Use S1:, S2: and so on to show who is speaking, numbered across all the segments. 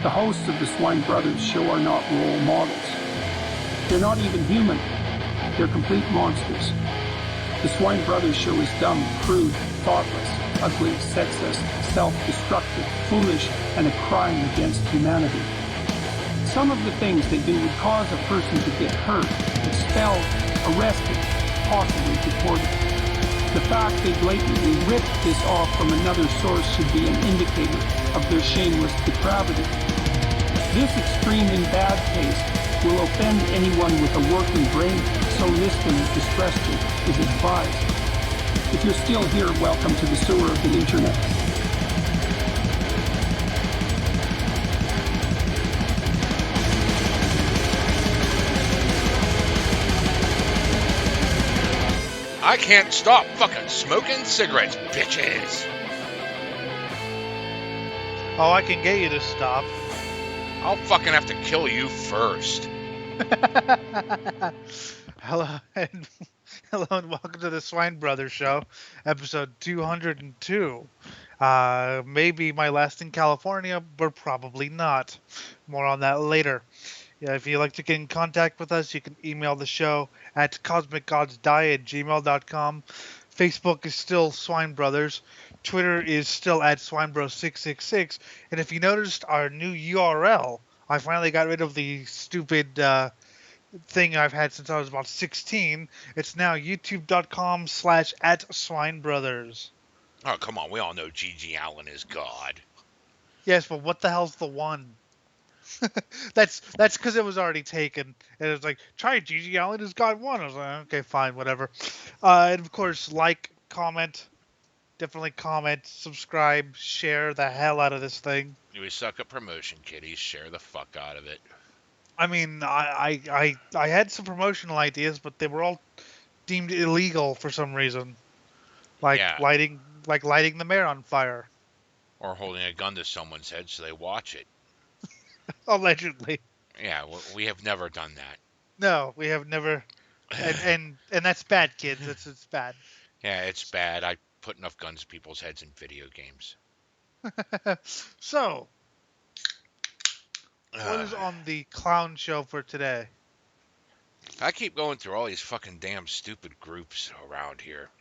S1: The hosts of the Swine Brothers show are not role models. They're not even human. They're complete monsters. The Swine Brothers show is dumb, crude, thoughtless, ugly, sexist, self-destructive, foolish, and a crime against humanity. Some of the things they do would cause a person to get hurt, expelled, arrested, possibly deported. The fact they blatantly ripped this off from another source should be an indicator of their shameless depravity. This extreme in bad taste will offend anyone with a working brain, so listener discretion is advised. If you're still here, welcome to the sewer of the internet.
S2: I can't stop fucking smoking cigarettes, bitches.
S3: Oh, I can get you to stop.
S2: I'll fucking have to kill you first.
S3: Hello and welcome to the Swine Brothers show, episode 202. Maybe my last in California, but probably not. More on that later. Yeah, if you'd like to get in contact with us, you can email the show at cosmicgodsdie@gmail.com. Facebook is still Swine Brothers. Twitter is still at SwineBro666. And if you noticed our new URL, I finally got rid of the stupid thing I've had since I was about 16. It's now youtube.com/@SwineBrothers.
S2: Oh, come on. We all know Gigi Allen is God.
S3: Yes, but what the hell's the one? That's because it was already taken. And it was like, try Gigi Allen has got one. I was like, okay, fine, whatever. And of course, like, comment, definitely comment, subscribe, share the hell out of this thing.
S2: We suck at promotion, kiddies. Share the fuck out of it.
S3: I mean, I had some promotional ideas, but they were all deemed illegal for some reason, like lighting the mayor on fire,
S2: or holding a gun to someone's head so they watch it.
S3: Allegedly.
S2: Yeah, we have never done that.
S3: No, we have never, and that's bad, kids. It's bad.
S2: Yeah, it's bad. I put enough guns to people's heads in video games.
S3: So, what is on the clown show for today?
S2: I keep going through all these fucking damn stupid groups around here,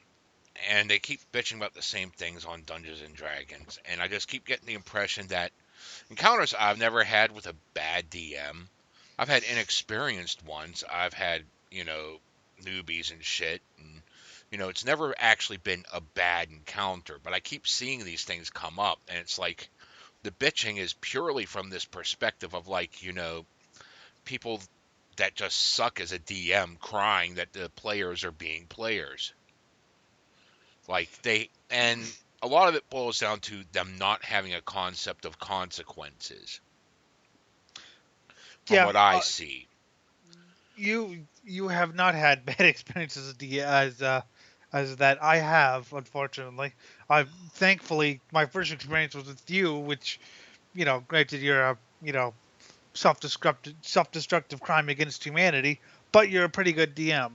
S2: and they keep bitching about the same things on Dungeons and Dragons, and I just keep getting the impression that encounters I've never had with a bad DM. I've had inexperienced ones. I've had, newbies and shit, and it's never actually been a bad encounter, but I keep seeing these things come up, and it's like the bitching is purely from this perspective of people that just suck as a DM crying that the players are being players. And a lot of it boils down to them not having a concept of consequences. From what I see.
S3: You have not had bad experiences as that. I have, unfortunately. Thankfully, my first experience was with you, which, granted you're a, self-destructive crime against humanity, but you're a pretty good DM.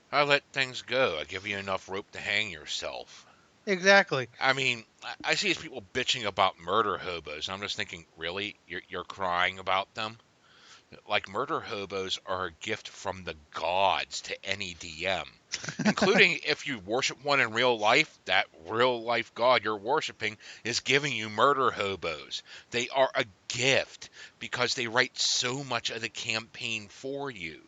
S2: I let things go. I give you enough rope to hang yourself.
S3: Exactly.
S2: I mean, I see these people bitching about murder hobos. I'm just thinking, really? You're crying about them? Like, murder hobos are a gift from the gods to any DM. Including if you worship one in real life, that real life god you're worshiping is giving you murder hobos. They are a gift because they write so much of the campaign for you.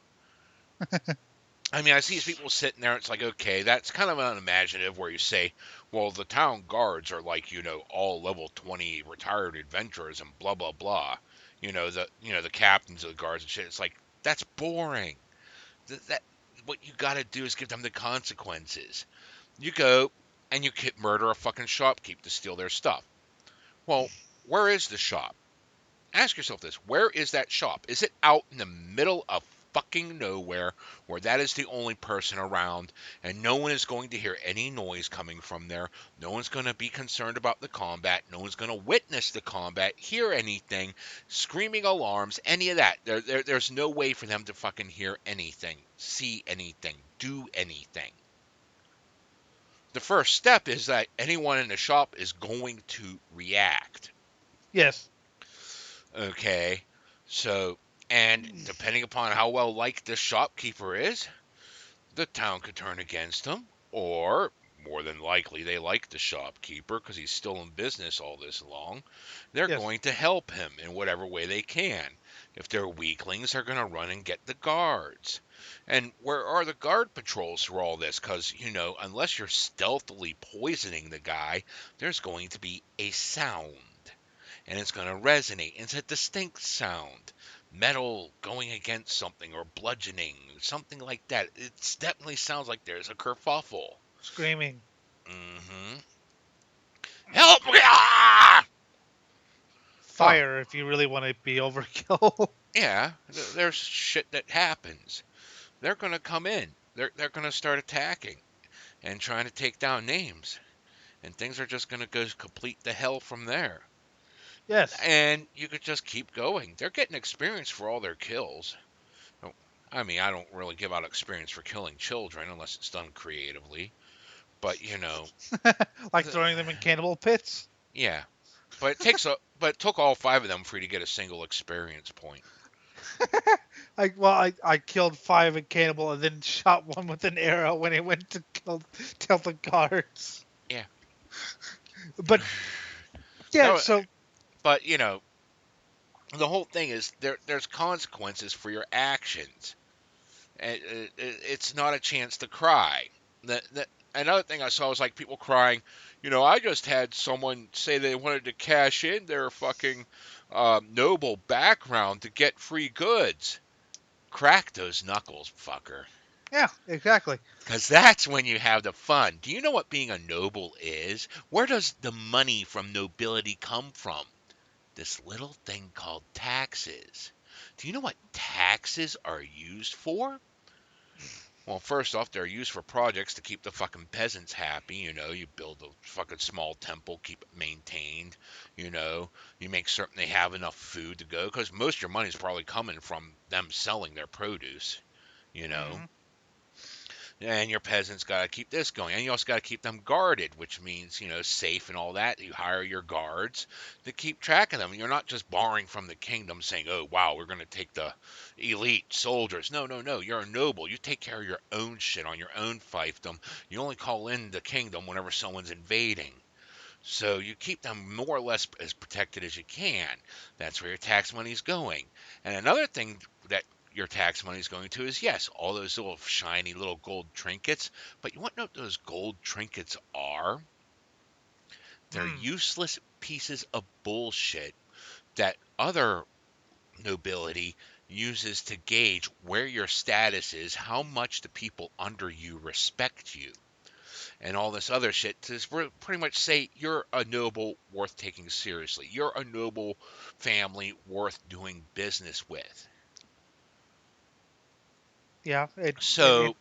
S2: I mean, I see these people sitting there, it's like, okay, that's kind of unimaginative where you say, well, the town guards are like, all level 20 retired adventurers and blah, blah, blah. The captains of the guards and shit. It's like, that's boring. What you gotta do is give them the consequences. You go and you murder a fucking shopkeep to steal their stuff. Well, where is the shop? Ask yourself this. Where is that shop? Is it out in the middle of fucking nowhere where that is the only person around and no one is going to hear any noise coming from there? No one's going to be concerned about the combat. No one's going to witness the combat, hear anything, screaming alarms, any of that. There's no way for them to fucking hear anything, see anything, do anything. The first step is that anyone in the shop is going to react.
S3: Yes.
S2: Okay, so and depending upon how well liked the shopkeeper is, the town could turn against him, or more than likely they like the shopkeeper because he's still in business all this long. They're
S3: Yes.
S2: going to help him in whatever way they can. If they're weaklings, they're going to run and get the guards. And where are the guard patrols for all this? Because, unless you're stealthily poisoning the guy, there's going to be a sound. And it's going to resonate. It's a distinct sound. Metal going against something or bludgeoning, something like that. It definitely sounds like there's a kerfuffle.
S3: Screaming.
S2: Mm-hmm. Help me! Ah! Oh,
S3: Fire if you really want to be overkill.
S2: yeah. There's shit that happens. They're gonna come in. They're gonna start attacking and trying to take down names, and things are just gonna go complete the hell from there.
S3: Yes.
S2: And you could just keep going. They're getting experience for all their kills. Oh, I mean, I don't really give out experience for killing children unless it's done creatively. But
S3: Like
S2: the,
S3: throwing them in cannibal pits.
S2: yeah. But it took all 5 of them for you to get a single experience point.
S3: I killed 5 in cannibal and then shot one with an arrow when it went to kill the guards.
S2: Yeah.
S3: But yeah,
S2: No,
S3: so
S2: but the whole thing is there's consequences for your actions. It's not a chance to cry. Another thing I saw was like people crying. I just had someone say they wanted to cash in their fucking noble background to get free goods. Crack those knuckles, fucker.
S3: yeah, exactly.
S2: Because that's when you have the fun. Do you know what being a noble is? Where does the money from nobility come from? This little thing called taxes. Do you know what taxes are used for? Well, first off, they're used for projects to keep the fucking peasants happy. You build a fucking small temple, keep it maintained. You make certain they have enough food to go, because most of your money is probably coming from them selling their produce. You know,
S3: Hmm.
S2: and your peasants got to keep this going, and you also got to keep them guarded, which means safe and all that. You hire your guards to keep track of them. You're not just borrowing from the kingdom saying, oh wow, we're going to take the elite soldiers. No, no, no, you're a noble. You take care of your own shit on your own fiefdom. You only call in the kingdom whenever someone's invading. So you keep them more or less as protected as you can. That's where your tax money's going. And another thing that your tax money's going to is, yes, all those little shiny little gold trinkets. But you want to know what those gold trinkets are? They're
S3: Mm.
S2: useless pieces of bullshit that other nobility uses to gauge where your status is, how much the people under you respect you, and all this other shit to pretty much say you're a noble worth taking seriously. You're a noble family worth doing business with.
S3: Yeah,
S2: So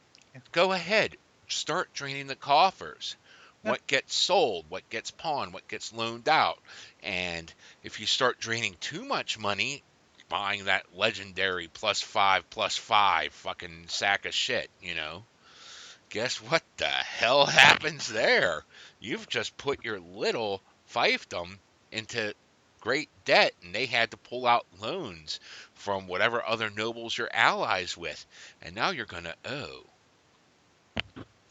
S2: go ahead, start draining the coffers.
S3: yeah.
S2: What gets sold, what gets pawned, what gets loaned out. And if you start draining too much money, buying that legendary +5/+5 fucking sack of shit, guess what the hell happens there? You've just put your little fiefdom into great debt, and they had to pull out loans from whatever other nobles you're allies with, and now you're going to owe.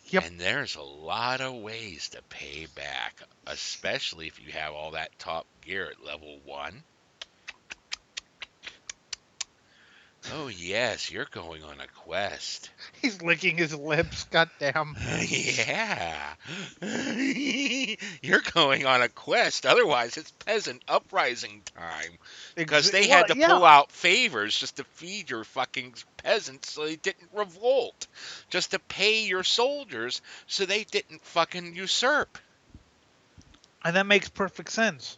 S3: Yep.
S2: And there's a lot of ways to pay back, especially if you have all that top gear at level 1. Oh, yes, you're going on a quest.
S3: He's licking his lips. Goddamn.
S2: Yeah. You're going on a quest. Otherwise, it's peasant uprising time. Because they
S3: Well,
S2: had to
S3: yeah.
S2: pull out favors just to feed your fucking peasants so they didn't revolt. Just to pay your soldiers so they didn't fucking usurp.
S3: And that makes perfect sense.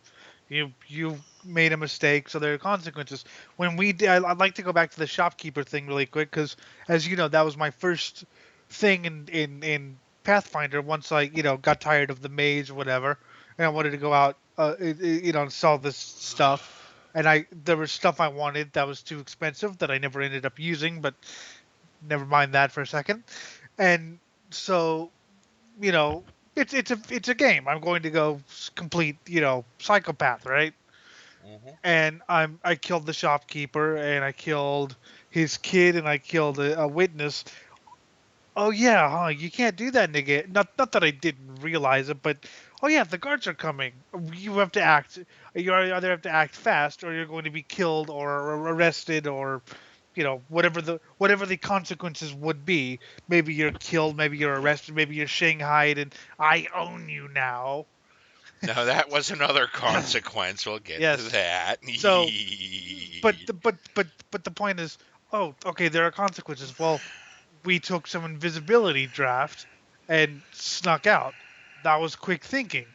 S3: You made a mistake, so there are consequences. When I'd like to go back to the shopkeeper thing really quick because, as you know, that was my first thing in Pathfinder. Once I got tired of the maze or whatever, and I wanted to go out, and sell this stuff. And there was stuff I wanted that was too expensive that I never ended up using, but never mind that for a second. And so you know, it's a game. I'm going to go complete, psychopath, right?
S2: Hmm.
S3: and I killed the shopkeeper, and I killed his kid, and I killed a witness. Oh yeah, huh? You can't do that in the game. Not that I didn't realize it, but oh yeah, the guards are coming. You have to act. You either have to act fast, or you're going to be killed or arrested, or whatever the consequences would be. Maybe you're killed, maybe you're arrested, maybe you're shanghaied, and I own you now.
S2: No, that was another consequence. We'll get to
S3: Yes.
S2: that.
S3: So, but the point is, oh, okay, there are consequences. Well, we took some invisibility draft and snuck out. That was quick thinking.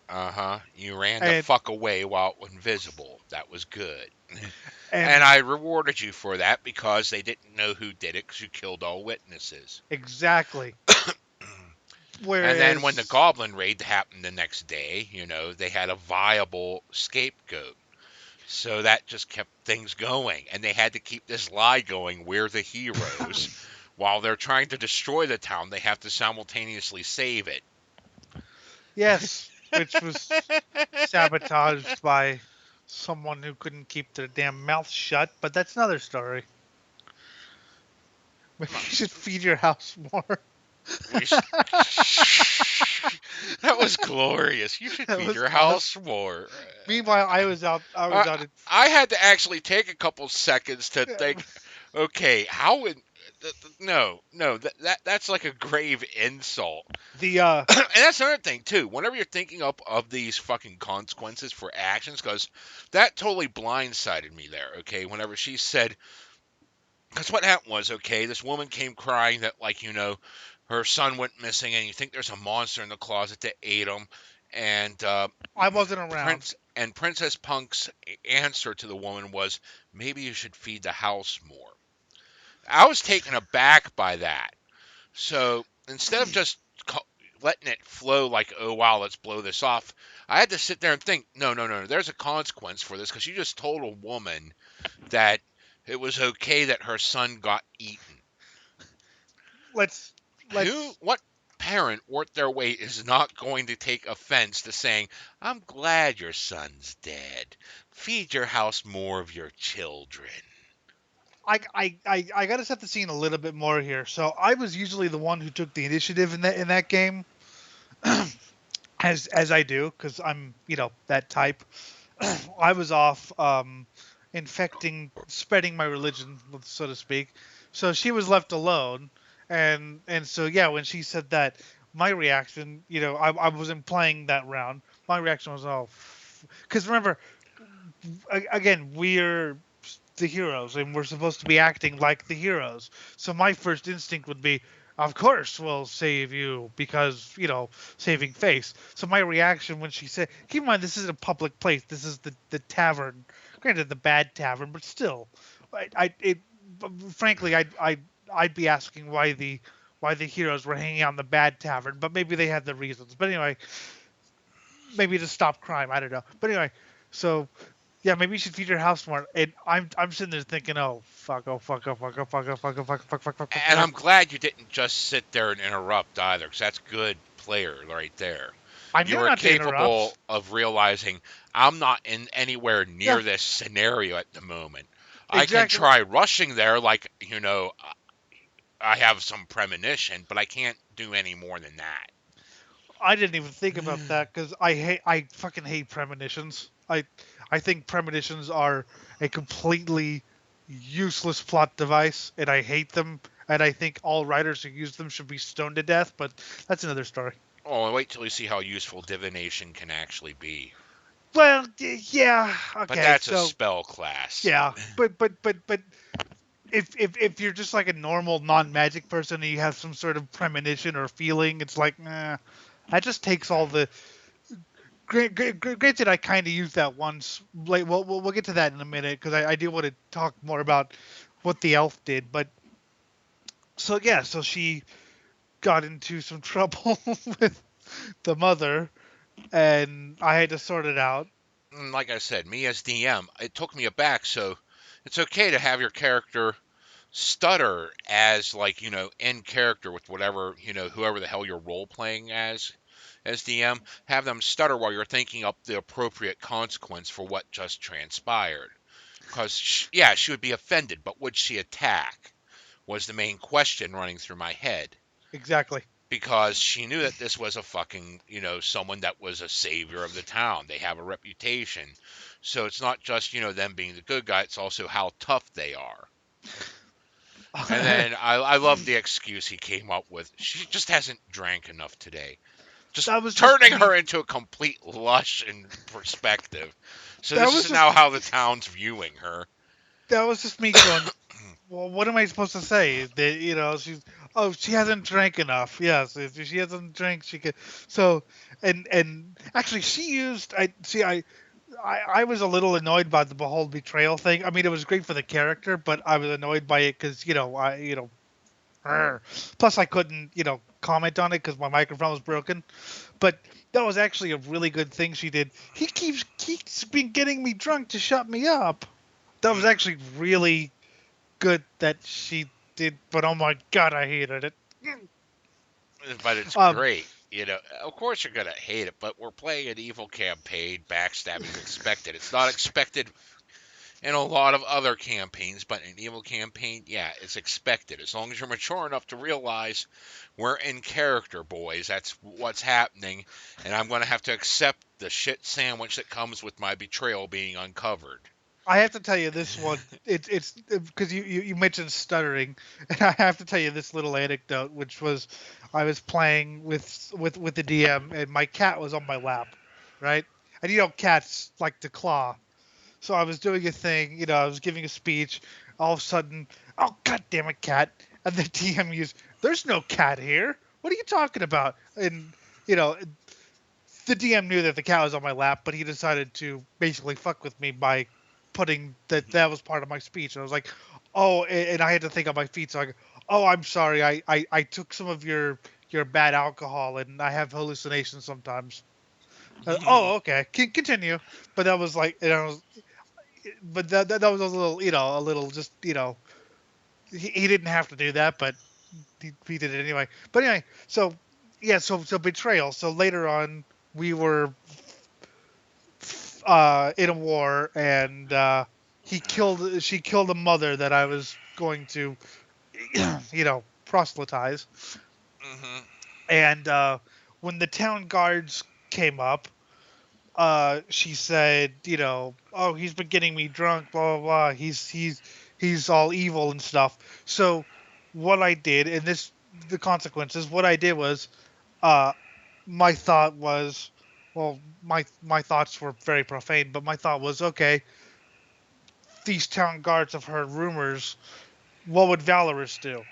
S2: Uh-huh. You ran the
S3: And
S2: fuck away while invisible. That was good. And
S3: and
S2: I rewarded you for that because they didn't know who did it because you killed all witnesses.
S3: exactly.
S2: And then when the
S3: Whereas,
S2: goblin raid happened the next day, they had a viable scapegoat. So that just kept things going. And they had to keep this lie going. We're the heroes. While they're trying to destroy the town, they have to simultaneously save it.
S3: yes, which was sabotaged by someone who couldn't keep their damn mouth shut, but that's another story. Maybe you should feed your house more.
S2: We sh- that was glorious. You should
S3: That
S2: feed
S3: was
S2: your
S3: awesome.
S2: house more.
S3: Meanwhile, I was out. I was
S2: I,
S3: out.
S2: I had to actually take a couple seconds to think. Okay, how would no that's like a grave insult.
S3: The
S2: And that's another thing too. Whenever you're thinking up of these fucking consequences for actions, because that totally blindsided me there. Okay, whenever she said, because what happened was, okay, this woman came crying that, like, her son went missing, and you think there's a monster in the closet that ate him, and
S3: I wasn't around.
S2: Princess Punk's answer to the woman was, maybe you should feed the house more. I was taken aback by that. So instead of just letting it flow like, oh wow, let's blow this off, I had to sit there and think, no, no, no, no, there's a consequence for this because you just told a woman that it was okay that her son got eaten.
S3: Let's let's
S2: What parent worth their weight is not going to take offense to saying, I'm glad your son's dead. Feed your house more of your children.
S3: I gotta set the scene a little bit more here. So I was usually the one who took the initiative in that game, as I do, because I'm that type. I was off infecting, spreading my religion, so to speak. So she was left alone, and so yeah, when she said that, my reaction, I wasn't playing that round. My reaction was, oh, because remember, again, we're the heroes and we're supposed to be acting like the heroes. So my first instinct would be, of course we'll save you because, saving face. So my reaction when she said, keep in mind this is a public place. This is the tavern. Granted the bad tavern, but still. Frankly I'd be asking why the heroes were hanging out in the bad tavern, but maybe they had the reasons. But anyway, maybe to stop crime, I don't know. But anyway, so yeah, maybe you should feed your house more. And I'm sitting there thinking, oh fuck, oh fuck, oh fuck, oh fuck, oh fuck, oh fuck, fuck, fuck, fuck, fuck,
S2: And
S3: fuck.
S2: I'm glad you didn't just sit there and interrupt either, because that's good player right there.
S3: I
S2: You
S3: knew
S2: were
S3: not to
S2: capable
S3: interrupt.
S2: of realizing I'm not in anywhere
S3: Yeah,
S2: near this scenario at the moment. I can
S3: exactly.
S2: try rushing there, like, I have some premonition, but I can't do any more than that.
S3: I didn't even think about that because I fucking hate premonitions. I think premonitions are a completely useless plot device, and I hate them. And I think all writers who use them should be stoned to death. But that's another story.
S2: Oh, wait till you see how useful divination can actually be.
S3: Well, yeah,
S2: But
S3: okay,
S2: that's a
S3: so
S2: spell class.
S3: yeah, but if you're just like a normal non-magic person and you have some sort of premonition or feeling, it's like, nah, that just takes all the. Granted, I kind of used that once. Like, well, we'll get to that in a minute because I do want to talk more about what the elf did. But so yeah, so she got into some trouble with the mother, and I had to sort it out.
S2: Like I said, me as DM, it took me aback, so it's okay to have your character stutter as, like, in character with whatever, whoever the hell you're role playing as. as DM, have them stutter while you're thinking up the appropriate consequence for what just transpired. Because, yeah, she would be offended, but would she attack? Was the main question running through my head.
S3: Exactly.
S2: Because she knew that this was a fucking, someone that was a savior of the town. They have a reputation. So it's not just, them being the good guy, it's also how tough they are. And then I love the excuse he came up with. She just hasn't drank enough today. Just
S3: That was
S2: turning
S3: just
S2: her
S3: me.
S2: into a complete lush in perspective. So
S3: That
S2: this
S3: was
S2: is
S3: just
S2: now how the town's viewing her.
S3: that was just me going. Well, what am I supposed to say? That she hasn't drank enough. Yes, if she hasn't drank, she could. So, and actually, she used. I was a little annoyed by the Behold betrayal thing. I mean, it was great for the character, but I was annoyed by it because arr. Plus I couldn't comment on it because my microphone was broken. But that was actually a really good thing she did. He's been getting me drunk to shut me up. That was actually really good that she did, but oh my god, I hated it.
S2: But it's
S3: Um,
S2: great. Of course you're going to hate it, but we're playing an evil campaign. Backstabbing's expected. It's not expected in a lot of other campaigns, but in an evil campaign, yeah, it's expected. As long as you're mature enough to realize we're in character, boys. That's what's happening, and I'm going to have to accept the shit sandwich that comes with my betrayal being uncovered.
S3: I have to tell you this one. It's because you mentioned stuttering, and I have to tell you this little anecdote, which was I was playing with the DM, and my cat was on my lap, right? And cats like to claw. So I was doing a thing, I was giving a speech. All of a sudden, oh god damn it, cat! And the DM used, "There's no cat here. What are you talking about?" And you know, the DM knew that the cat was on my lap, but he decided to basically fuck with me by putting that was part of my speech. And I was like, "Oh," and I had to think on my feet. So I go, "Oh, I'm sorry. I took some of your bad alcohol, and I have hallucinations sometimes." Oh, okay. Continue. But that was like, but that was a little, a little just, he didn't have to do that, but he did it anyway. But anyway, so yeah, so betrayal. So later on, we were in a war, and she killed a mother that I was going to, proselytize.
S2: Hmm.
S3: And when the town guards came up, she said, "Oh, he's been getting me drunk, blah blah blah. He's all evil and stuff." So what I did, and the consequences, what I did was, uh, my thought was, well, my thoughts were very profane, but my thought was, okay, these town guards have heard rumors. What would Valorous do?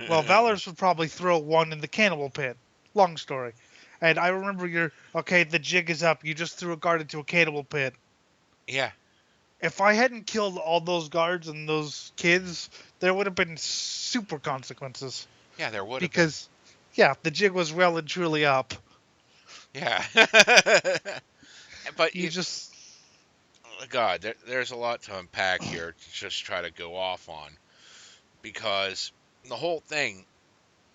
S3: Well, Valorous would probably throw one in the cannibal pit. Long story. And I remember okay, the jig is up. You just threw a guard into a cannibal pit.
S2: Yeah,
S3: If I hadn't killed all those guards and those kids, there would have been super consequences.
S2: yeah, there would have been.
S3: Because, yeah, the jig was well and truly up.
S2: Yeah. But
S3: You just.
S2: God, there's a lot to unpack here to just try to go off on, because the whole thing,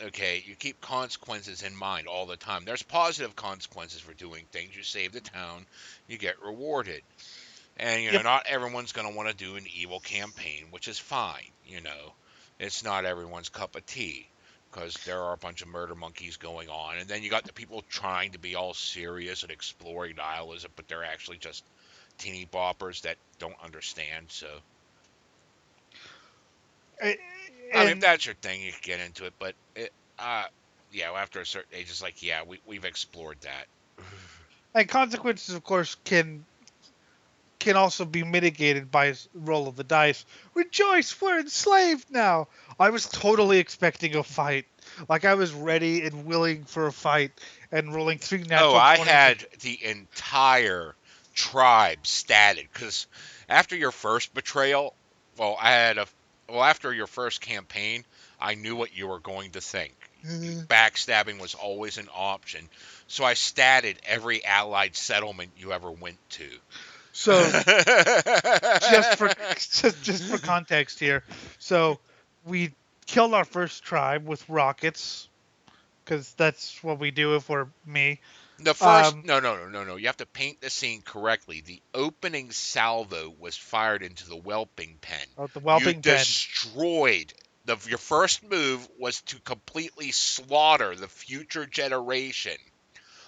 S2: okay, you keep consequences in mind all the time. There's positive consequences for doing things. You save the town, you get rewarded. And,
S3: Yep.
S2: not everyone's going to want to do an evil campaign, which is fine. It's not everyone's cup of tea, because there are a bunch of murder monkeys going on. And then you got the people trying to be all serious and exploring nihilism, but they're actually just teeny boppers that don't understand. So, I mean, if
S3: And,
S2: that's your thing, you can get into it. But, yeah, after a certain age, it's like, yeah, we've explored that.
S3: and consequences, of course, can also be mitigated by roll of the dice. Rejoice, we're enslaved now. I was totally expecting a fight. Like I was ready and willing for a fight, and rolling 3
S2: Oh,
S3: natural
S2: I
S3: 20s.
S2: had the entire tribe statted, because after your first betrayal, well, after your first campaign, I knew what you were going to think. Backstabbing was always an option, so I statted every allied settlement you ever went to.
S3: So just for just for context here, so we killed our first tribe with rockets because that's what we do if we're me.
S2: The first,
S3: Um,
S2: no. You have to paint the scene correctly. The opening salvo was fired into the whelping pen.
S3: oh, the
S2: You
S3: whelping pen.
S2: destroyed. Your first move was to completely slaughter the future generation.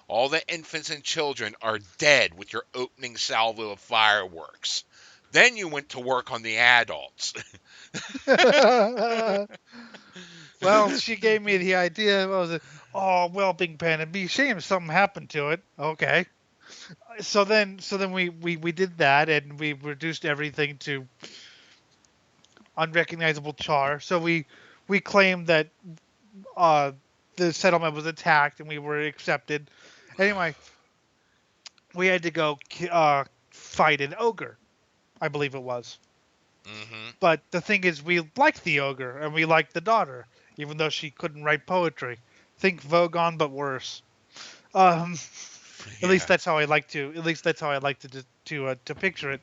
S2: All the infants and children are dead with your opening salvo of fireworks. Then you went to work on the adults.
S3: Well, she gave me the idea. What was it? Oh, whelping pen. It'd be a shame if something happened to it. Okay. So then we did that, and we reduced everything to unrecognizable char. So we claimed that uh, the settlement was attacked, and we were accepted. Anyway, we had to go fight an ogre, I believe it was.
S2: Hmm.
S3: But the thing is, we liked the ogre, and we liked the daughter, even though she couldn't write poetry. Think Vogon, but worse. Um, at least
S2: Yeah.
S3: that's how I like to. At least that's how I like to picture it.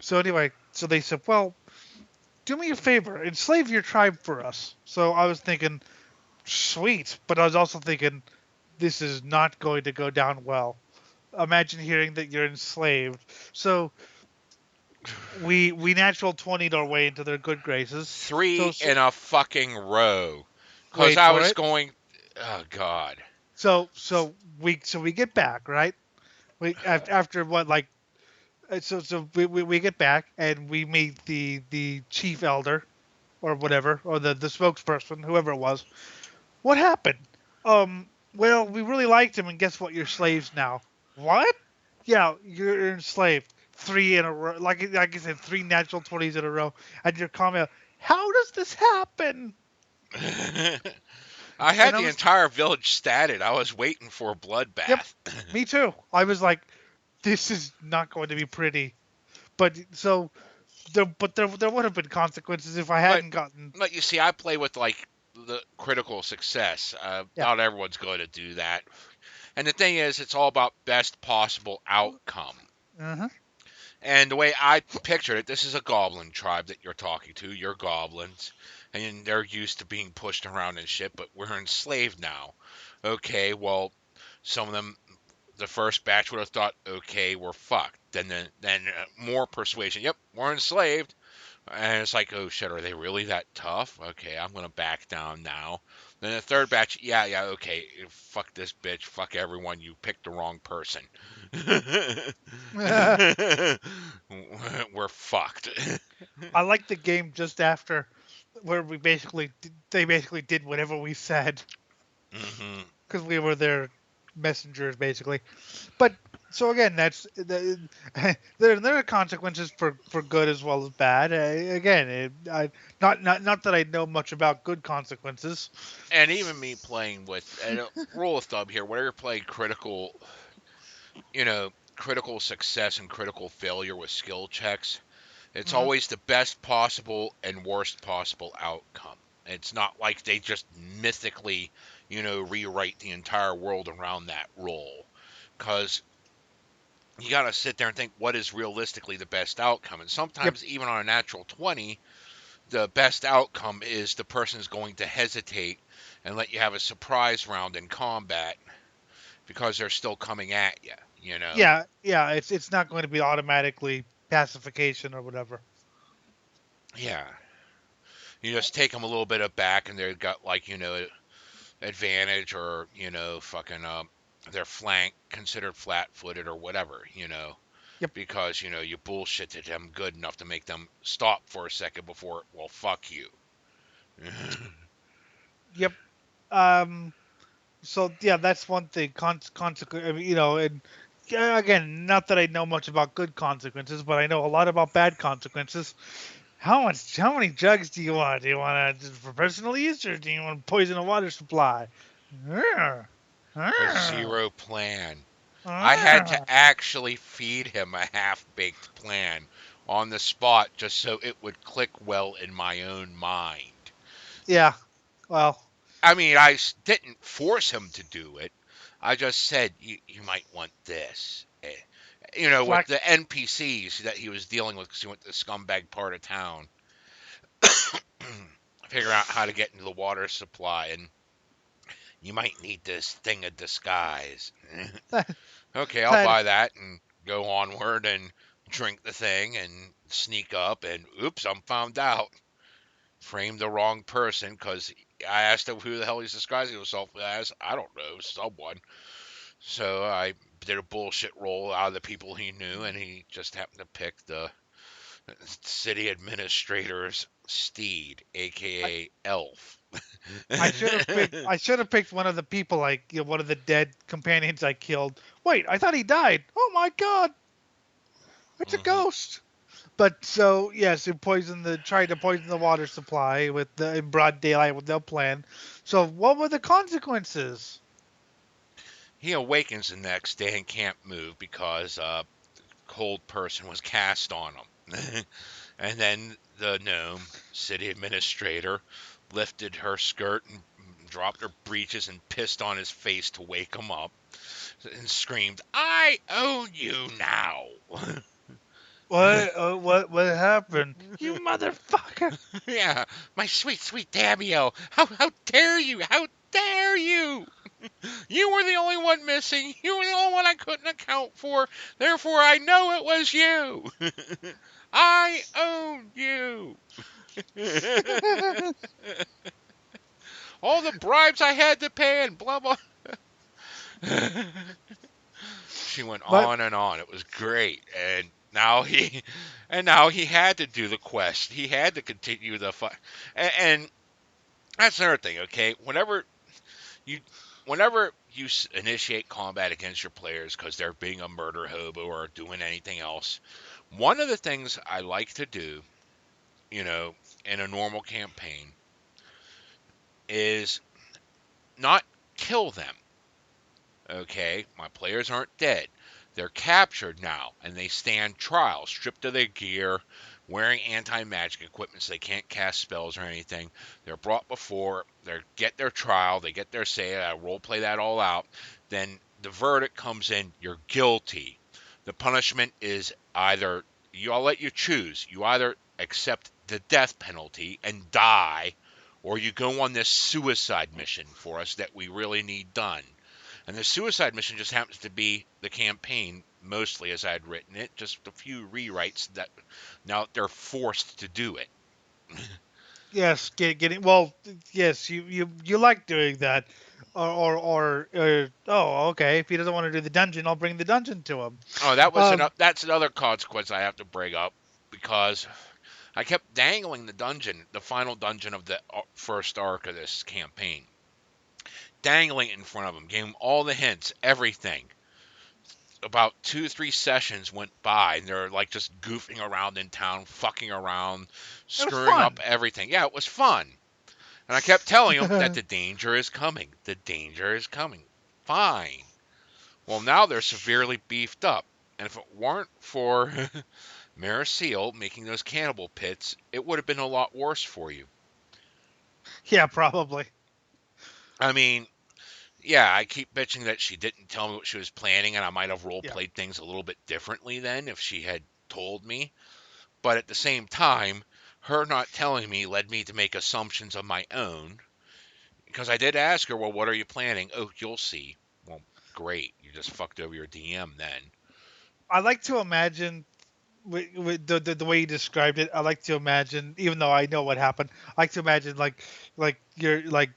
S3: So anyway, so they said, "Well, do me a favor, enslave your tribe for us." So I was thinking, sweet, but I was also thinking, this is not going to go down well. Imagine hearing that you're enslaved. So we natural 20'd our way into their good graces.
S2: Three
S3: So
S2: in a fucking row. Because
S3: wait
S2: I
S3: for
S2: was
S3: it.
S2: going. Oh, God.
S3: So we get back, right? We after what, like, we get back and we meet the chief elder or whatever, or the spokesperson, whoever it was. What happened? Well, we really liked him, and guess what? You're slaves now. What? Yeah, you're enslaved. Three in a row, like I said, three natural 20s in a row, and your comment, how does this happen?
S2: I
S3: And
S2: had
S3: I
S2: the
S3: was,
S2: entire village statted. I was waiting for a
S3: yep,
S2: bloodbath.
S3: me too. I was like, this is not going to be pretty. But so there would have been consequences if I
S2: but
S3: hadn't gotten.
S2: but you see, I play with like the critical success.
S3: Yeah.
S2: Not everyone's going to do that. And the thing is, it's all about best possible outcome.
S3: Uh-huh.
S2: And the way I pictured it, this is a goblin tribe that you're talking to. You're goblins, and they're used to being pushed around and shit. But we're enslaved now. Okay, well, some of them, the first batch would have thought, okay, we're fucked. Then more persuasion. Yep, we're enslaved. And it's like, oh shit, are they really that tough? Okay, I'm gonna back down now. Then the third batch, yeah, okay, fuck this bitch, fuck everyone, you picked the wrong person. We're fucked.
S3: I like the game just after, where they basically did whatever we said
S2: Hmm.
S3: because we were their messengers basically. But so again, there are consequences for good as well as bad. Again, not that I know much about good consequences.
S2: And even me playing with, and rule of thumb here, whenever you're playing critical success and critical failure with skill checks, it's
S3: Hmm.
S2: always the best possible and worst possible outcome. It's not like they just mythically, rewrite the entire world around that role. Because you got to sit there and think what is realistically the best outcome. And
S3: Yep.
S2: sometimes, even on a natural 20, the best outcome is the person's going to hesitate and let you have a surprise round in combat because they're still coming at you, you know?
S3: Yeah. It's not going to be automatically pacification or whatever.
S2: Yeah. You just take them a little bit aback and they've got, like, advantage or fucking their flank considered flat-footed or whatever,
S3: Yep.
S2: because you bullshitted them good enough to make them stop for a second before, well, fuck you.
S3: Yep. So yeah, that's one thing. Consequence, I mean, and yeah, again, not that I know much about good consequences, but I know a lot about bad consequences. How many jugs do you want? Do you want to for personal use, or do you want to poison a water supply? Arr,
S2: A
S3: arr,
S2: zero plan. I had to
S3: arr.
S2: actually feed him a half-baked plan on the spot just so it would click well in my own mind.
S3: Yeah. Well.
S2: I mean, didn't force him to do it. I just said you might want this. With
S3: Flack.
S2: the NPCs that he was dealing with because he went to the scumbag part of town, figure out how to get into the water supply. And You might need this thing of disguise.
S3: That,
S2: Okay, I'll
S3: that
S2: buy that and go onward and drink the thing and sneak up and oops, I'm found out. Framed the wrong person because I asked him who the hell he's disguising himself as. I don't know, someone. So I did a bullshit roll out of the people he knew, and he just happened to pick the city administrator's steed,
S3: I,
S2: aka Elf.
S3: I should have picked one of the people, like, one of the dead companions I killed. Wait, I thought he died. Oh my god, it's a
S2: Hmm.
S3: ghost. But so yes, it tried to poison the water supply in broad daylight with no plan. So what were the consequences?
S2: He awakens the next day and can't move because a cold person was cast on him. And then the gnome city administrator lifted her skirt and dropped her breeches and pissed on his face to wake him up and screamed, "I own you now."
S3: What happened? You motherfucker!
S2: Yeah, my sweet, sweet Damio. How dare you? How dare you? You were the only one missing. You were the only one I couldn't account for. Therefore, I know it was you. I own you. All the bribes I had to pay and blah blah. She went
S3: But
S2: on and on. It was great, and now he had to do the quest. He had to continue the fight, and that's another thing. Okay, you, whenever you initiate combat against your players because they're being a murder hobo or doing anything else, one of the things I like to do, you know, in a normal campaign is not kill them. Okay, my players aren't dead. They're captured now, and they stand trial, stripped of their gear, wearing anti-magic equipment so they can't cast spells or anything. They're brought before, they get their trial, they get their say, I role play that all out. Then the verdict comes in, you're guilty. The punishment is I'll let you choose. You either accept the death penalty and die, or you go on this suicide mission for us that we really need done. And the suicide mission just happens to be the campaign, mostly as I had written it, just a few rewrites that now they're forced to do it.
S3: yes, getting well. Yes, you like doing that, oh, okay. If he doesn't want to do the dungeon, I'll bring the dungeon to him.
S2: Oh,
S3: Um,
S2: that's another consequence I have to bring up because I kept dangling the final dungeon of the first arc of this campaign, dangling it in front of him, gave him all the hints, everything. About 2 3 sessions went by and they're like just goofing around in town, fucking around,
S3: it was
S2: screwing up
S3: fun.
S2: everything. Yeah, it was fun. And I kept telling him that the danger is coming. The danger is coming. Fine. Well, now they're severely beefed up. And if it weren't for Maricil making those cannibal pits, it would have been a lot worse for you.
S3: Yeah, probably.
S2: I mean, yeah, I keep bitching that she didn't tell me what she was planning, and I might have role
S3: Yeah.
S2: played things a little bit differently then if she had told me. But at the same time, her not telling me led me to make assumptions of my own. Because I did ask her, well, what are you planning? Oh, you'll see. Well, great. You just fucked over your DM then.
S3: I like to imagine with the way you described it. I like to imagine, even though I know what happened, I like to imagine like you're like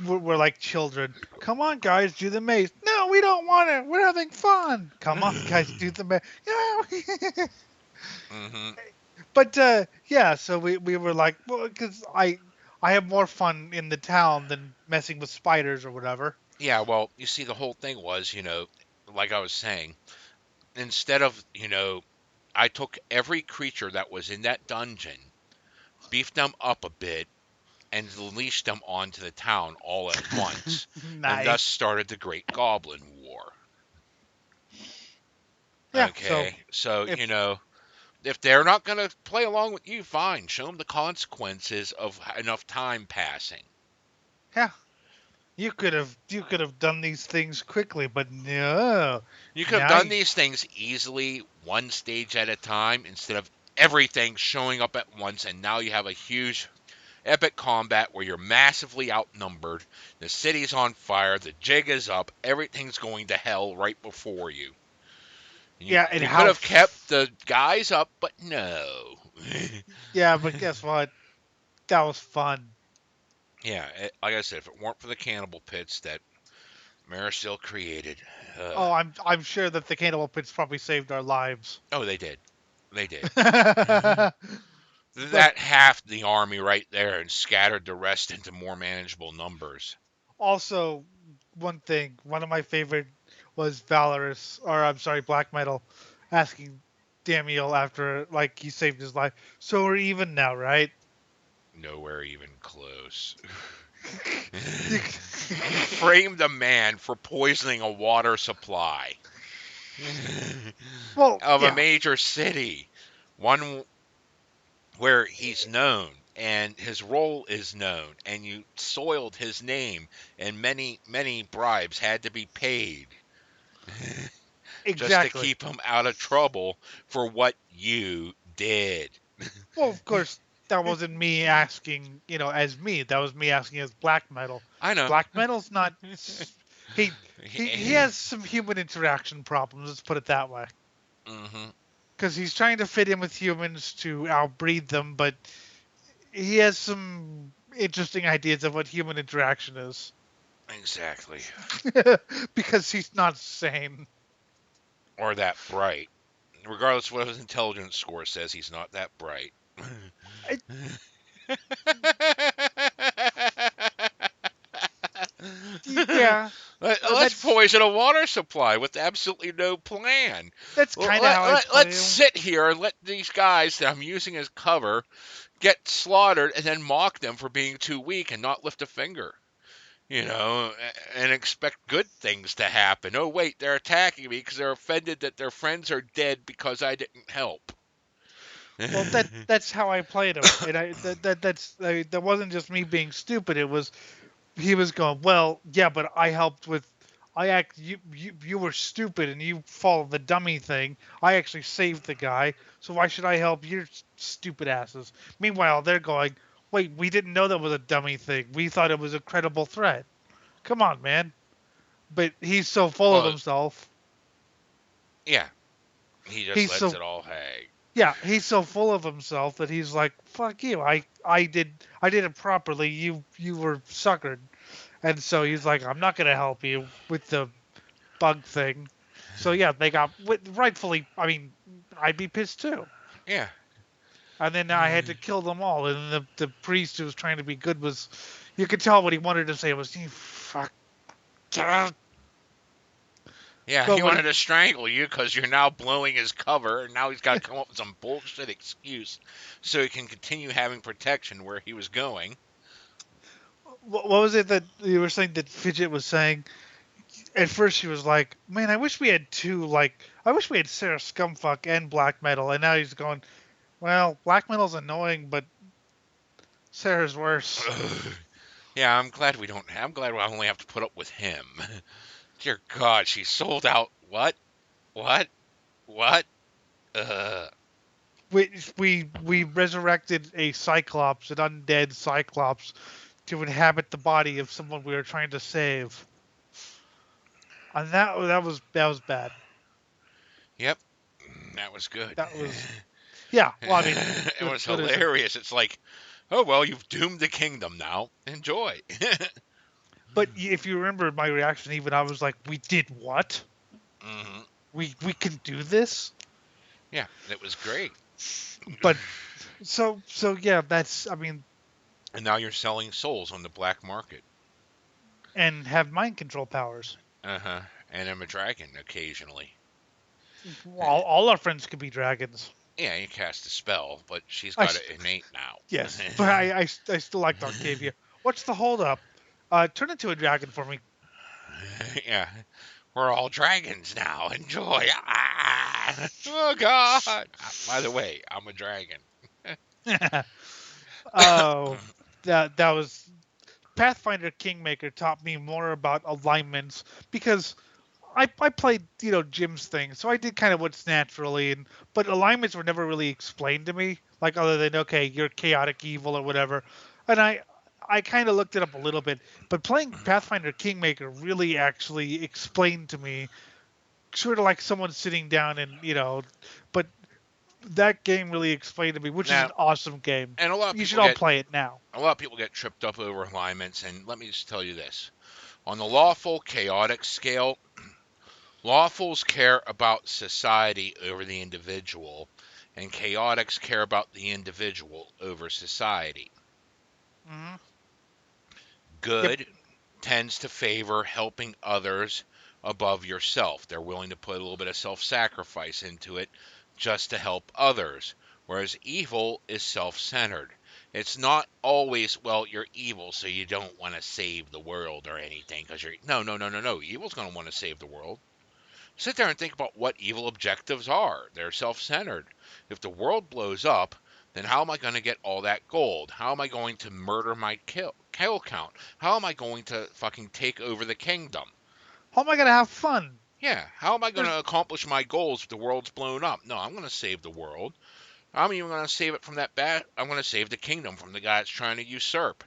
S3: we're like children. Come on, guys, do the maze. No, we don't want it. We're having fun. Come on, guys, do the maze. Yeah.
S2: Hmm.
S3: But yeah, so we were like, well, because I have more fun in the town than messing with spiders or whatever.
S2: Yeah, well, you see, the whole thing was, like I was saying, instead of, I took every creature that was in that dungeon, beefed them up a bit, and unleashed them onto the town all at once, and thus
S3: Nice.
S2: started the Great Goblin War.
S3: Yeah. So
S2: Okay, so,
S3: if
S2: if they're not going to play along with you, fine. Show them the consequences of enough time passing.
S3: yeah, you could have done these things quickly, but no.
S2: You could have
S3: Now
S2: done
S3: you,
S2: these things easily, one stage at a time, instead of everything showing up at once, and now you have a huge epic combat where you're massively outnumbered, the city's on fire, the jig is up, everything's going to hell right before you. You,
S3: Yeah, and
S2: you could
S3: how?
S2: have kept the guys up, but no.
S3: Yeah, but guess what? That was fun.
S2: Yeah, like I said, if it weren't for the cannibal pits that Maristil created,
S3: Oh, I'm sure that the cannibal pits probably saved our lives.
S2: oh, they did. They did.
S3: But
S2: That halved the army right there and scattered the rest into more manageable numbers.
S3: also, one of my favorite was Valorous, or I'm sorry, Black Metal, asking Damiel after like he saved his life. So we're even now, right?
S2: Nowhere even close. He framed a man for poisoning a water supply
S3: Well,
S2: of a
S3: yeah,
S2: major city, one where he's known and his role is known, and you soiled his name, and many, many bribes had to be paid just to
S3: exactly.
S2: keep him out of trouble for what you did.
S3: Well, of course, that wasn't me asking, as me. That was me asking as Black Metal.
S2: I know.
S3: Black Metal's not. He has some human interaction problems. Let's put it that way.
S2: Hmm.
S3: Because he's trying to fit in with humans to outbreed them, but he has some interesting ideas of what human interaction is.
S2: Exactly.
S3: Because he's not sane.
S2: Or that bright. Regardless of what his intelligence score says, he's not that bright.
S3: I, yeah,
S2: Let's poison a water supply with absolutely no plan.
S3: that's kind of how I play
S2: Let's
S3: him.
S2: sit here and let these guys that I'm using as cover get slaughtered and then mock them for being too weak and not lift a finger. And expect good things to happen. Oh, wait, they're attacking me because they're offended that their friends are dead because I didn't help.
S3: Well, that's how I played him, and that wasn't just me being stupid. It was he was going, well, yeah, but I helped with. You were stupid and you followed the dummy thing. I actually saved the guy, so why should I help your stupid asses? Meanwhile, they're going, wait, we didn't know that was a dummy thing. We thought it was a credible threat. Come on, man. But he's so full of
S2: Well,
S3: himself.
S2: yeah, he just
S3: He's
S2: lets
S3: so
S2: it all hang.
S3: Yeah, he's so full of himself that he's like, "Fuck you! I did it properly. You were suckered," and so he's like, "I'm not gonna help you with the bug thing." So yeah, they got rightfully. I mean, I'd be pissed too.
S2: Yeah.
S3: And then I had to kill them all. And the priest who was trying to be good was, you could tell what he wanted to say was, "You fuck."
S2: Yeah,
S3: But
S2: he
S3: what
S2: wanted to strangle you because you're now blowing his cover, and now he's got to come up with some bullshit excuse so he can continue having protection where he was going.
S3: what was it that you were saying that Fidget was saying? At first she was like, "Man, I wish we had two. Like, I wish we had Sarah Scumfuck and Black Metal." And now he's going, "Well, Black Metal's annoying, but Sarah's worse."
S2: Yeah, I'm glad we don't. I'm glad I only have to put up with him. Dear God, she sold out. What? What? What? Uh,
S3: We resurrected a Cyclops, an undead Cyclops, to inhabit the body of someone we were trying to save, and that was bad.
S2: yep, that was good.
S3: That was Yeah. Well, I mean,
S2: It was
S3: good as it.
S2: hilarious. It's like, oh well, you've doomed the kingdom now. Enjoy.
S3: But if you remember my reaction, even I was like, "We did what?
S2: Hmm.
S3: We can do this?"
S2: Yeah, it was great.
S3: But so yeah, that's I mean,
S2: And now you're selling souls on the black market.
S3: and have mind control powers.
S2: Uh huh. And I'm a dragon occasionally.
S3: All our friends could be dragons.
S2: Yeah, you cast a spell, but she's
S3: I
S2: got
S3: s-
S2: it innate now.
S3: yes, but I still liked Octavia. What's the holdup? Turn into a dragon for me.
S2: Yeah, we're all dragons now. Enjoy. Ah! Oh God! By the way, I'm a dragon.
S3: Oh, that was Pathfinder Kingmaker taught me more about alignments because I played Jim's thing, so I did kind of what's naturally, but alignments were never really explained to me, like other than okay, you're chaotic evil or whatever. And I kind of looked it up a little bit, but playing Pathfinder Kingmaker really actually explained to me, sort of like someone sitting down and but that game really explained to me, which is
S2: Now,
S3: an awesome game.
S2: and
S3: You should all play it now.
S2: a lot of people get tripped up over alignments, and let me just tell you this: on the lawful chaotic scale, lawfuls care about society over the individual, and chaotics care about the individual over society.
S3: Hmm. Yep.
S2: Good tends to favor helping others above yourself. They're willing to put a little bit of self sacrifice into it just to help others. Whereas evil is self centered. It's not always, well, you're evil, so you don't want to save the world or anything. Because you're. No, no, no, no, no. Evil's going to want to save the world. Sit there and think about what evil objectives are. They're self centered. If the world blows up, then how am I going to get all that gold? How am I going to murder my kill count? How am I going to fucking take over the kingdom?
S3: How am I gonna have fun?
S2: Yeah, how am I going
S3: There's
S2: to accomplish my goals if the world's blown up? No, I'm going to save the world. I'm even going to save it from that bad. I'm going to save the kingdom from the guy that's trying to usurp.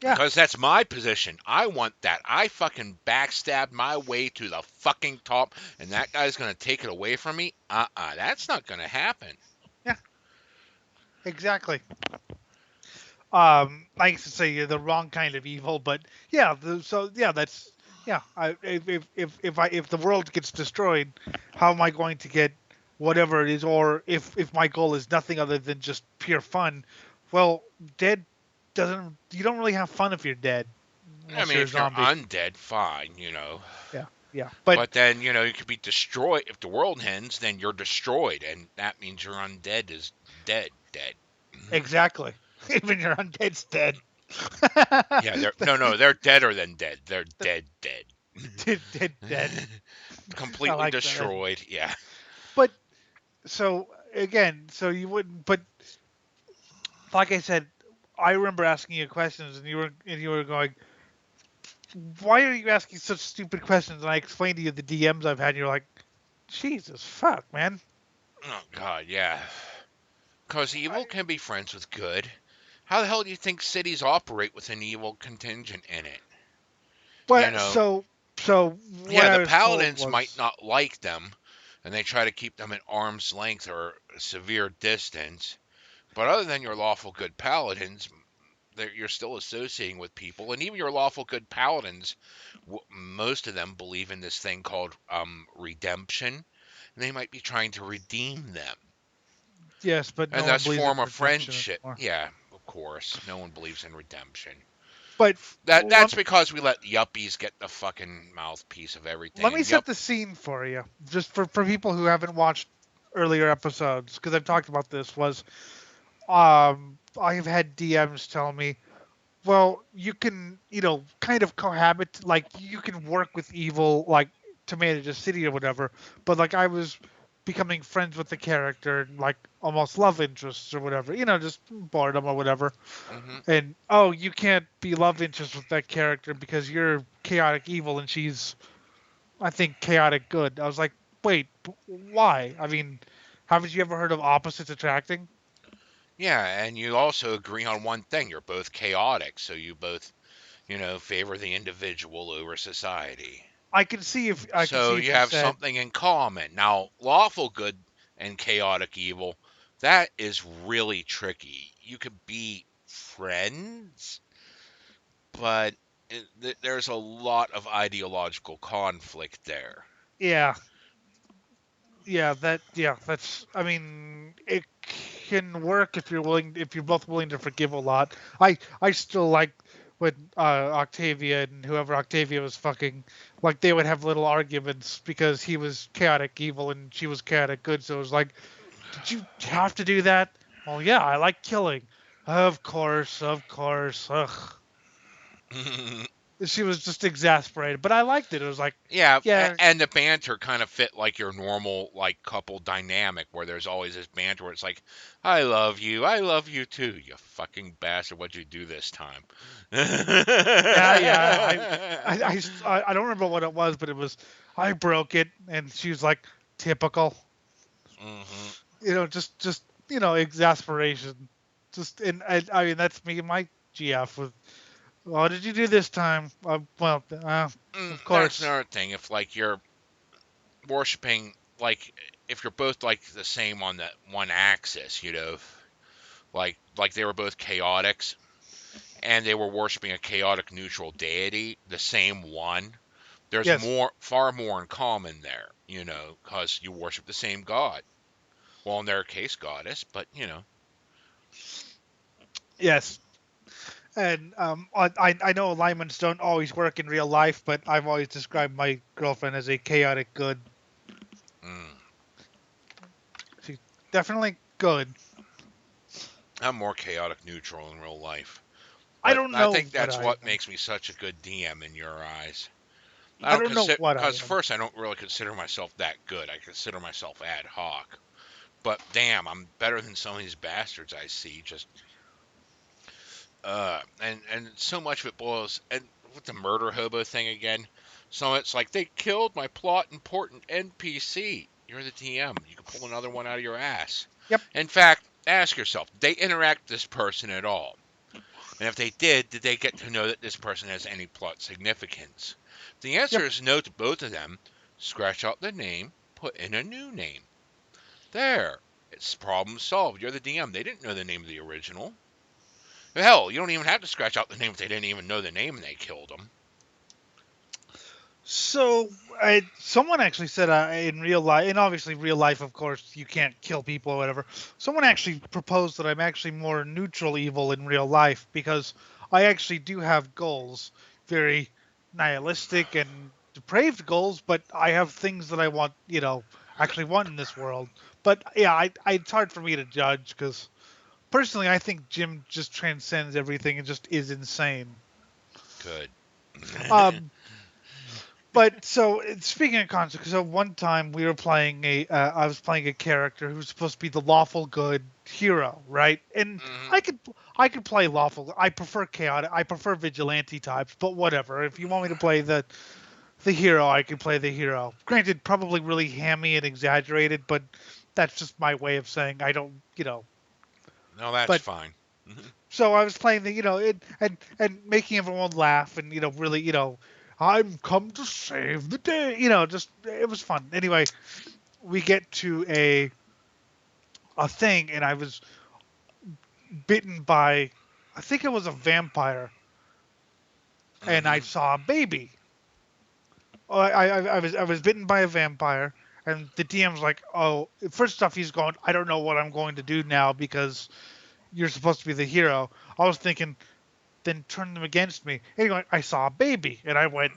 S3: Yeah,
S2: Because that's my position. I want that. I fucking backstabbed my way to the fucking top, and that guy's going to take it away from me? That's not going to happen.
S3: yeah, exactly. I used to say you're the wrong kind of evil, but yeah, so yeah, that's yeah. If the world gets destroyed, how am I going to get whatever it is? Or if my goal is nothing other than just pure fun, well, dead doesn't. You don't really have fun if you're dead,
S2: I
S3: unless
S2: mean,
S3: you're a
S2: if you're
S3: zombie.
S2: undead, fine, you know.
S3: Yeah, yeah, but
S2: But then, you know, you could be destroyed. If the world ends, then you're destroyed, and that means your undead is dead, dead.
S3: exactly. Even your undead's dead.
S2: Yeah, they're deader than dead. They're dead, dead.
S3: Dead. I
S2: Completely
S3: like that.
S2: destroyed. Yeah.
S3: But so again, so you wouldn't. But like I said, I remember asking you questions, and you were going, "Why are you asking such stupid questions?" And I explained to you the DMs I've had, and you're like, "Jesus fuck, man."
S2: Oh God, yeah. Because
S3: I,
S2: evil can be friends with good. How the hell do you think cities operate with an evil contingent in it? You
S3: but
S2: know,
S3: so what
S2: yeah,
S3: I
S2: the
S3: was told
S2: paladins might
S3: was,
S2: not like them, and they try to keep them at arm's length or a severe distance. But other than your lawful good paladins, you're still associating with people, and even your lawful good paladins, most of them believe in this thing called redemption, and they might be trying to redeem them,
S3: yes, but no
S2: and
S3: one
S2: thus
S3: believes in
S2: form a
S3: redemption
S2: friendship.
S3: anymore.
S2: Yeah, of course, no one believes in redemption.
S3: But
S2: That's because we let yuppies get the fucking mouthpiece of everything,
S3: let me
S2: and
S3: set the scene for you, just for people who haven't watched earlier episodes, because I've talked about this. Was I've had DMs tell me, well, you can, kind of cohabit, like you can work with evil, like to manage a city or whatever. But like I was becoming friends with the character, like almost love interests or whatever, just boredom or whatever.
S2: hmm
S3: And oh, you can't be love interest with that character because you're chaotic evil and she's, I think, chaotic good. I was like, wait, why? I mean, haven't you ever heard of opposites attracting?
S2: yeah, and you also agree on one thing: you're both chaotic, so you both, favor the individual over society.
S3: I can
S2: So
S3: see if
S2: you
S3: you
S2: have
S3: said,
S2: something in common. Now, lawful good and chaotic evil, that is really tricky. You could be friends, but there's a lot of ideological conflict there.
S3: yeah, that's, I mean, it can work if you're both willing to forgive a lot. I still like when Octavia and whoever Octavia was fucking, like they would have little arguments because he was chaotic evil and she was chaotic good. So it was like, did you have to do that? Well, yeah, I like killing. Of course, of course. Ugh. She was just exasperated, but I liked it. It was like,
S2: Yeah,
S3: yeah,
S2: and the banter kind of fit like your normal like couple dynamic where there's always this banter where it's like, I love you too, you fucking bastard. What'd you do this time?
S3: yeah. I don't remember what it was, but it was, I broke it, and she was like, typical.
S2: hmm
S3: Just exasperation. Just I mean that's me and my GF with. What did you do this time? Of
S2: That's
S3: course.
S2: another thing. If like you're worshiping, like if you're both like the same on that one axis, like they were both chaotics and they were worshiping a chaotic neutral deity, the same one. There's
S3: Yes.
S2: far more in common there, because you worship the same god. Well, in their case, goddess, but
S3: Yes. And I know alignments don't always work in real life, but I've always described my girlfriend as a chaotic good.
S2: mm,
S3: She's definitely good.
S2: I'm more chaotic neutral in real life.
S3: I
S2: But
S3: don't
S2: I
S3: know
S2: think
S3: what
S2: that's
S3: I
S2: what
S3: am.
S2: makes me such a good DM in your eyes. I
S3: I
S2: don't
S3: don't know
S2: consider,
S3: what I
S2: because
S3: am.
S2: first I don't really consider myself that good. I consider myself ad hoc. But damn, I'm better than some of these bastards I see. Just and so much of it boils, and with the murder hobo thing again. So it's like they killed my plot important NPC. You're the DM. You can pull another one out of your ass.
S3: Yep.
S2: In fact, ask yourself: did they interact with this person at all? And if they did they get to know that this person has any plot significance? If the
S3: Yep.
S2: answer is no to both of them, scratch out the name, put in a new name. There. It's problem solved. You're the DM. They didn't know the name of the original. Hell, you don't even have to scratch out the name if they didn't even know the name and they killed them.
S3: So, someone actually said in real life, and obviously real life, of course, you can't kill people or whatever. Someone actually proposed that I'm actually more neutral evil in real life because I actually do have goals, very nihilistic and depraved goals, but I have things that I want, actually want in this world. But yeah, it's hard for me to judge because personally, I think Jim just transcends everything and just is insane.
S2: Good.
S3: Um, But so speaking of concept, so one time we were playing I was playing a character who was supposed to be the lawful good hero, right? And
S2: Mhm.
S3: I could play lawful. I prefer chaotic. I prefer vigilante types, but whatever. If you want me to play the hero, I can play the hero. Granted, probably really hammy and exaggerated, but that's just my way of saying I don't.
S2: No, that's
S3: But
S2: fine. Mhm.
S3: so I was playing and making everyone laugh and really I'm come to save the day. Just it was fun. Anyway, we get to a thing and I was bitten by I think it was a vampire and I
S2: Mhm.
S3: saw a baby. Oh, I was bitten by a vampire and the DM's like, oh, first off he's going, I don't know what I'm going to do now because you're supposed to be the hero. I was thinking, then turn them against me. Anyway, I saw a baby and I went,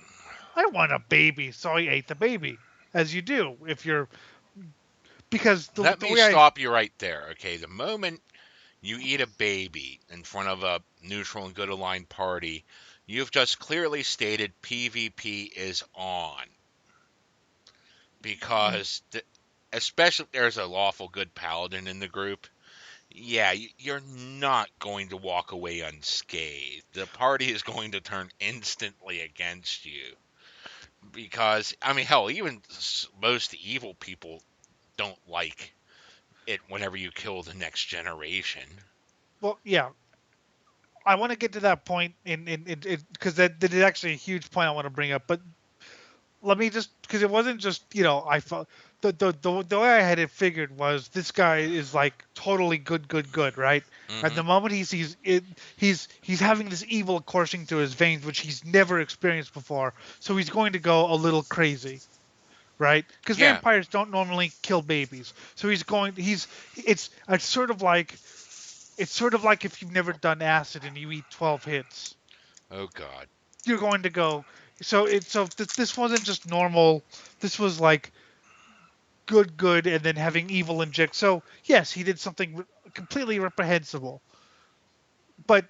S3: I want a baby, so I ate the baby, as you do if you're because
S2: Let
S3: the
S2: me
S3: way I
S2: stop you right there. Okay, the moment you eat a baby in front of a neutral and good aligned party, you've just clearly stated PvP is on. Because, especially if there's a lawful good paladin in the group, yeah, you're not going to walk away unscathed. The party is going to turn instantly against you. Because, I mean, hell, even most evil people don't like it whenever you kill the next generation.
S3: well yeah I want to get to that point in because that is actually a huge point I want to bring up, but let me just because it wasn't just I felt the way I had it figured was this guy is like totally good right, and
S2: Hmm.
S3: the moment he sees it he's having this evil coursing through his veins which he's never experienced before, so he's going to go a little crazy, right? Because
S2: Yeah.
S3: vampires don't normally kill babies. So it's sort of like if you've never done acid and you eat 12 hits,
S2: Oh, God.
S3: you're going to go. So this wasn't just normal. This was like good, and then having evil inject. So yes, he did something completely reprehensible. But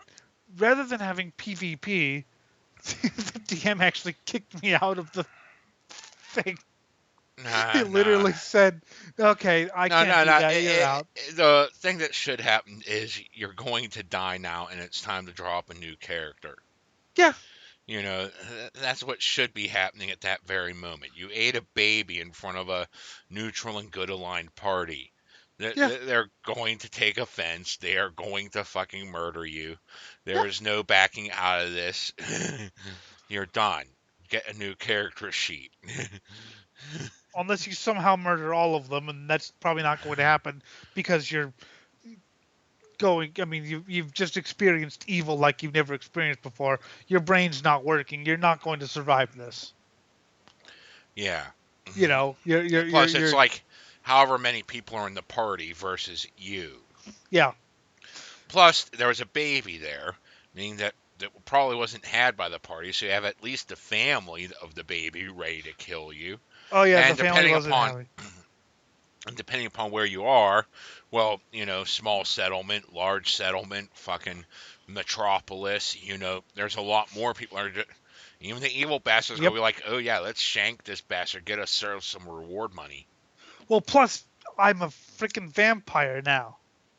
S3: rather than having PvP, the DM actually kicked me out of the thing. He
S2: Nah, nah.
S3: literally said, "Okay, I
S2: No,
S3: can't
S2: no,
S3: do
S2: no.
S3: that. You're out."
S2: The thing that should happen is you're going to die now, and it's time to drop a new character.
S3: Yeah,
S2: That's what should be happening at that very moment. You ate a baby in front of a neutral and good aligned party.
S3: Yeah,
S2: They're going to take offense. They are going to fucking murder you.
S3: yeah.
S2: There is no backing out of this. You're done. Get a new character sheet.
S3: Unless you somehow murder all of them, and that's probably not going to happen because you're going. I mean, you've just experienced evil like you've never experienced before. Your brain's not working. You're not going to survive this.
S2: Yeah.
S3: You know,
S2: Plus, it's like however many people are in the party versus you.
S3: yeah.
S2: Plus, there was a baby there, meaning that probably wasn't had by the party, so you have at least the family of the baby ready to kill you.
S3: Oh yeah, the
S2: And
S3: family wasn't happy.
S2: depending upon where you are, well, small settlement, large settlement, fucking metropolis, there's a lot more people are. Even the evil bastards
S3: Yep.
S2: gonna be like, oh yeah, let's shank this bastard, get us some reward money.
S3: Well, plus I'm a freaking vampire now,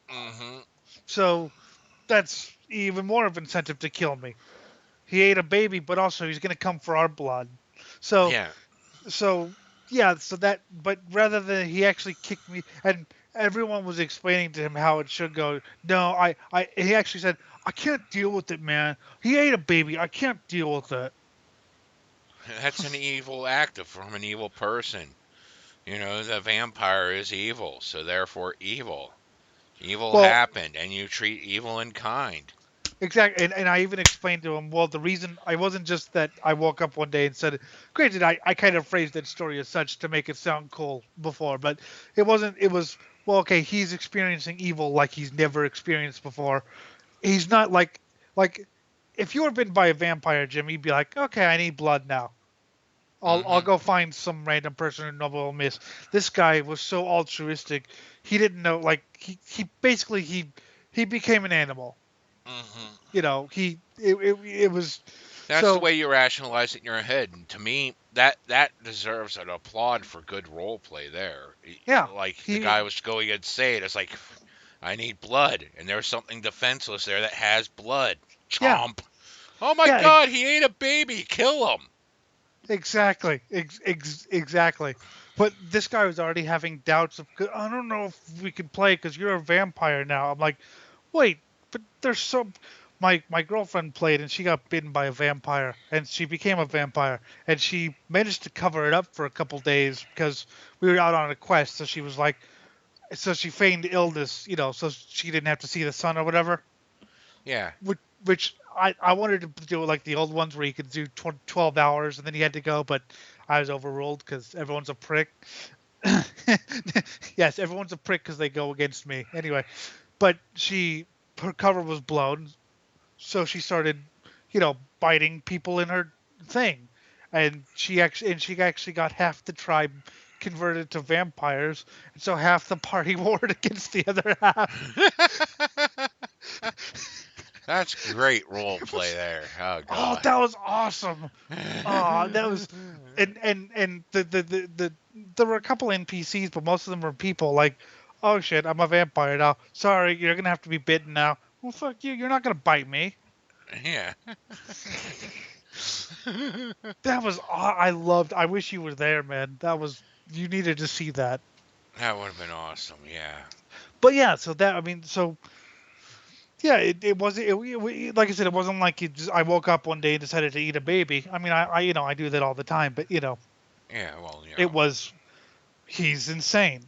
S2: Hmm.
S3: so that's even more of incentive to kill me. He ate a baby, but also he's gonna come for our blood. So
S2: Yeah.
S3: so yeah, so that but rather than he actually kicked me and everyone was explaining to him how it should go. No, I he actually said, I can't deal with it, man. He ate a baby. I can't deal with it.
S2: That's an evil act from an evil person. The vampire is evil, so therefore evil. Evil
S3: Well,
S2: happened, and you treat evil in kind.
S3: exactly, and I even explained to him, well, the reason I wasn't just that I woke up one day and said, granted, I kind of phrased that story as such to make it sound cool before, but it wasn't, it was, well, okay, he's experiencing evil like he's never experienced before. He's not like, if you were bitten by a vampire, Jim, you'd be like, okay, I need blood now. I'll
S2: Hmm.
S3: go find some random person who nobody will miss. This guy was so altruistic. He didn't know, like, he basically, he became an animal.
S2: Hmm.
S3: You know, it was
S2: That's the
S3: so
S2: way you rationalize it in your head, and to me, that deserves an applaud for good role play there.
S3: yeah,
S2: Like the
S3: he
S2: guy was going and saying, it's like, I need blood, and there's something defenseless there that has blood.
S3: yeah,
S2: Chomp. Oh my
S3: yeah,
S2: God, he ate a baby. Kill him.
S3: exactly, exactly. But this guy was already having doubts of, I don't know if we can play because you're a vampire now. I'm like, wait, but there's so my girlfriend played and she got bitten by a vampire and she became a vampire and she managed to cover it up for a couple days because we were out on a quest. So she was like, so she feigned illness, you know, so she didn't have to see the sun or whatever.
S2: Yeah.
S3: Which I wanted to do it like the old ones where you could do 12 hours and then you had to go, but I was overruled because everyone's a prick. Yes, everyone's a prick because they go against me. Anyway, but her cover was blown, so she started, biting people in her thing, and she actually got half the tribe converted to vampires, and so half the party warred against the other half.
S2: That's great role
S3: It
S2: play
S3: was
S2: there. Oh
S3: Oh,
S2: God.
S3: that was awesome. Oh, that was and there were a couple NPCs, but most of them were people. Like, oh shit, I'm a vampire now. Sorry, you're gonna have to be bitten now. Well, fuck you. You're not gonna bite me.
S2: Yeah.
S3: That was I loved. I wish you were there, man. That was you needed to see that.
S2: That would have been awesome. Yeah.
S3: But yeah, so that I mean, so yeah, it wasn't like I said, it wasn't like I woke up one day and decided to eat a baby. I mean, I do that all the time, but
S2: Yeah. Well,
S3: it was he's insane.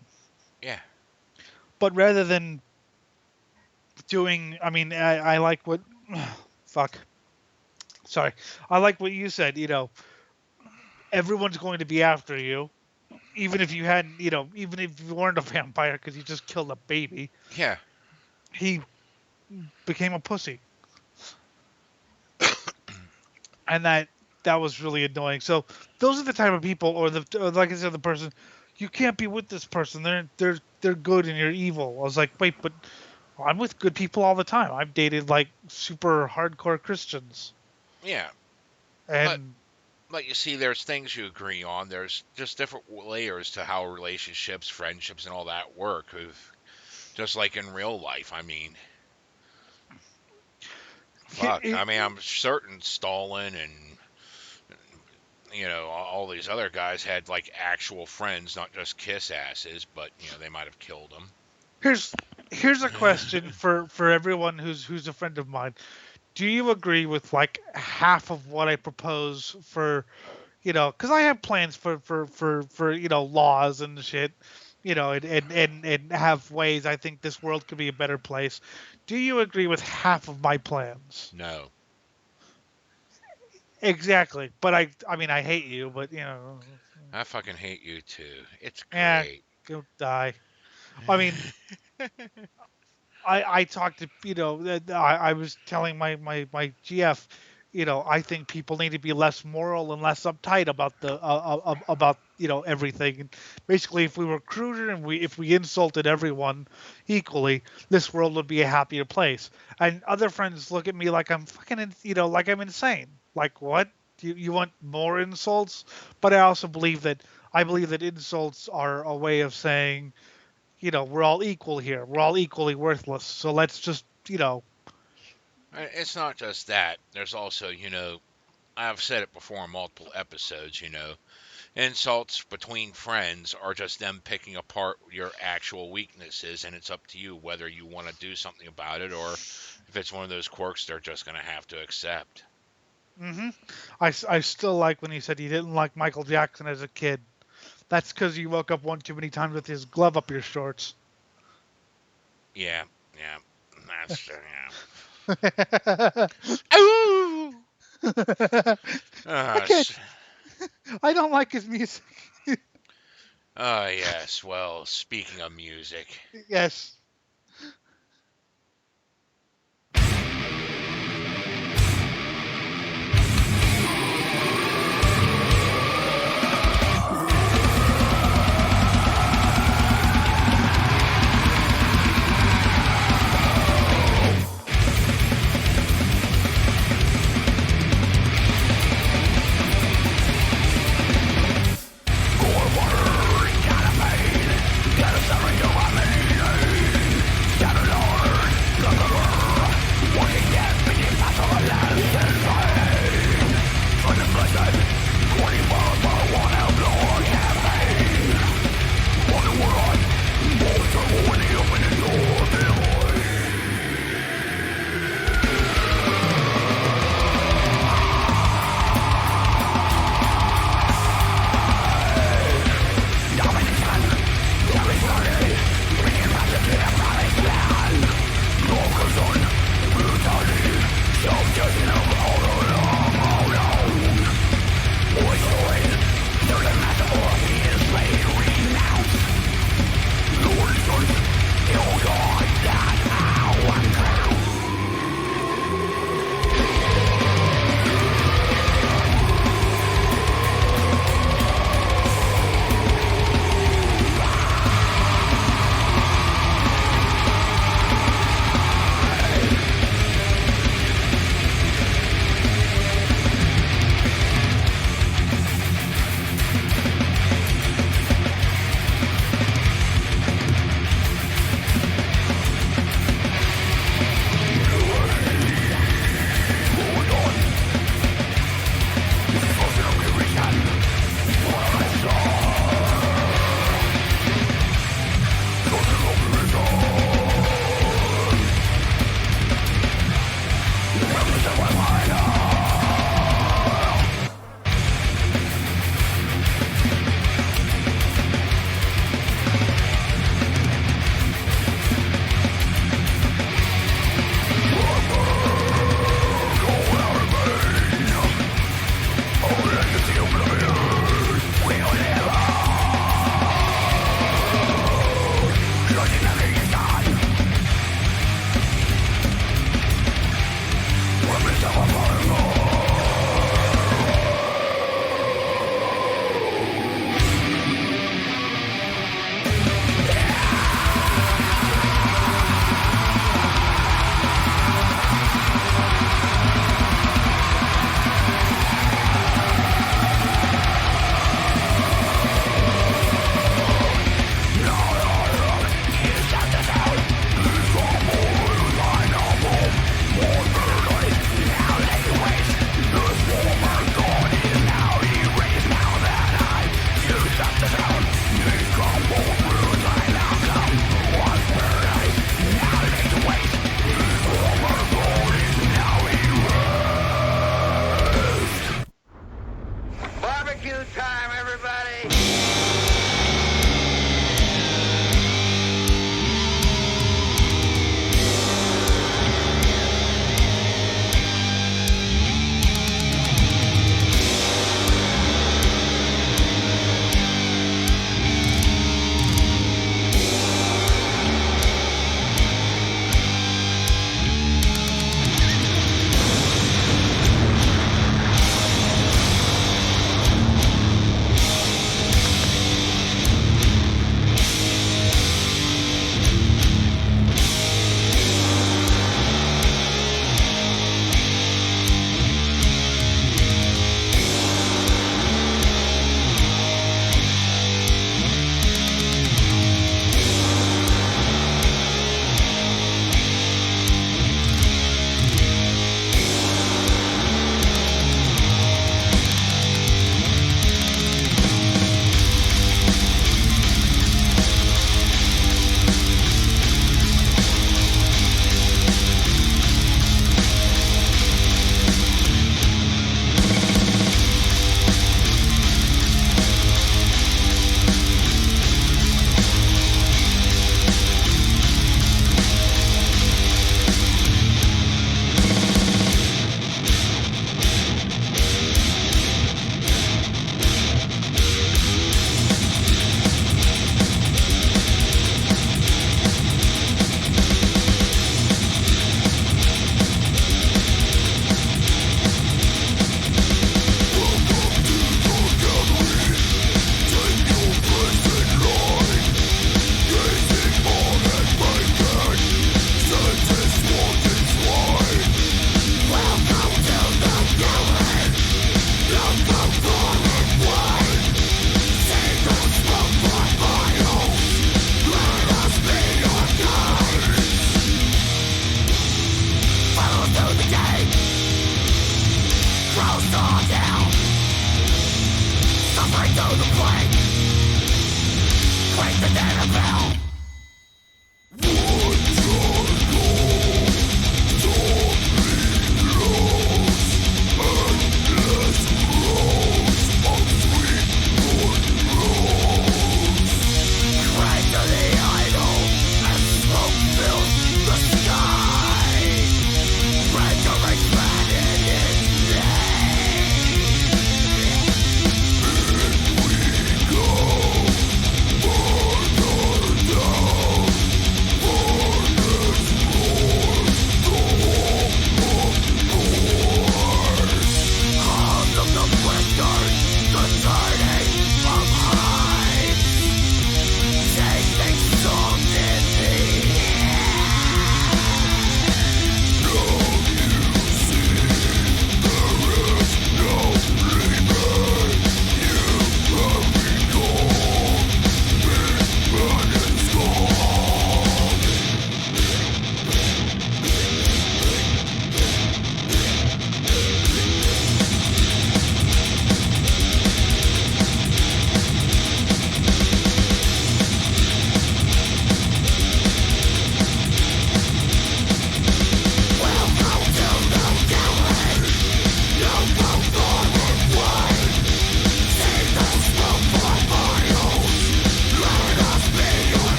S2: yeah.
S3: But rather than doing, I mean, I like what, fuck, sorry, I like what you said. Everyone's going to be after you, even if you hadn't, even if you weren't a vampire because you just killed a baby.
S2: Yeah.
S3: He became a pussy, and that was really annoying. So those are the type of people, or like I said, the person you can't be with this person. They're good and you're evil. I was like, wait, but I'm with good people all the time. I've dated like super hardcore Christians,
S2: Yeah. But
S3: and
S2: but you see, there's things you agree on. There's just different layers to how relationships, friendships, and all that work. Just like in real life. I mean, fuck. I mean, I'm certain Stalin and all these other guys had like actual friends, not just kiss asses, but they might have killed them.
S3: Here's here's a question for everyone who's a friend of mine. Do you agree with like half of what I propose for, because I have plans for laws and shit, and have ways I think this world could be a better place. Do you agree with half of my plans?
S2: No.
S3: Exactly. But I mean I hate you, but
S2: I fucking hate you too. It's
S3: yeah,
S2: great.
S3: go die. I mean, I talked to I was telling my GF, I think people need to be less moral and less uptight about about everything. And basically, if we were cruder and if we insulted everyone equally, this world would be a happier place. And other friends look at me like I'm fucking like I'm insane. Like what? You want more insults? But I believe that insults are a way of saying, we're all equal here. We're all equally worthless. So let's just,
S2: It's not just that. There's also, I've said it before in multiple episodes, insults between friends are just them picking apart your actual weaknesses, and it's up to you whether you want to do something about it or if it's one of those quirks they're just going to have to accept.
S3: hmm I still like when he said he didn't like Michael Jackson as a kid. That's because you woke up one too many times with his glove up your shorts.
S2: Yeah, yeah, that's yeah. Ooh!
S3: I can't.
S2: S-
S3: I don't like his music.
S2: yes. Well, speaking of music,
S3: Yes.
S4: Gotta summon your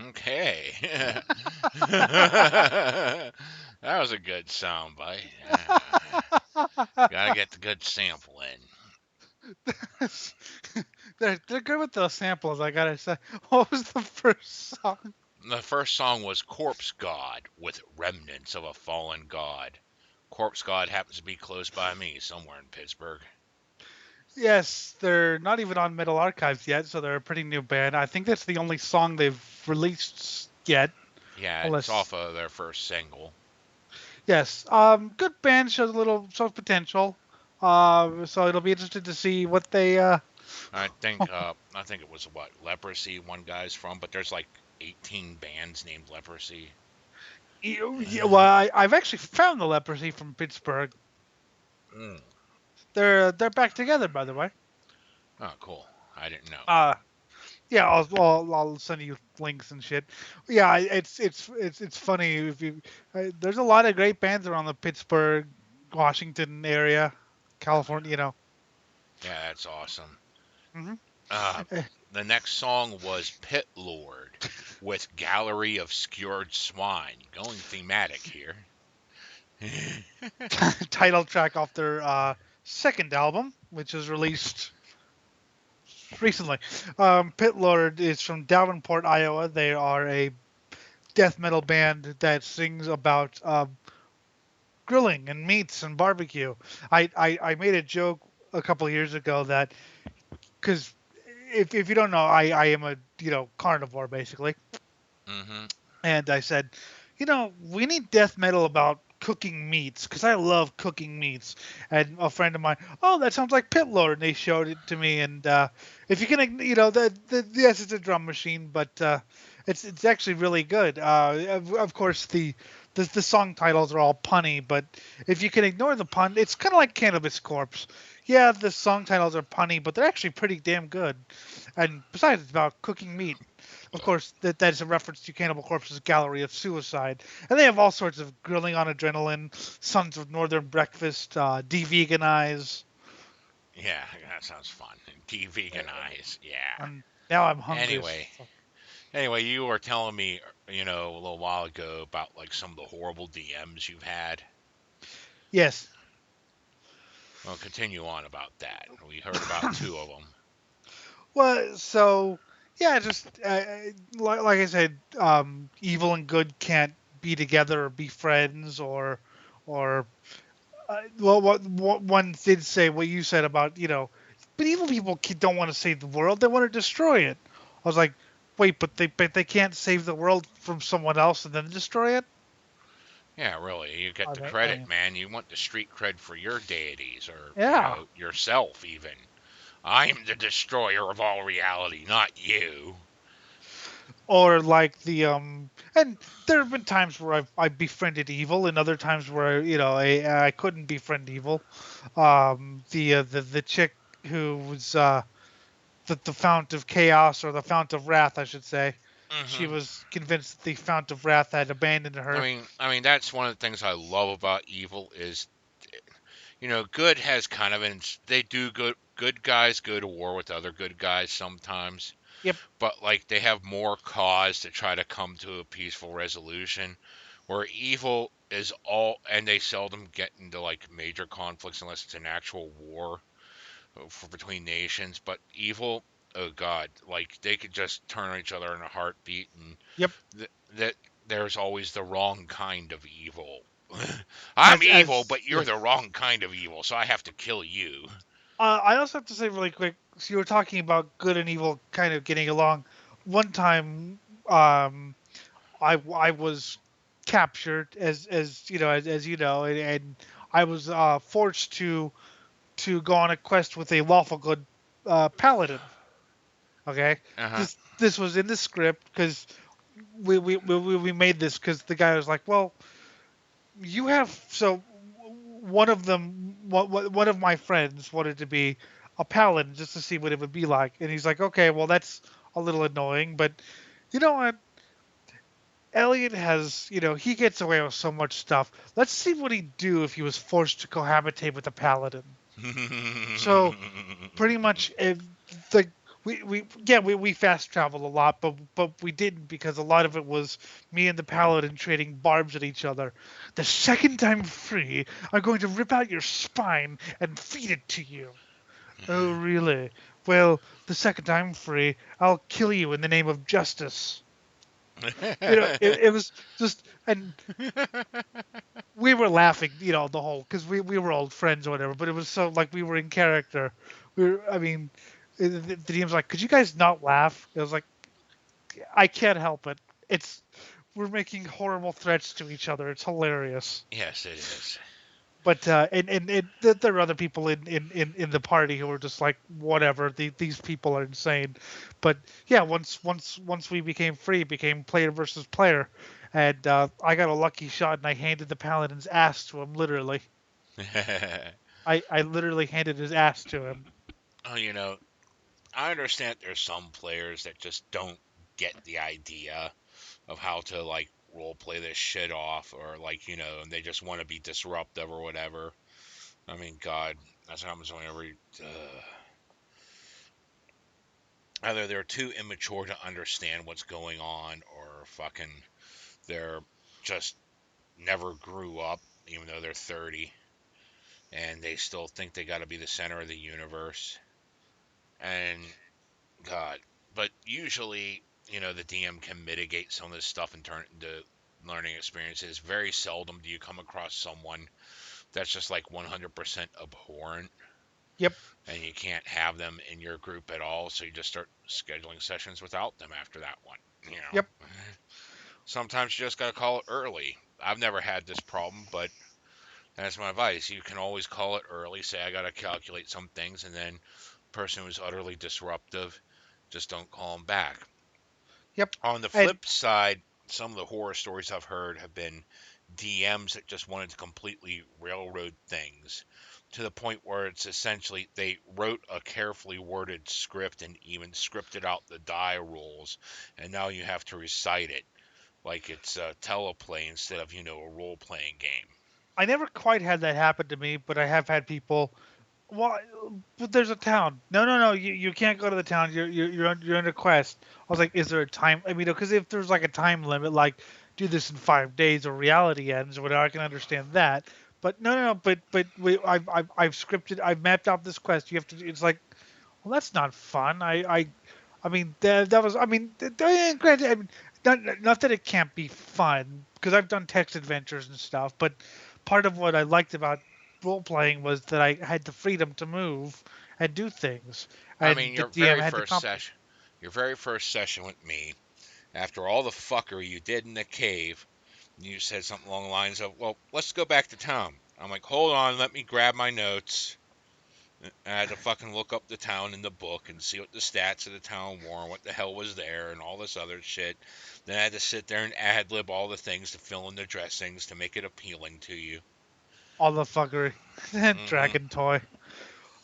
S2: Okay. That was a good soundbite. Gotta get the good sample in.
S3: They're good with those samples, I gotta say. What was the first song?
S2: The first song was Corpse God with Remnants of a Fallen God. Corpse God happens to be close by me, somewhere in Pittsburgh.
S3: Yes, they're not even on Metal Archives yet, so they're a pretty new band. I think that's the only song they've released yet.
S2: Yeah,
S3: Unless,
S2: it's off of their first single.
S3: yes, good band, shows potential. So it'll be interesting to see what they.
S2: I think it was what Leprosy one guy's from, but there's like 18 bands named Leprosy.
S3: Yeah, well, I've actually found the Leprosy from Pittsburgh.
S2: Mm.
S3: They're back together, by the way.
S2: Oh, cool. I didn't know.
S3: Yeah, I'll send you links and shit. Yeah, it's funny if you. There's a lot of great bands around the Pittsburgh, Washington area, California. You know.
S2: Yeah, that's awesome.
S3: Hmm.
S2: The next song was Pit Lord with Gallery of Skewered Swine. Going thematic here.
S3: Title track off their second album, which was released recently. Pit Lord is from Davenport, Iowa. They are a death metal band that sings about grilling and meats and barbecue. I made a joke a couple of years ago that because if you don't know, I am a carnivore basically,
S2: Mm-hmm.
S3: and I said, we need death metal about cooking meats because I love cooking meats. And a friend of mine, oh, that sounds like Pit Lord, and they showed it to me. And if you can, yes, it's a drum machine, but it's actually really good. Of course, the the song titles are all punny, but if you can ignore the pun, it's kind of like Cannabis Corpse. Yeah, the song titles are punny, but they're actually pretty damn good. And besides, it's about cooking meat. Of course, that's a reference to Cannibal Corpse's Gallery of Suicide, and they have all sorts of grilling on adrenaline, Sons of Northern Breakfast, de-veganize,
S2: Yeah, that sounds fun. De-veganize. Yeah.
S3: and now I'm hungry as
S2: Anyway,
S3: fuck.
S2: you were telling me, a little while ago about like some of the horrible DMs you've had.
S3: Yes.
S2: Well, continue on about that. We heard about two of them.
S3: Well, so yeah, just like I said, evil and good can't be together or be friends, or well, what one did say what you said about but evil people don't want to save the world; they want to destroy it. I was like, wait, but they can't save the world from someone else and then destroy it.
S2: Yeah, really, you get the
S3: I
S2: credit,
S3: mean,
S2: man. You want the street cred for your deities, or
S3: yeah.
S2: yourself even. I am the destroyer of all reality, not you.
S3: Or like and there have been times where I befriended evil, and other times where I couldn't befriend evil. The chick who was the fount of chaos, or the fount of wrath, I should say. She
S2: Hmm.
S3: was convinced that the fount of wrath had abandoned her.
S2: That's one of the things I love about evil is, good has kind of an they do good guys go to war with other good guys sometimes,
S3: Yep.
S2: but like they have more cause to try to come to a peaceful resolution, where evil is all, and they seldom get into like major conflicts unless it's an actual war for between nations. But evil, oh god, like they could just turn on each other in a heartbeat, and
S3: Yep.
S2: that there's always the wrong kind of evil. I'm evil,
S3: As
S2: but you're
S3: Yeah.
S2: the wrong kind of evil, so I have to kill you.
S3: I also have to say really quick. So you were talking about good and evil kind of getting along. One time, um, I was captured as you know, and I was forced to go on a quest with a lawful good paladin. Okay,
S2: Uh huh.
S3: this was in the script because we made this because the guy was like, well, you have one of them one of my friends wanted to be a paladin just to see what it would be like, and he's like, okay, well that's a little annoying, but you know what? Elliot has, he gets away with so much stuff. Let's see what he'd do if he was forced to cohabitate with a paladin. So pretty much, the we fast traveled a lot, but we didn't because a lot of it was me and the paladin trading barbs at each other. The second I'm free, I'm going to rip out your spine and feed it to you. Oh, really? Well, the second I'm free, I'll kill you in the name of justice. It was just, and we were laughing, the whole, because we were old friends or whatever, but it was so like we were in character. I mean, the DM's like, could you guys not laugh? It was like, I can't help it. It's We're making horrible threats to each other. It's hilarious.
S2: Yes, it is.
S3: But there are other people in the party who are just like, whatever. These people are insane. But yeah, once we became free, it became player versus player, and I got a lucky shot and I handed the paladin's ass to him. Literally, I literally handed his ass to him.
S2: Oh, I understand there's some players that just don't get the idea of how to like role play this shit off, or like, and they just want to be disruptive or whatever. God, that's what happens whenever either they're too immature to understand what's going on, or fucking they're just never grew up, even though they're 30, and they still think they got to be the center of the universe. And God, but usually, the DM can mitigate some of this stuff and turn it into learning experiences. Very seldom do you come across someone that's just like 100% abhorrent,
S3: Yep,
S2: and you can't have them in your group at all, so you just start scheduling sessions without them after that one. You
S3: yep,
S2: know, sometimes you just gotta call it early. I've never had this problem, but that's my advice. You can always call it early. Say I gotta calculate some things, and then person who's utterly disruptive, just don't call them back.
S3: yep.
S2: On the
S3: And
S2: flip side, some of the horror stories I've heard have been DMs that just wanted to completely railroad things to the point where it's essentially they wrote a carefully worded script and even scripted out the die rules, and now you have to recite it like it's a teleplay instead of, a role playing game.
S3: I never quite had that happen to me, but I have had people. Well, but there's a town. No, no, no. You can't go to the town. You're under quest. I was like, is there a time? I mean, because if there's like a time limit, like do this in 5 days or reality ends or whatever, I can understand that. But no, no, no. I've scripted. I've mapped out this quest. You have to. It's like, well, that's not fun. I mean, that was. I mean, granted, I mean, not that it can't be fun because I've done text adventures and stuff, but part of what I liked about role playing was that I had the freedom to move and do things,
S2: I
S3: and
S2: mean,
S3: the DM had to compensate.
S2: your very first session with me, after all the fuckery you did in the cave, you said something along the lines of, "Well, let's go back to town." I'm like, "Hold on, let me grab my notes." And I had to fucking look up the town in the book and see what the stats of the town were and what the hell was there and all this other shit. Then I had to sit there and ad lib all the things to fill in the dressings to make it appealing to you.
S3: All the fuckery.
S2: Hmm.
S3: Dragon toy.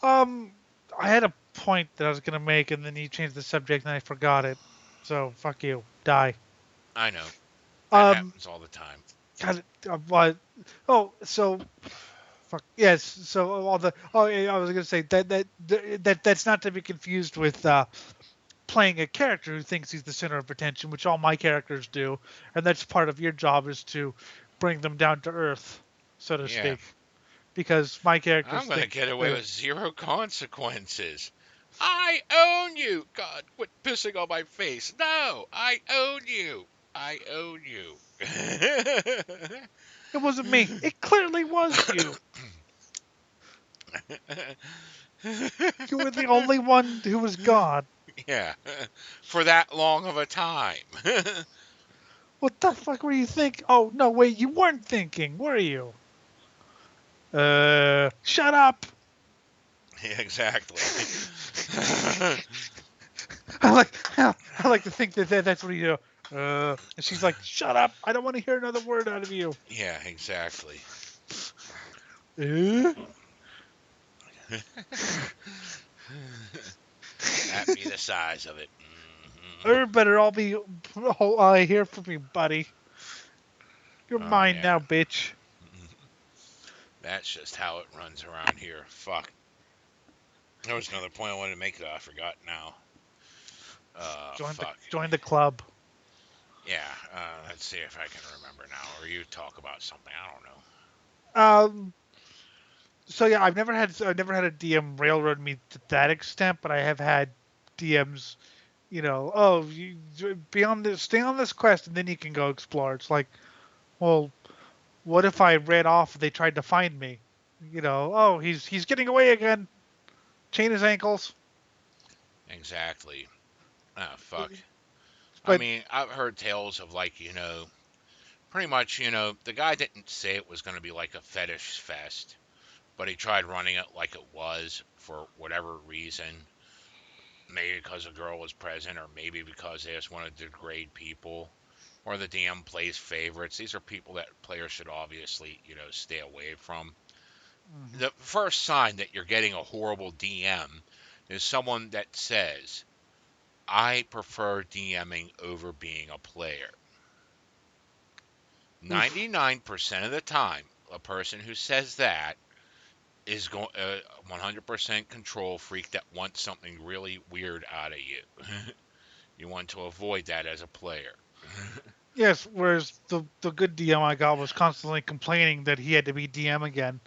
S3: Um, I had a point that I was gonna make, and then you changed the subject, and I forgot it. So fuck you. Die.
S2: I know. That
S3: Um,
S2: happens all the time.
S3: God, what? Oh, so fuck yes. So all the yeah, I was gonna say that's not to be confused with playing a character who thinks he's the center of attention, which all my characters do, and that's part of your job is to bring them down to earth, so to
S2: Yeah.
S3: speak. Because my characters
S2: I'm going to
S3: think
S2: get away
S3: they're
S2: with zero consequences. I own you. God, quit pissing on my face. No, I own you. I own you.
S3: it wasn't me. It clearly was you. You were the only one who was gone.
S2: Yeah, for that long of a time.
S3: What the fuck were you thinking? Oh no, wait, you weren't thinking, were you? Shut up.
S2: Yeah, exactly.
S3: I like to think that's what you do. And she's like, "Shut up! I don't want to hear another word out of you."
S2: Yeah, exactly.
S3: Uh?
S2: That be the size of it.
S3: Or better all be hear from you, buddy. You're
S2: Oh
S3: mine
S2: yeah,
S3: now, bitch.
S2: that's just how it runs around here. Fuck. There was another point I wanted to make that I forgot now. Fuck.
S3: Join the club.
S2: Yeah, let's see if I can remember now. Or you talk about something. I don't know.
S3: Um. So yeah, I've never had a DM railroad me to that extent, but I have had DMs. Oh, you be on this, stay on this quest, and then you can go explore. It's like, well, what if I ran off and they tried to find me? Oh, he's getting away again. Chain his ankles.
S2: Exactly. Ah, fuck. I
S3: But
S2: mean, I've heard tales of like, pretty much, the guy didn't say it was going to be like a fetish fest, but he tried running it like it was for whatever reason. Maybe because a girl was present, or maybe because they just wanted to degrade people, or the DM plays favorites. These are people that players should obviously, stay away from.
S3: Mhm.
S2: The first sign that you're getting a horrible DM is someone that says, I prefer DMing over being a player.
S3: Oof.
S2: 99% of the time, a person who says that is going 100% control freak that wants something really weird out of you. You want to avoid that as a player.
S3: Yes, whereas the good DM I got was constantly complaining that he had to be DM again.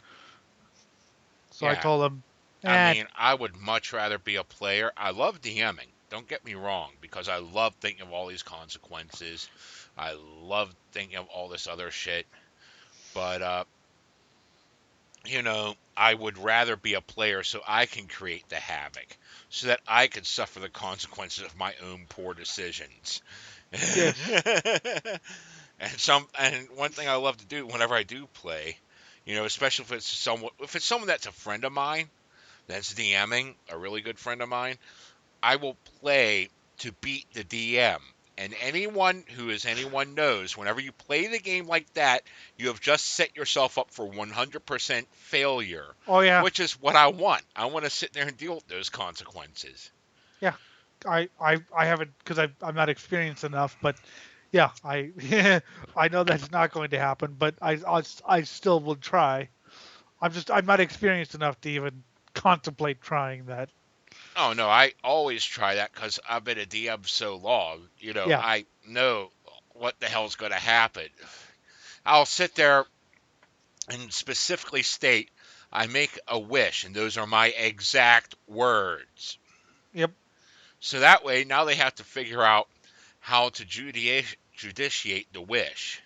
S3: So I
S2: Yeah,
S3: told him,
S2: I
S3: eh,
S2: mean, I would much rather be a player. I love DMing. Don't get me wrong, because I love thinking of all these consequences. I love thinking of all this other shit. But I would rather be a player so I can create the havoc, so that I could suffer the consequences of my own poor decisions.
S3: yes.
S2: And one thing I love to do whenever I do play, especially if it's someone that's a friend of mine that's DMing, a really good friend of mine, I will play to beat the DM And anyone knows, whenever you play the game like that, you have just set yourself up for 100% failure,
S3: Oh yeah,
S2: which is what I want. I want to sit there and deal with those consequences.
S3: yeah. I haven't because I'm not experienced enough, but yeah, I I know that's not going to happen, but I still will try. I'm not experienced enough to even contemplate trying that.
S2: Oh no, I always try that because I've been a DM so long.
S3: Yeah,
S2: I know what the hell's going to happen. I'll sit there and specifically state, I make a wish, and those are my exact words.
S3: yep,
S2: So that way, now they have to figure out how to judiciate the wish.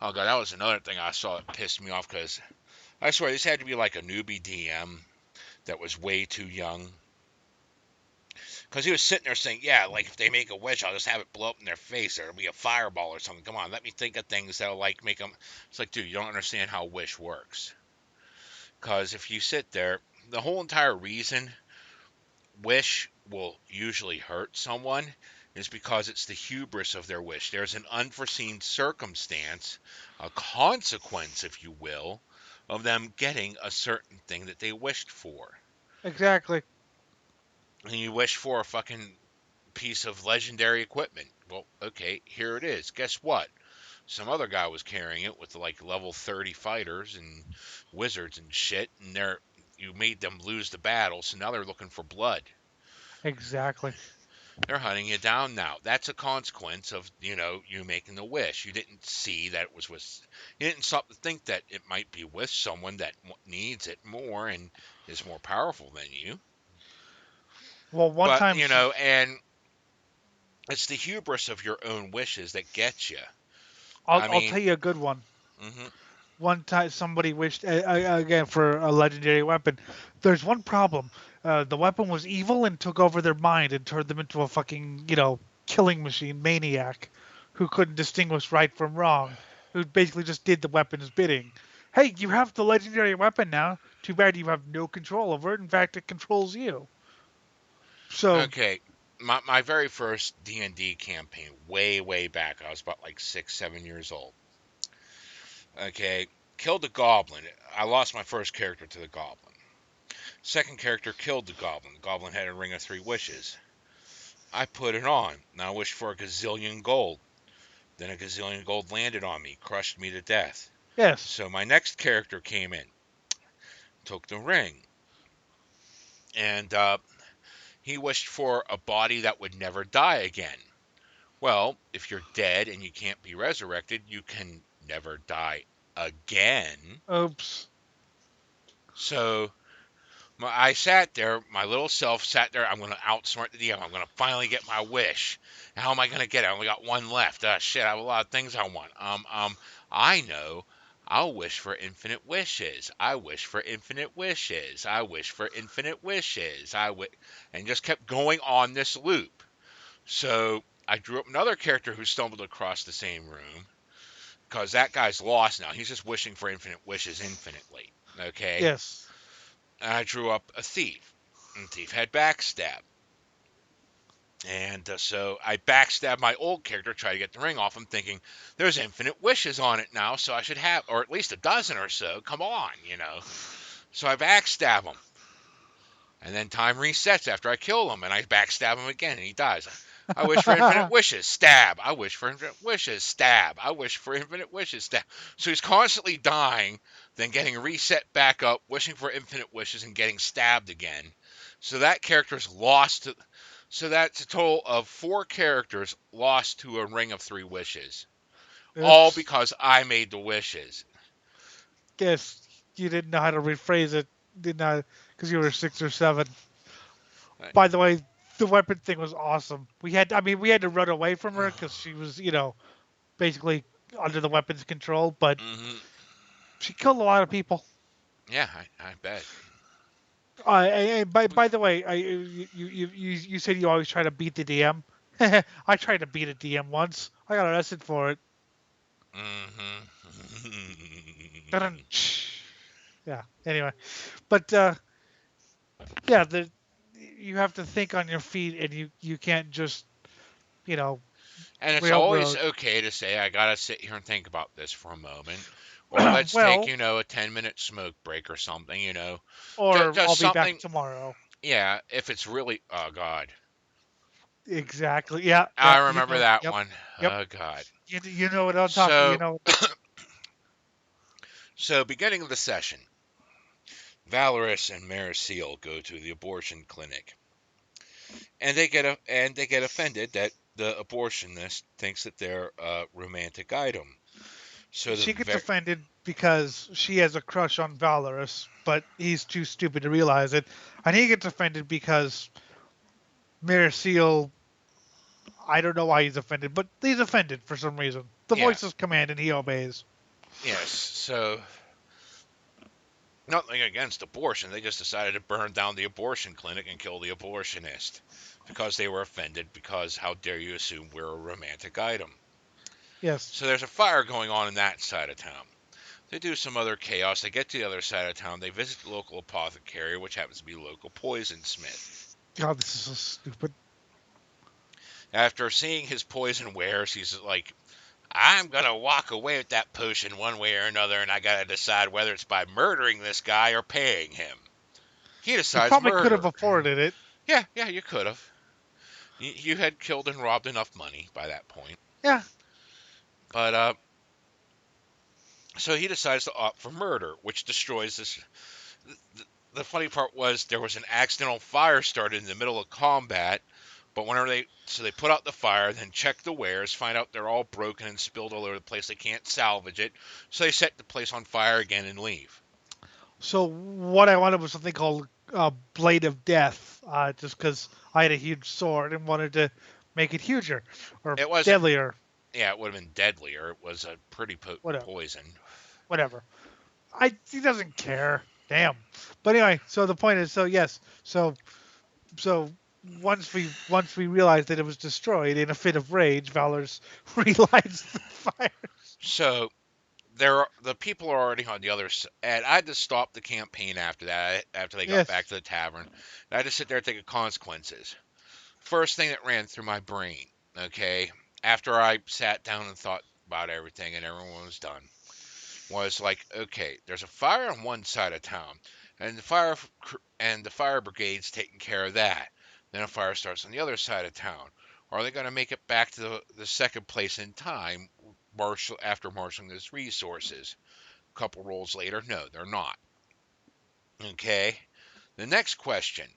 S2: Oh god, that was another thing I saw that pissed me off because I swear this had to be like a newbie DM that was way too young. Because he was sitting there saying, yeah, like if they make a wish, I'll just have it blow up in their face or it'll be a fireball or something. Come on, let me think of things that'll like make them. It's like, dude, you don't understand how wish works. Because if you sit there, the whole entire reason wish will usually hurt someone is because it's the hubris of their wish. There's an unforeseen circumstance, a consequence, if you will, of them getting a certain thing that they wished for.
S3: exactly.
S2: And you wish for a fucking piece of legendary equipment. Well, okay, here it is. Guess what? Some other guy was carrying it with like level 30 fighters and wizards and shit, and you made them lose the battle, so now they're looking for blood.
S3: Exactly.
S2: They're hunting you down now. That's a consequence of, you making the wish. You didn't see that it was with, you didn't stop to think that it might be with someone that needs it more and is more powerful than you.
S3: Well, one
S2: But,
S3: time,
S2: and it's the hubris of your own wishes that gets you.
S3: I'll
S2: I
S3: I'll
S2: mean,
S3: tell you a good one.
S2: hmm
S3: One time, somebody wished again for a legendary weapon. There's one problem. The weapon was evil and took over their mind and turned them into a fucking killing machine maniac, who couldn't distinguish right from wrong, who basically just did the weapon's bidding. Hey, you have the legendary weapon now. Too bad you have no control over it. In fact, it controls you. So,
S2: okay. My very first D&D campaign, way, way back, I was about like 6, 7 years old. Okay, killed the goblin. I lost my first character to the goblin. Second character killed the goblin. The goblin had a ring of 3 wishes. I put it on. Now I wished for a gazillion gold. Then a gazillion gold landed on me, crushed me to death.
S3: yes,
S2: So my next character came in, took the ring, and he wished for a body that would never die again. Well, if you're dead and you can't be resurrected, you can never die again.
S3: oops.
S2: So I sat there, my little self sat there. I'm going to outsmart the DM. I'm going to finally get my wish. How am I going to get it? I only got one left. Shit, I have a lot of things I want. I know. I'll wish for infinite wishes. I wish for infinite wishes. I wish for infinite wishes. And just kept going on this loop. So I drew up another character who stumbled across the same room because that guy's lost now. He's just wishing for infinite wishes infinitely. Okay.
S3: Yes.
S2: I drew up a thief, and thief had backstab. And so I backstabbed my old character, try to get the ring off him, thinking there's infinite wishes on it now, so I should have, or at least a dozen or so. Come on. So I backstab him. And then time resets after I kill him, and I backstab him again, and he dies. I wish for infinite wishes, stab. I wish for infinite wishes, stab. I wish for infinite wishes, stab. So he's constantly dying, then getting reset back up, wishing for infinite wishes, and getting stabbed again. So that character's lost to. So that's a total of 4 characters lost to a ring of 3 wishes. All
S3: Oops.
S2: because I made the wishes.
S3: Guess you didn't know how to rephrase it. Did not because you were 6 or 7. By the way, the weapon thing was awesome. We had to run away from her because she was, basically under the weapon's control. But
S2: hmm
S3: she killed a lot of people.
S2: Yeah, I bet.
S3: By the way, you said you always try to beat the DM. I tried to beat a DM once. I got arrested for it.
S2: hmm
S3: Yeah. Anyway, but yeah, you have to think on your feet, and you can't just you know
S2: And it's always
S3: railroad.
S2: okay to say, I gotta sit here and think about this for a moment. Or let's take,
S3: Well,
S2: a 10-minute smoke break or something,
S3: or
S2: Just
S3: I'll be back
S2: something,
S3: tomorrow.
S2: yeah, if it's really, oh God.
S3: Exactly. Yeah.
S2: I
S3: Yeah. You
S2: remember
S3: know.
S2: that
S3: Yep.
S2: one.
S3: Yep.
S2: Oh God.
S3: You know what I'm talking. You
S2: So,
S3: know.
S2: beginning of the session, Valorous and Mariseal go to the abortion clinic, and they get offended that the abortionist thinks that they're a romantic item. So the
S3: She gets
S2: very
S3: offended because she has a crush on Valorous, but he's too stupid to realize it, and he gets offended because Seal. I don't know why he's offended, but he's offended for some reason. The
S2: yeah,
S3: voices command and he obeys.
S2: yes. So nothing against abortion. They just decided to burn down the abortion clinic and kill the abortionist because they were offended because how dare you assume we're a romantic item.
S3: Yes.
S2: So there's a fire going on in that side of town. They do some other chaos. They get to the other side of town. They visit the local apothecary, which happens to be a local poison smith.
S3: God, this is so stupid.
S2: After seeing his poison wares, he's like, I'm going to walk away with that potion one way or another, and I got to decide whether it's by murdering this guy or paying him. He
S3: He
S2: decides
S3: probably could
S2: murder.
S3: have afforded it.
S2: Yeah, you could have. You had killed and robbed enough money by that point.
S3: Yeah.
S2: But, so he decides to opt for murder, which destroys this. The funny part was there was an accidental fire started in the middle of combat, but they put out the fire, then check the wares, find out they're all broken and spilled all over the place. They can't salvage it, so they set the place on fire again and leave.
S3: So what I wanted was something called Blade of Death, just because I had a huge sword and wanted to make it huger or
S2: It wasn't.
S3: deadlier.
S2: Yeah, it would have been deadlier. It was a pretty potent
S3: Whatever.
S2: poison.
S3: Whatever. He doesn't care. Damn. But anyway, so the point is, so yes, so once we realized that it was destroyed in a fit of rage, Valor's relights the fire.
S2: So the people are already on the other side. And I had to stop the campaign after that. After they got back
S3: Yes.
S2: to the tavern, I had to sit there and think of consequences. First thing that ran through my brain, okay, after I sat down and thought about everything and everyone was done, was like, okay, there's a fire on one side of town, and the fire brigade's taking care of that. Then a fire starts on the other side of town. Are they going to make it back to the second place in time, after marshaling those resources? A couple rolls later, no, they're not. Okay. The next question: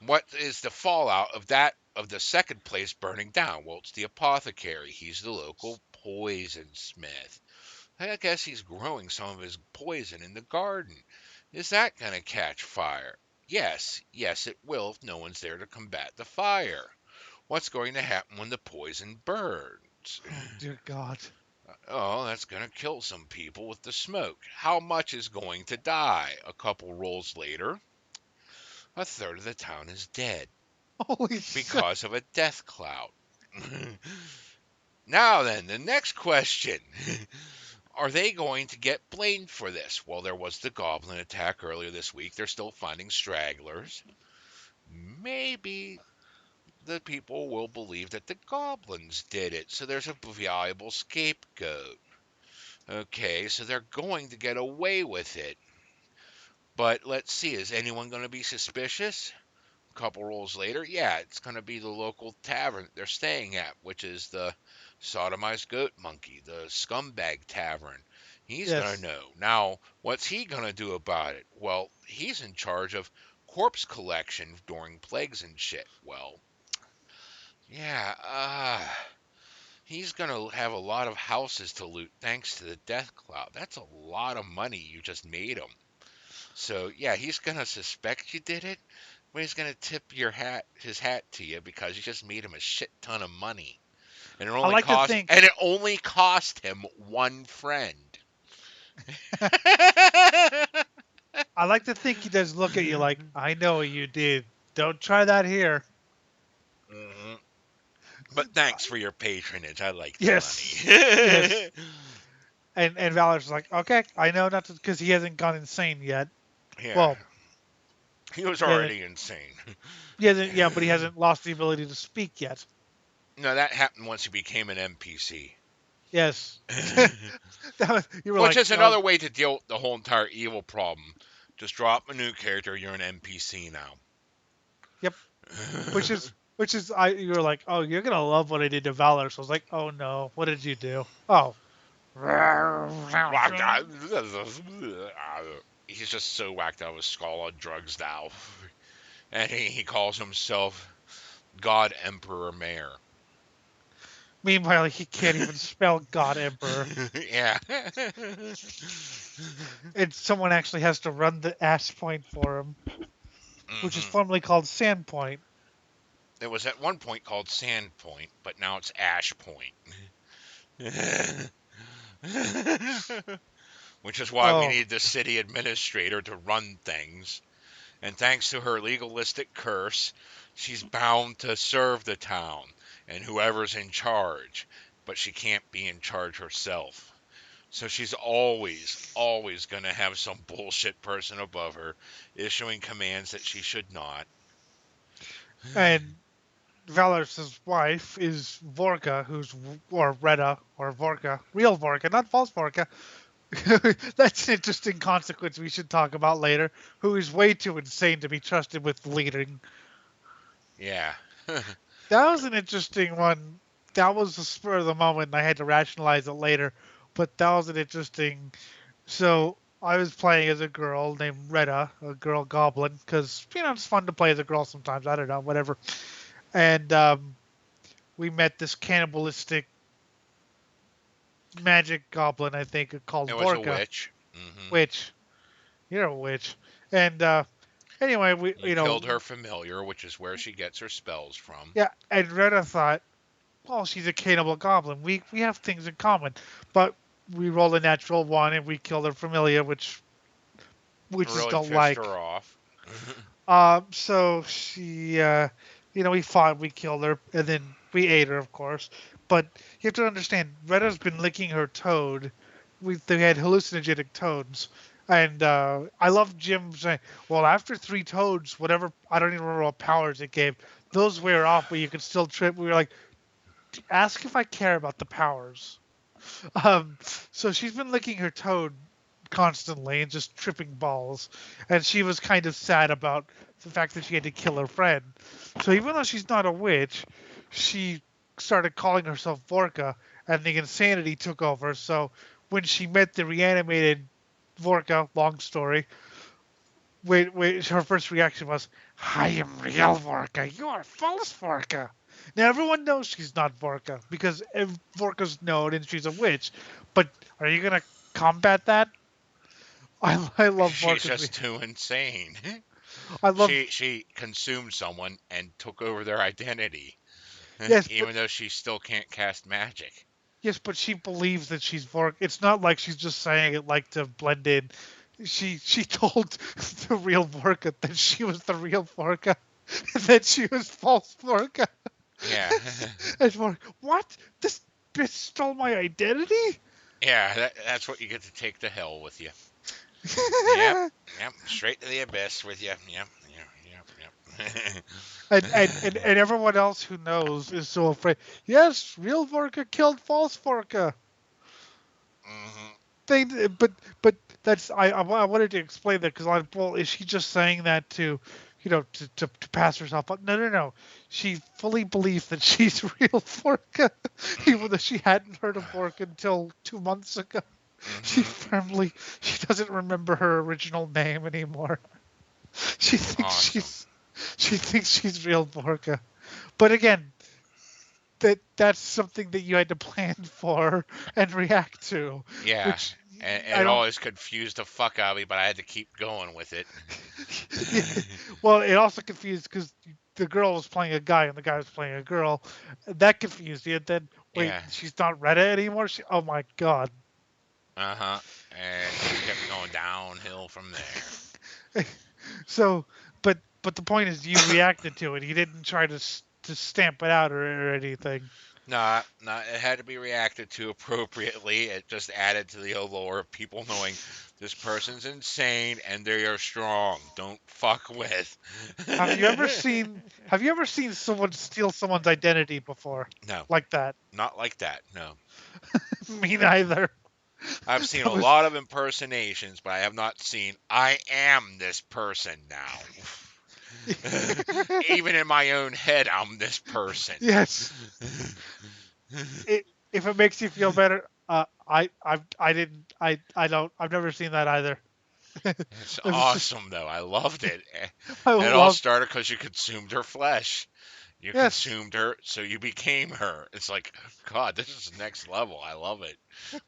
S2: what is the fallout of the second place burning down? Well, it's the apothecary. He's the local poison smith. I guess he's growing some of his poison in the garden. Is that going to catch fire? Yes, it will if no one's there to combat the fire. What's going to happen when the poison burns?
S3: Oh dear God.
S2: Oh, that's going to kill some people with the smoke. How much is going to die? A couple rolls later, a third of the town is dead
S3: Holy shit.
S2: because of a death cloud. Now then, the next question. Are they going to get blamed for this? Well, there was the goblin attack earlier this week. They're still finding stragglers. Maybe the people will believe that the goblins did it, so there's a valuable scapegoat. Okay, so they're going to get away with it. But let's see, is anyone going to be suspicious? A couple rolls later, yeah, it's going to be the local tavern they're staying at, which is the Sodomized Goat Monkey, the Scumbag Tavern. He's going to
S3: Yes.
S2: know. Now, what's he going to do about it? Well, he's in charge of corpse collection during plagues and shit. Well, yeah, he's going to have a lot of houses to loot thanks to the Death Cloud. That's a lot of money you just made him. So, yeah, he's going to suspect you did it, but he's going to tip his hat to you because you just made him a shit ton of money. And
S3: I like to think
S2: it only cost him one friend.
S3: I like to think he does look at you like, I know what you did. Don't try that here.
S2: Mhm. But thanks for your patronage. I like the
S3: Yes. Yes.
S2: money.
S3: And Valor's like, okay, I know not to, because he hasn't gone insane yet.
S2: Yeah,
S3: Well,
S2: he was
S3: he hasn't,
S2: already insane.
S3: yeah, but he hasn't lost the ability to speak yet.
S2: No, that happened once he became an NPC.
S3: Yes. You were
S2: Which
S3: like,
S2: is another way to deal with the whole entire evil problem. Just drop a new character, you're an NPC now.
S3: yep. Which is I. You were like, oh, you're gonna love what I did to Valor. So I was like, oh no, what did you do? Oh.
S2: He's just so whacked out of his skull on drugs now. And he calls himself God Emperor Mayor.
S3: Meanwhile, he can't even spell God Emperor.
S2: Yeah.
S3: And someone actually has to run the Ash Point for him, which is
S2: Hmm.
S3: formerly called Sand Point.
S2: It was at one point called Sand Point, but now it's Ash Point. Which is why we
S3: Oh,
S2: need the city administrator to run things. And thanks to her legalistic curse, she's bound to serve the town and whoever's in charge, but she can't be in charge herself. So she's always going to have some bullshit person above her issuing commands that she should not.
S3: and Valor's wife is Vorka, or Retta, or Vorka, real Vorka, not false Vorka. That's an interesting consequence we should talk about later. Who is way too insane to be trusted with leading.
S2: Yeah.
S3: That was an interesting one. That was the spur of the moment, and I had to rationalize it later. But that was an interesting. So I was playing as a girl named Retta, a girl goblin, because it's fun to play as a girl sometimes. I don't know, whatever. And we met this cannibalistic magic goblin, I think, called
S2: It was a
S3: Vorka.
S2: witch. Hmm.
S3: Witch, you're a witch. And anyway,
S2: You killed her familiar, which is where she gets her spells from.
S3: yeah. And Retta thought, well, she's a cannibal goblin. We have things in common, but we rolled a natural one and we killed her familiar, which witches
S2: Really
S3: don't
S2: pissed
S3: like.
S2: her off.
S3: So she, we fought, we killed her, and then we ate her, of course. But you have to understand, Retta's been licking her toad. They had hallucinogenic toads. And I love Jim saying, well, after 3 toads, whatever, I don't even remember what powers it gave, those wear off, but you can still trip. We were like, ask if I care about the powers. Um, so she's been licking her toad constantly and just tripping balls. And she was kind of sad about the fact that she had to kill her friend. So even though she's not a witch, she started calling herself Vorka, and the insanity took over. So when she met the reanimated Vorka, long story, her first reaction was, I am real Vorka, you are false Vorka. Now everyone knows she's not Vorka because Vorka's known and she's a witch. But are you gonna combat that? I love
S2: She's
S3: Vorka's.
S2: just too insane.
S3: I love
S2: She consumed someone and took over their identity,
S3: yes, but
S2: even though she still can't cast magic.
S3: yes, but she believes that she's Vorka. It's not like she's just saying it like to blend in. She told the real Vorka that she was the real Vorka, and that she was false Vorka.
S2: Yeah,
S3: And Vorka, what? This bitch stole my identity?
S2: yeah, that's what you get to take to hell with you. Yep, yep, straight to the abyss with you. Yep, yep.
S3: And everyone else who knows is so afraid. Yes, real Vorka killed false Vorka.
S2: Hmm.
S3: They, but that's I wanted to explain that because well, is she just saying that to, to pass herself up? No, no, no. She fully believes that she's real Vorka, even though she hadn't heard of Vorka until 2 months ago.
S2: Hmm.
S3: She doesn't remember her original name anymore. She thinks
S2: Awesome.
S3: she thinks she's real Vorka. But again, that's something that you had to plan for and react to,
S2: Yeah,
S3: which
S2: and
S3: I
S2: it
S3: don't.
S2: always confused the fuck out of me, but I had to keep going with it.
S3: Well, it also confused because the girl was playing a guy and the guy was playing a girl. That confused you. And then wait,
S2: Yeah.
S3: she's not Reddit anymore. Oh my god.
S2: Uh huh. And it just kept going downhill from there.
S3: So, but the point is, you reacted to it. You didn't try to stamp it out or anything.
S2: Nah, it had to be reacted to appropriately. It just added to the allure of people knowing this person's insane and they are strong. Don't fuck with.
S3: Have you ever seen someone steal someone's identity before?
S2: No,
S3: Like that?
S2: not like that. No.
S3: Me neither.
S2: I've seen
S3: That
S2: a
S3: was
S2: lot of impersonations, but I have not seen I am this person now. Even in my own head, I'm this person.
S3: yes. If it makes you feel better, I didn't I don't I've never seen that either. It
S2: It's
S3: was just
S2: awesome, though. I loved it.
S3: I
S2: It all
S3: love
S2: started because you consumed her flesh. You
S3: yes.
S2: consumed her, so you became her. It's like, God, this is next level. I love it.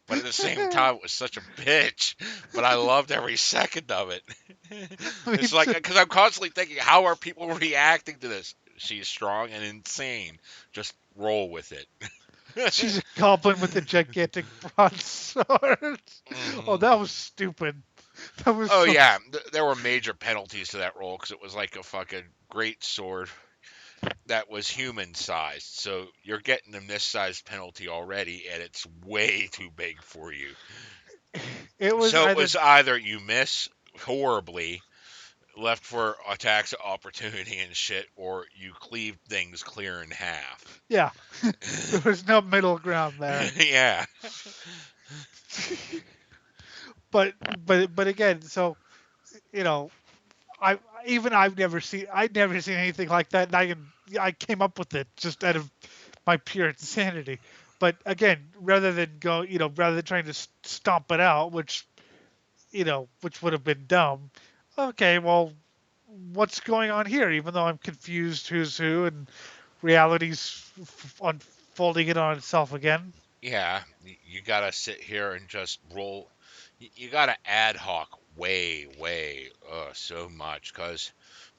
S2: But at the same time, it was such a bitch. But I loved every second of it.
S3: Me
S2: It's like,
S3: too.
S2: because I'm constantly thinking, how are people reacting to this? She's strong and insane. Just roll with it.
S3: She's a goblin with a gigantic broadsword. Oh,
S2: Hmm.
S3: that was stupid. That was
S2: Oh,
S3: so
S2: yeah. There were major penalties to that roll because it was like a fucking great sword that was human sized. So you're getting a missized penalty already, and it's way too big for you.
S3: it was
S2: So it
S3: either
S2: was either you miss horribly, left for attacks of opportunity and shit, or you cleave things clear in half.
S3: yeah. There was no middle ground there.
S2: Yeah.
S3: But again, so you know, I even I'd never seen anything like that, and I came up with it just out of my pure insanity. But again, rather than trying to stomp it out, which would have been dumb. Okay, well, what's going on here? Even though I'm confused who's who and reality's unfolding it on itself again.
S2: Yeah. You gotta sit here and just roll. You gotta ad hoc way, so much. Because,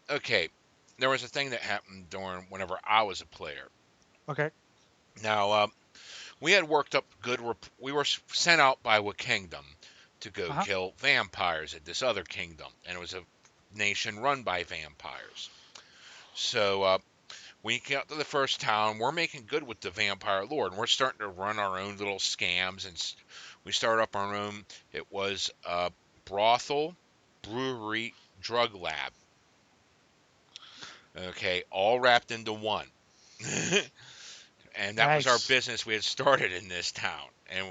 S2: okay, there was a thing that happened during whenever I was a player.
S3: Okay.
S2: Now, we had worked up good. We were sent out by a kingdom to
S3: Uh
S2: go
S3: huh.
S2: kill vampires at this other kingdom, and it was a nation run by vampires. So we get to the first town. We're making good with the vampire lord, and we're starting to run our own little scams, and we start up our own. It was a brothel, brewery, drug lab. Okay, all wrapped into one. And that was our
S3: Nice.
S2: business we had started in this town, and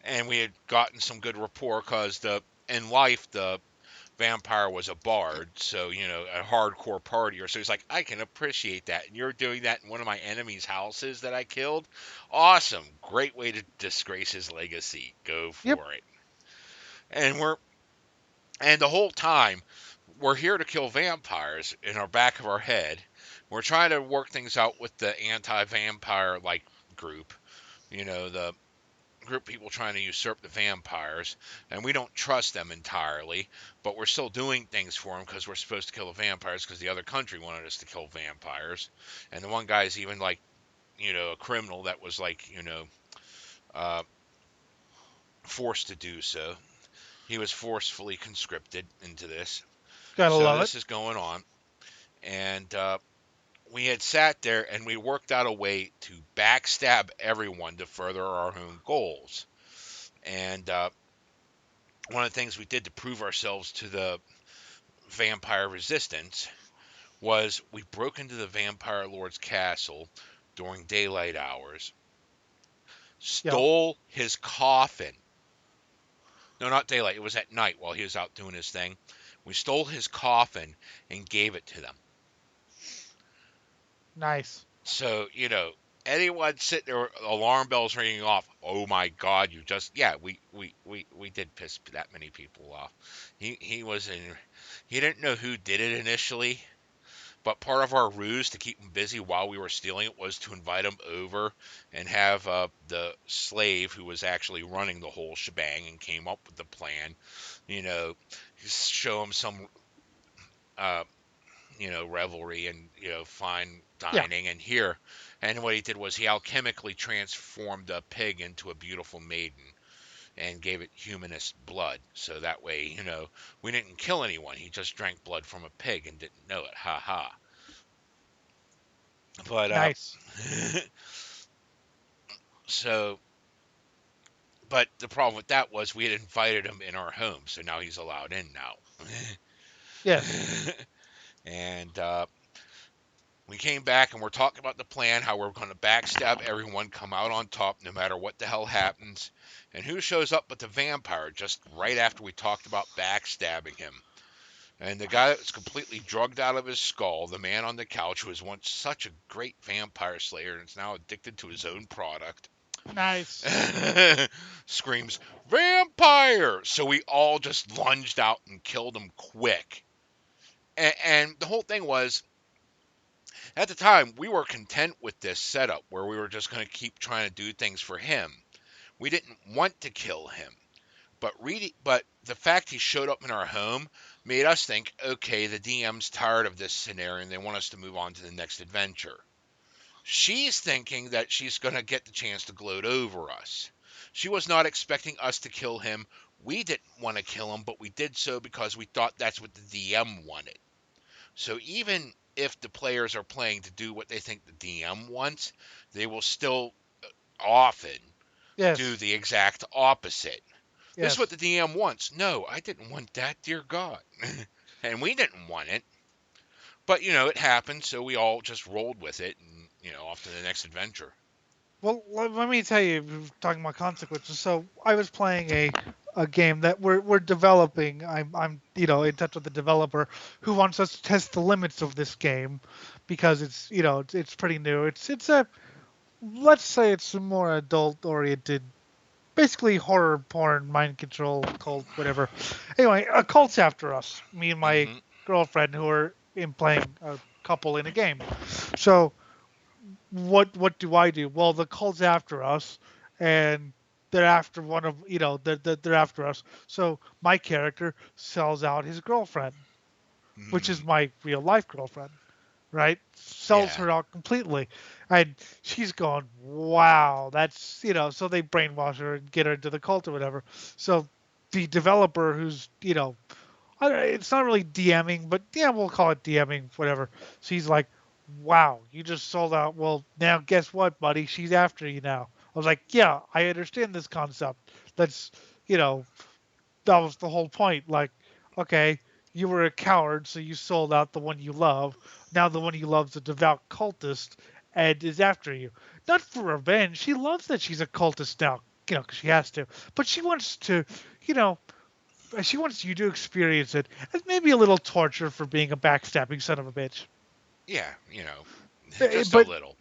S2: and we had gotten some good rapport because the in life the vampire was a bard, so a hardcore partier. So he's like, I can appreciate that, and you're doing that in one of my enemy's houses that I killed. Awesome, great way to disgrace his legacy. Go
S3: Yep.
S2: for it. And the whole time we're here to kill vampires in our back of our head. We're trying to work things out with the anti-vampire group. The group of people trying to usurp the vampires, and we don't trust them entirely, but we're still doing things for them because we're supposed to kill the vampires because the other country wanted us to kill vampires. And the one guy's even a criminal that was uh, forced to do so. He was forcefully conscripted into this.
S3: Gotta
S2: So
S3: love it.
S2: this is going on, and we had sat there and we worked out a way to backstab everyone to further our own goals. And one of the things we did to prove ourselves to the vampire resistance was we broke into the vampire lord's castle during daylight hours,
S3: Yeah.
S2: stole his coffin. No, not daylight. It was at night while he was out doing his thing. We stole his coffin and gave it to them.
S3: Nice.
S2: So, anyone sitting there, alarm bells ringing off. Oh my God! Yeah, we did piss that many people off. He was in. He didn't know who did it initially, but part of our ruse to keep him busy while we were stealing it was to invite him over and have the slave who was actually running the whole shebang and came up with the plan, you know, show him some, uh, revelry and, fine
S3: Yeah.
S2: dining and here. And what he did was he alchemically transformed a pig into a beautiful maiden and gave it humanist blood. So that way, we didn't kill anyone. He just drank blood from a pig and didn't know it. Ha ha. But
S3: Nice.
S2: So, but the problem with that was we had invited him in our home, so now he's allowed in now.
S3: Yes.
S2: And we came back and we're talking about the plan, how we're going to backstab everyone, come out on top no matter what the hell happens. And who shows up but the vampire just right after we talked about backstabbing him? And the guy that was completely drugged out of his skull, the man on the couch who was once such a great vampire slayer and is now addicted to his own product,
S3: Nice.
S2: screams, "Vampire!" So we all just lunged out and killed him quick. And the whole thing was, at the time, we were content with this setup where we were just going to keep trying to do things for him. We didn't want to kill him. But the fact he showed up in our home made us think, okay, the DM's tired of this scenario and they want us to move on to the next adventure. She's thinking that she's going to get the chance to gloat over us. She was not expecting us to kill him. We didn't want to kill him, but we did so because we thought that's what the DM wanted. So even if the players are playing to do what they think the DM wants, they will still often do
S3: Yes.
S2: the exact opposite. This is what
S3: Yes.
S2: the DM wants. No, I didn't want that, dear God. And we didn't want it. But, it happened, so we all just rolled with it and, off to the next adventure.
S3: Well, let me tell you, we're talking about consequences. So I was playing a game that we're developing. I'm in touch with the developer who wants us to test the limits of this game because it's pretty new. It's a let's say it's a more adult oriented, basically horror porn, mind control, cult, whatever. Anyway, a cult's after us. Me and my
S2: Hmm.
S3: girlfriend who are in playing a couple in a game. So what do I do? Well, the cult's after us, and they're after one of they're after us. So my character sells out his girlfriend, which is my real life girlfriend, right? Sells
S2: Yeah.
S3: her out completely, and she's going, wow, that's So they brainwash her and get her into the cult or whatever. So the developer, who's it's not really DMing, but yeah, we'll call it DMing, whatever. So he's like, wow, you just sold out. Well, now guess what, buddy? She's after you now. I was like, yeah, I understand this concept. That's, you know, that was the whole point. Like, okay, you were a coward, so you sold out the one you love. Now the one you love's a devout cultist and is after you. Not for revenge. She loves that she's a cultist now, 'cause she has to. But you know, she wants you to experience it as maybe a little torture for being a backstabbing son of a bitch.
S2: Yeah, just a
S3: But
S2: little.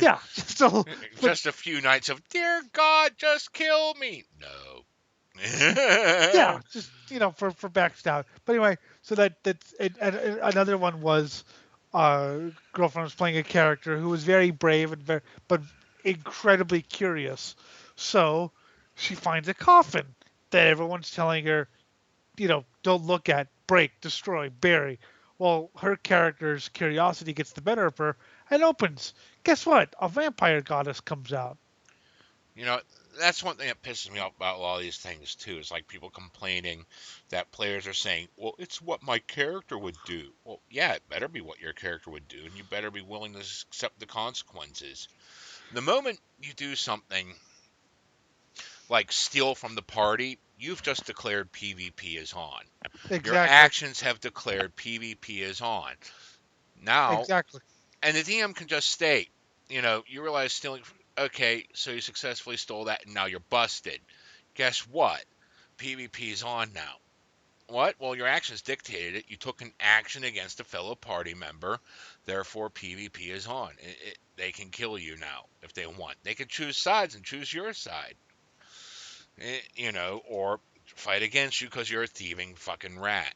S3: yeah, still, but
S2: Just a few nights of, dear God, just kill me. No.
S3: yeah, just for backstab. But anyway, so that's and another one was girlfriend was playing a character who was very brave and but incredibly curious. So she finds a coffin that everyone's telling her don't look at, break, destroy, bury. Well, her character's curiosity gets the better of her and opens. Guess what? A vampire goddess comes out.
S2: You know, that's one thing that pisses me off about a lot of these things too. Is like people complaining that players are saying, "Well, it's what my character would do." Well, yeah, it better be what your character would do, and you better be willing to accept the consequences. The moment you do something like steal from the party, you've just declared PvP is on. Your
S3: Exactly.
S2: actions have declared PvP is on. Now,
S3: Exactly.
S2: and the DM can just state, you realize stealing. Okay, so you successfully stole that, and now you're busted. Guess what? PvP is on now. What? Well, your actions dictated it. You took an action against a fellow party member, therefore PvP is on. They can kill you now if they want. They can choose sides and choose your side, or fight against you because you're a thieving fucking rat.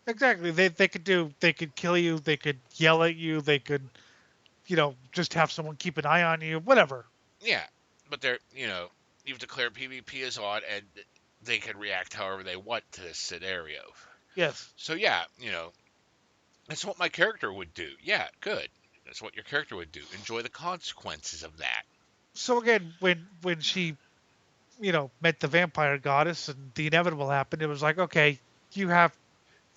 S3: Exactly. They could kill you, they could yell at you, they could, just have someone keep an eye on you, whatever.
S2: Yeah, but you've declared PvP is on, and they can react however they want to this scenario.
S3: Yes.
S2: So yeah, that's what my character would do. Yeah, good. That's what your character would do. Enjoy the consequences of that.
S3: So again, when she, met the vampire goddess and the inevitable happened, it was like, okay, you have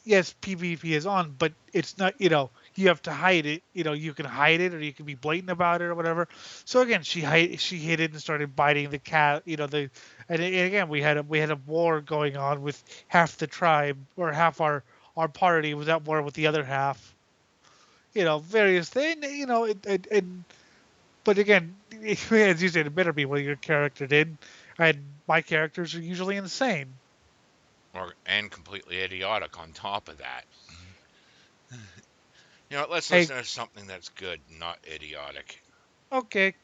S3: yes, PvP is on, but it's not, you have to hide it. You can hide it or you can be blatant about it or whatever. So again, she hid it and started biting the cat, and again, we had a war going on with half the tribe, or half our party was at war with the other half. Various things, but again, as you said, it better be what your character did. And my characters are usually insane.
S2: And completely idiotic on top of that. Let's
S3: Hey,
S2: listen to something that's good, not idiotic.
S3: okay.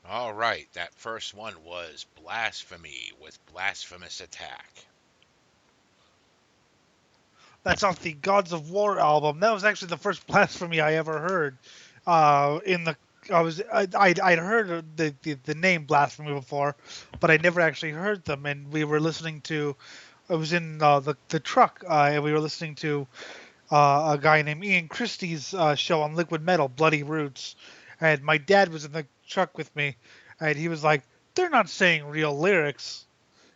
S2: All right, that first one was Blasphemy with Blasphemous Attack.
S3: That's off the Gods of War album. That was actually the first Blasphemy I ever heard. In the I'd heard the name Blasphemy before, but I never actually heard them. And we were listening to, I was in the truck, and we were listening to a guy named Ian Christie's show on Liquid Metal, Bloody Roots, and my dad was in the truck with me, and he was like, "They're not saying real lyrics."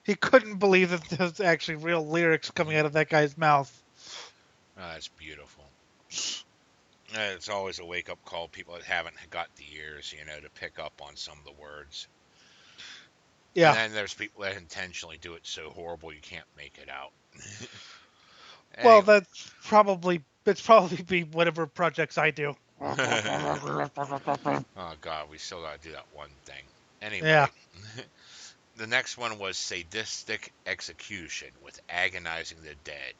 S3: He couldn't believe that there was actually real lyrics coming out of that guy's mouth.
S2: Oh, that's beautiful. It's always a wake up call. People that haven't got the ears, to pick up on some of the words. And
S3: Yeah.
S2: then there's people that intentionally do it so horrible you can't make it out.
S3: Well,
S2: Anyway,
S3: it's probably be whatever projects I do.
S2: oh god, we still gotta do that one thing.
S3: Yeah.
S2: Anyway, the next one was sadistic execution with agonizing the dead.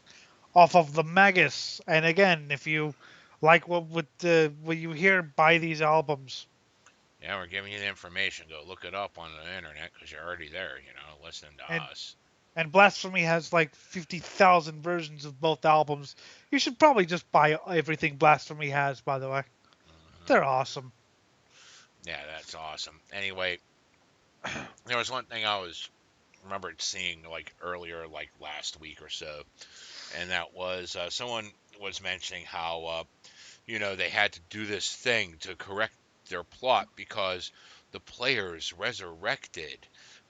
S3: Off of the Magus. And again, if you like what you hear, buy these albums.
S2: Yeah, we're giving you the information. Go look it up on the internet because you're already there, listening to
S3: And
S2: us.
S3: and Blasphemy has like 50,000 versions of both albums. You should probably just buy everything Blasphemy has, by the way. They're
S2: Hmm.
S3: awesome.
S2: Yeah, that's awesome. Anyway, there was one thing I was remembered seeing like earlier, like last week or so, and that was someone was mentioning how they had to do this thing to correct their plot because the players resurrected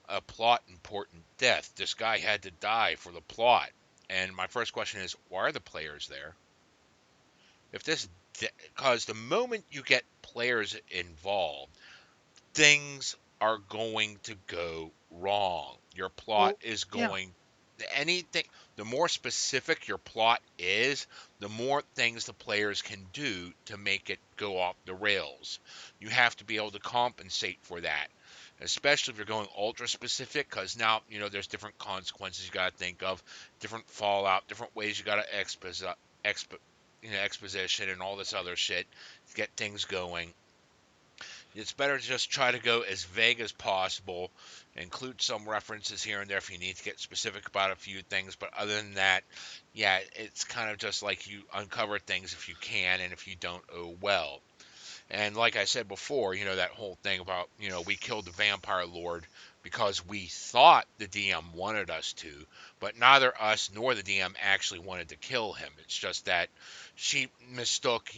S2: a plot important death. This guy had to die for the plot. And my first question is, why are the players there? If this, because the moment you get players involved, things are going to go wrong. Your plot
S3: Well,
S2: is
S3: yeah.
S2: going anything the more specific your plot is, the more things the players can do to make it go off the rails. You have to be able to compensate for that. Especially if you're going ultra specific, because now there's different consequences you got to think of, different fallout, different ways you got to exposition and all this other shit to get things going. It's better to just try to go as vague as possible, include some references here and there if you need to get specific about a few things. But other than that, yeah, it's kind of just like you uncover things if you can, and if you don't, oh well. And like I said before, that whole thing about, we killed the vampire lord because we thought the DM wanted us to, but neither us nor the DM actually wanted to kill him. It's just that she mistook,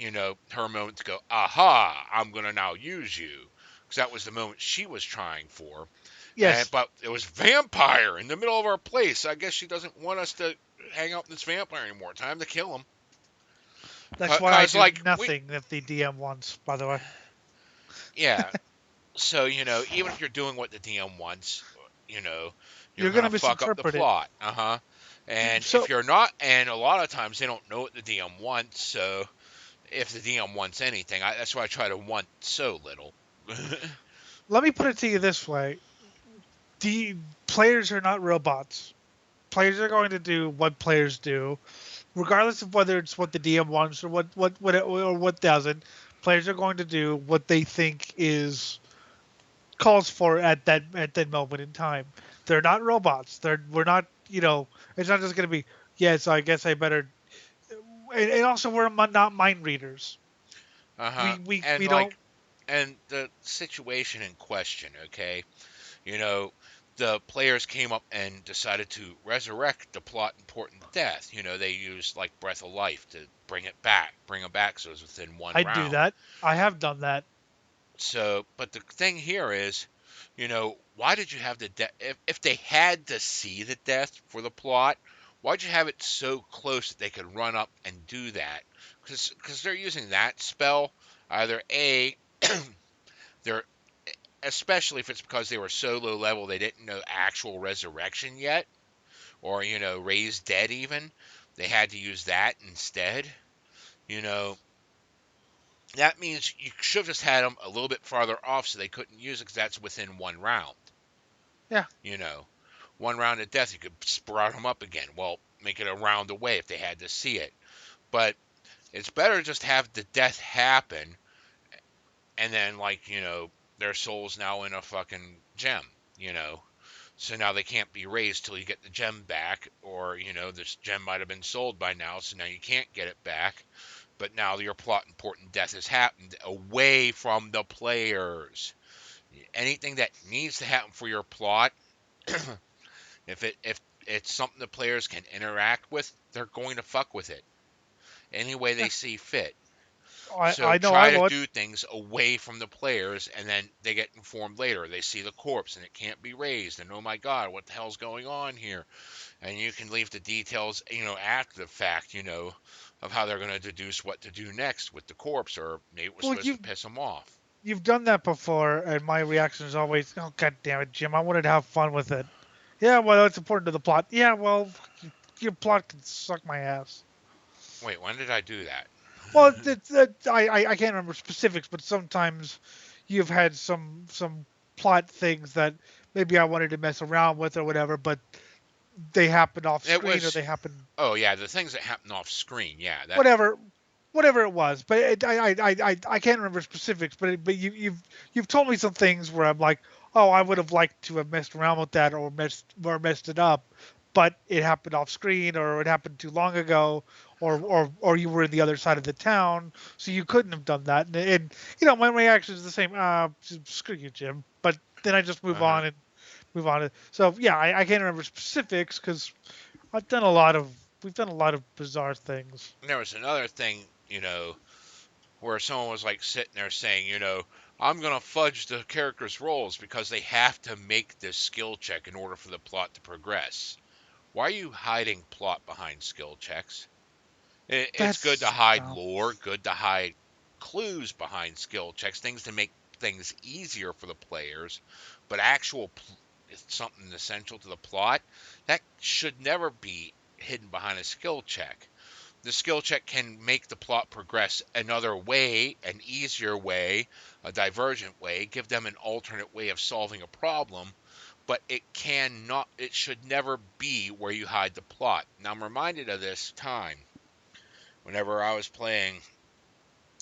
S2: her moment to go, aha, I'm going to now use you. Because that was the moment she was trying for.
S3: Yes.
S2: But it was vampire in the middle of our place. I guess she doesn't want us to hang out with this vampire anymore. Time to kill him.
S3: That's why I
S2: Because,
S3: do
S2: like,
S3: nothing if the DM wants, by the way.
S2: yeah, so, even if you're doing what the DM wants, you know, you're
S3: You're
S2: going
S3: going to
S2: to fuck up the
S3: misinterpret it.
S2: plot. Uh-huh. And if
S3: So,
S2: you're not, and a lot of times they don't know what the DM wants, so if the DM wants anything, that's why I try to want so little.
S3: let me put it to you this way. The players are not robots. Players are going to do what players do, regardless of whether it's what the DM wants or what doesn't. Players are going to do what they think is calls for at that moment in time. They're not robots. We're not. It's not just going to be yes. I guess I better. And also, we're not mind readers.
S2: Uh-huh.
S3: We
S2: And,
S3: don't.
S2: and the situation in question, okay? You know, the players came up and decided to resurrect the plot important death. They used like Breath of Life to bring them back so it was within one
S3: I do
S2: round.
S3: that. I have done that.
S2: So, but the thing here is, why did you have the death? If they had to see the death for the plot, why'd you have it so close that they could run up and do that? Because they're using that spell. Either A, they're especially if it's because they were so low level they didn't know actual resurrection yet, or raised dead even. They had to use that instead. You know, that means you should have just had them a little bit farther off so they couldn't use it because that's within one round.
S3: Yeah.
S2: You know, one round of death, you could sprout them up again. Well, make it a round away if they had to see it. But it's better to just have the death happen and then, like, their soul's now in a fucking gem, So now they can't be raised till you get the gem back, or, this gem might have been sold by now, so now you can't get it back. But now your plot important death has happened away from the players. Anything that needs to happen for your plot, if it's something the players can interact with, they're going to fuck with it any way
S3: Yeah.
S2: they see fit.
S3: I
S2: So
S3: know I
S2: try to
S3: would.
S2: do things away from the players, and then they get informed later. They see the corpse and it can't be raised, and oh my god, what the hell's going on here? and you can leave the details, after the fact, of how they're going to deduce what to do next with the corpse, or maybe it was
S3: Well,
S2: supposed to piss them off.
S3: you've done that before, and my reaction is always, "Oh, God damn it, Jim! I wanted to have fun with it." Yeah, well, it's important to the plot. Yeah, well, your plot can suck my ass.
S2: Wait, when did I do that?
S3: Well, I can't remember specifics, but sometimes you've had some plot things that maybe I wanted to mess around with or whatever, but they happen off
S2: It
S3: screen or
S2: was,
S3: they happen
S2: oh yeah, the things that happen off screen. Yeah, that.
S3: whatever whatever it was. But I can't remember specifics. But you've told me some things where I'm like, oh, I would have liked to have messed around with that or messed it up, but it happened off screen or it happened too long ago. Or you were in the other side of the town, so you couldn't have done that. And my reaction is the same. Screw you, Jim. But then I just move
S2: Uh-huh.
S3: on and move on. So yeah, I can't remember specifics because I've done a lot of we've done a lot of bizarre things.
S2: There was another thing, where someone was like sitting there saying, I'm going to fudge the characters' roles because they have to make this skill check in order for the plot to progress. Why are you hiding plot behind skill checks? It's good to
S3: That's
S2: hide
S3: dumb.
S2: lore, good to hide clues behind skill checks, things to make things easier for the players, but something essential to the plot, that should never be hidden behind a skill check. The skill check can make the plot progress another way, an easier way, a divergent way, give them an alternate way of solving a problem, but it should never be where you hide the plot. Now, I'm reminded of this time whenever I was playing.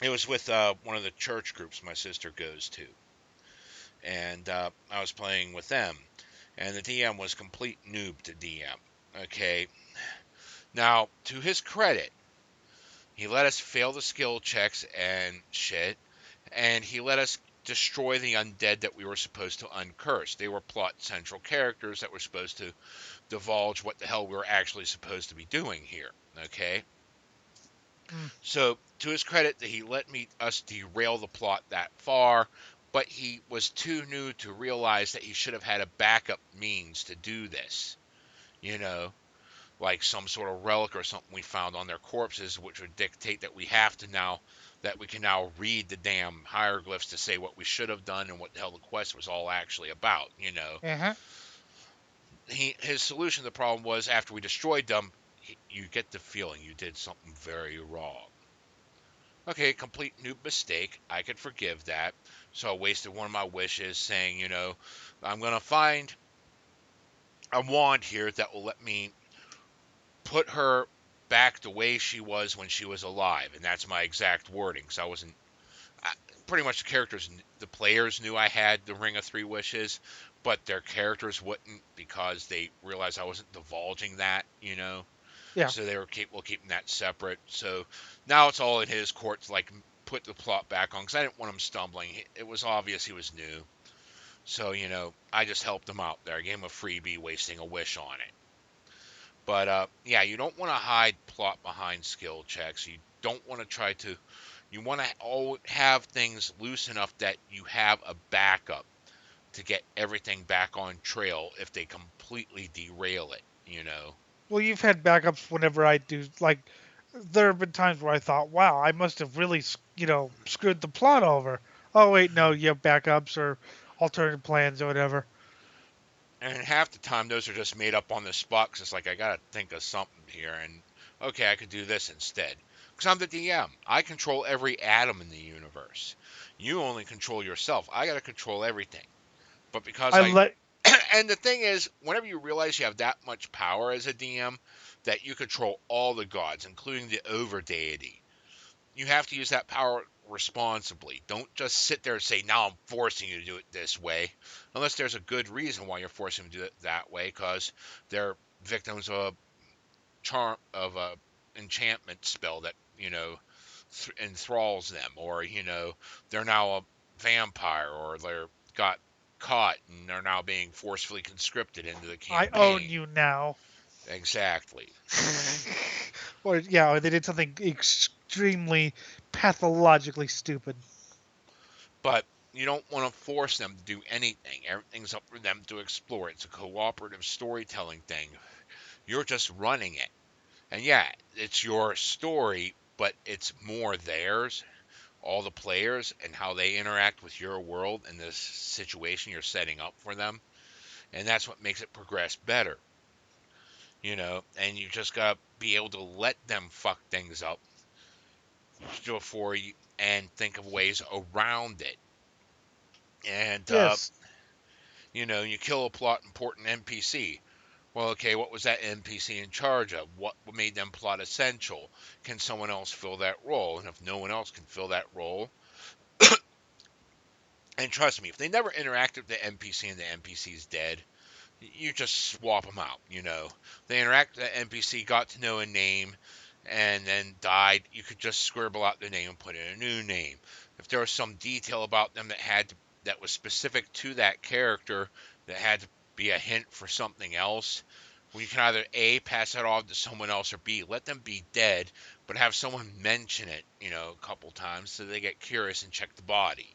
S2: It was with one of the church groups my sister goes to, and I was playing with them, and the DM was complete noob to DM. Okay, now to his credit, he let us fail the skill checks and shit, and he let us destroy the undead that we were supposed to uncurse. They were plot central characters that were supposed to divulge what the hell we were actually supposed to be doing here. Okay?
S3: Mm.
S2: So, to his credit, that he let us derail the plot that far, but he was too new to realize that he should have had a backup means to do this. You know, like some sort of relic or something we found on their corpses, which would dictate that we can now read the damn hieroglyphs to say what we should have done and what the hell the quest was all actually about.
S3: Uh-huh.
S2: His solution to the problem was, after we destroyed them, you get the feeling you did something very wrong. Okay, complete noob mistake. I could forgive that. So I wasted one of my wishes saying, I'm gonna find a wand here that will let me put her back the way she was when she was alive, and that's my exact wording. Because I wasn't pretty much the players knew I had the Ring of Three Wishes, but their characters wouldn't because they realized I wasn't divulging that.
S3: Yeah.
S2: So they were capable of keeping that separate. So now it's all in his court to like put the plot back on because I didn't want him stumbling. It was obvious he was new. So, I just helped him out there. I gave him a freebie, wasting a wish on it. But yeah, you don't want to hide plot behind skill checks. You don't want to try to. You want to have things loose enough that you have a backup to get everything back on trail if they completely derail it.
S3: Well, you've had backups whenever I do. Like, there have been times where I thought, wow, I must have really, screwed the plot over. Oh, wait, no, you have backups or alternate plans or whatever.
S2: And half the time, those are just made up on the spot because it's like, I got to think of something here. And, okay, I could do this instead. Because I'm the DM. I control every atom in the universe. You only control yourself. I got to control everything. But because
S3: I let.
S2: and the thing is, whenever you realize you have that much power as a DM, that you control all the gods, including the over deity, you have to use that power responsibly. Don't just sit there and say, now I'm forcing you to do it this way, unless there's a good reason why you're forcing them to do it that way, because they're victims of a enchantment spell that, enthralls them, or, they're now a vampire, or they're got caught and they're now being forcefully conscripted into the
S3: I own
S2: campaign.
S3: you now.
S2: Exactly.
S3: Or they did something extremely pathologically stupid.
S2: But you don't want to force them to do anything. Everything's up for them to explore. It's a cooperative storytelling thing. You're just running it. And yeah, it's your story, but it's more theirs, all the players, and how they interact with your world and this situation you're setting up for them. And that's what makes it progress better. And you just gotta be able to let them fuck things up before you and think of ways around it. And
S3: Yes.
S2: you kill a plot important NPC. Well, okay, what was that NPC in charge of? What made them plot essential? Can someone else fill that role? And if no one else can fill that role, and trust me, if they never interacted with the NPC and the NPC's dead, you just swap them out. They interact with the NPC, got to know a name, and then died. You could just scribble out the name and put in a new name. If there was some detail about them that was specific to that character, that had to be a hint for something else, well, you can either A, pass that off to someone else, or B, let them be dead, but have someone mention it, a couple times so they get curious and check the body.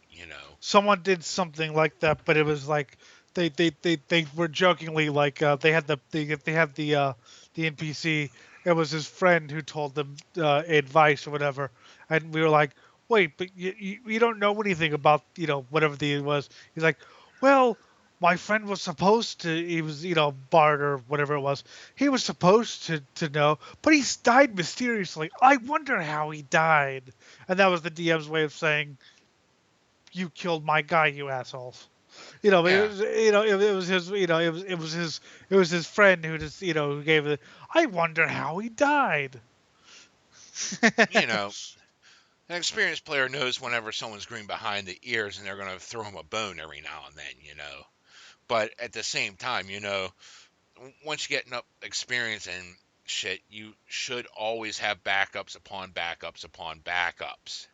S3: Someone did something like that, but it was like they were jokingly like they had the NPC. It was his friend who told them advice or whatever, and we were like, wait, but you don't know anything about whatever it was. He's like, well, my friend was supposed to. He was Bart or whatever it was. He was supposed to know, but he's died mysteriously. I wonder how he died. And that was the DM's way of saying, you killed my guy, you assholes. It
S2: Yeah,
S3: was, it was his, it was his friend who just, who gave it. I wonder how he died.
S2: you know, an experienced player knows whenever someone's green behind the ears and they're going to throw him a bone every now and then. But at the same time, once you get enough experience and shit, you should always have backups upon backups upon backups.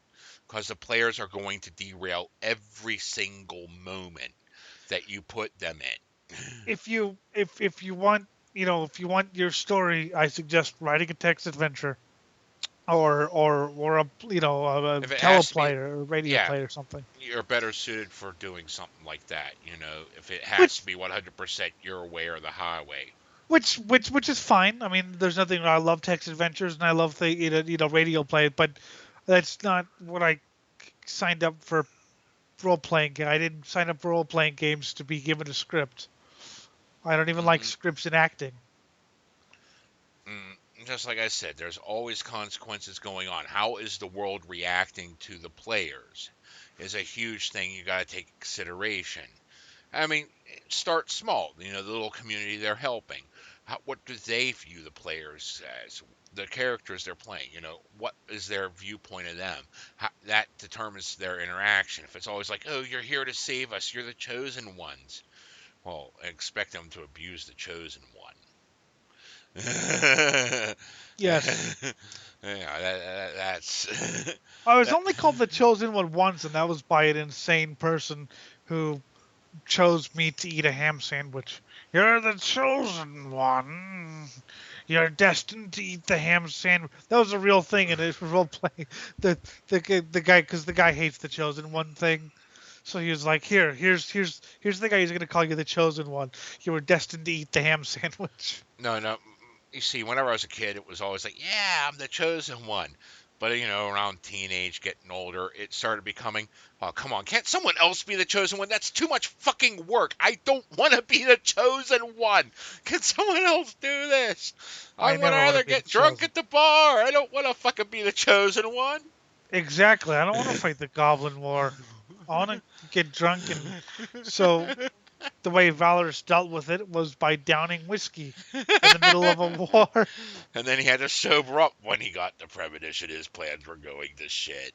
S2: Because the players are going to derail every single moment that you put them in.
S3: If you want, if you want your story, I suggest writing a text adventure or a a
S2: If it has to be,
S3: teleplay or a radio
S2: yeah,
S3: play or something.
S2: you're better suited for doing something like that. If it has to
S3: Which
S2: be 100% your way or the highway.
S3: which is fine. I mean, there's nothing. I love text adventures and I love the radio play, but that's not what I signed up for role playing. I didn't sign up for role playing games to be given a script. I don't even like
S2: Hmm.
S3: scripts in acting.
S2: Just like I said, there's always consequences going on. How is the world reacting to the players? Is a huge thing you got to take consideration. I mean, start small. The little community they're helping. What do they view the players as? The characters they're playing. What is their viewpoint of them? That determines their interaction. If it's always like, "Oh, you're here to save us. You're the chosen ones," well, expect them to abuse the chosen one. Yeah,
S3: Yes,
S2: that's
S3: I was
S2: that.
S3: only called the chosen one once, and that was by an insane person who chose me to eat a ham sandwich. You're the chosen one. You're destined to eat the ham sandwich. That was a real thing, and it was role playing. The guy, because the guy hates the chosen one thing. So he was like, here's the guy who's gonna call you the chosen one. You were destined to eat the ham sandwich.
S2: No, no. You see, whenever I was a kid, it was always like, "Yeah, I'm the chosen one." But around teenage, getting older, it started becoming, "Oh, come on, can't someone else be the chosen one? That's too much fucking work. I don't want to be the chosen one. Can someone else do this? I
S3: I
S2: would
S3: never want to
S2: rather
S3: be the
S2: get drunk
S3: chosen.
S2: at the bar. I don't want to fucking be the chosen one."
S3: Exactly. I don't want to fight the Goblin War. I want to get drunk, and so the way Valorous dealt with it was by downing whiskey in the middle of a war.
S2: And then he had to sober up when he got the premonition his plans were going to shit.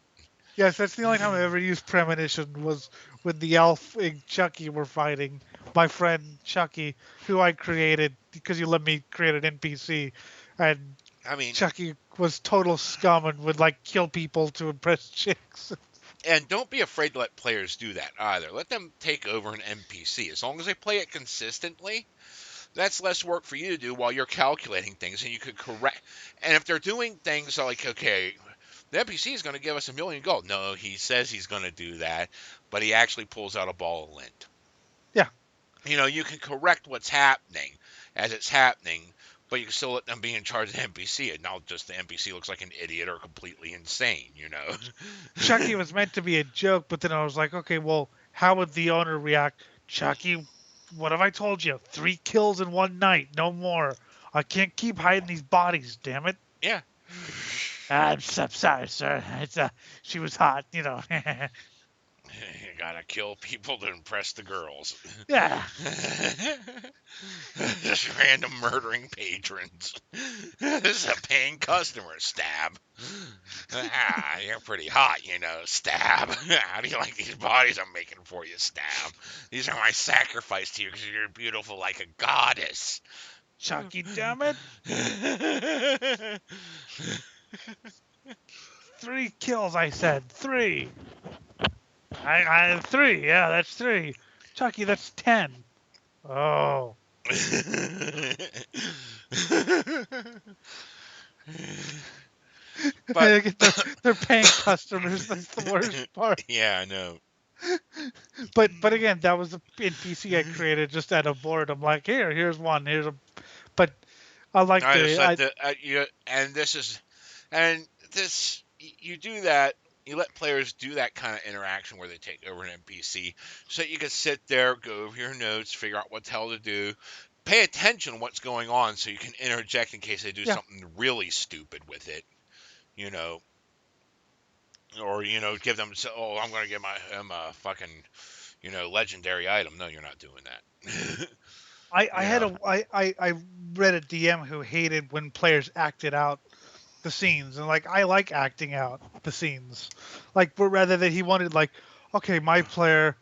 S3: Yes, that's the only time I ever used premonition was when the elf and Chucky were fighting. My friend Chucky, who I created because you let me create an NPC, and
S2: I mean,
S3: Chucky was total scum and would like kill people to impress chicks.
S2: and don't be afraid to let players do that either. Let them take over an NPC. As long as they play it consistently, that's less work for you to do while you're calculating things, and you could correct. And if they're doing things like, okay, the NPC is going to give us 1,000,000 gold. No, he says he's going to do that, but he actually pulls out a ball of lint.
S3: Yeah,
S2: You can correct what's happening as it's happening, but you can still let them be in charge of the NPC, and not just the NPC looks like an idiot or completely insane, you know?
S3: Chucky was meant to be a joke, but then I was like, okay, well, how would the owner react? Chucky, what have I told you? 3 kills in one night, no more. I can't keep hiding these bodies, damn it.
S2: Yeah.
S3: I'm so sorry, sir. She was hot, you know.
S2: You gotta kill people to impress the girls.
S3: Yeah.
S2: Just random murdering patrons. This is a paying customer. Stab. You're pretty hot, you know. Stab. How do you like these bodies I'm making for you? Stab. These are my sacrifice to you because you're beautiful like a goddess.
S3: Chucky, damn it. 3 kills, I said. 3. I 3. Yeah, that's 3. Chucky, that's 10. Oh.
S2: But
S3: they're paying customers. That's the worst part.
S2: yeah, I know.
S3: But again, that was an NPC I created just out of boredom. Like, here's one. Here's a. But I like
S2: I just let
S3: the.
S2: you do that. You let players do that kind of interaction where they take over an NPC, so that you can sit there, go over your notes, figure out what the hell to do, pay attention to what's going on, so you can interject in case they do something really stupid with it, you know, or give them. Oh, I'm gonna give him a fucking, legendary item. No, you're not doing that.
S3: I read a DM who hated when players acted out the scenes, and like I like acting out the scenes, like but rather that he wanted like, okay, my player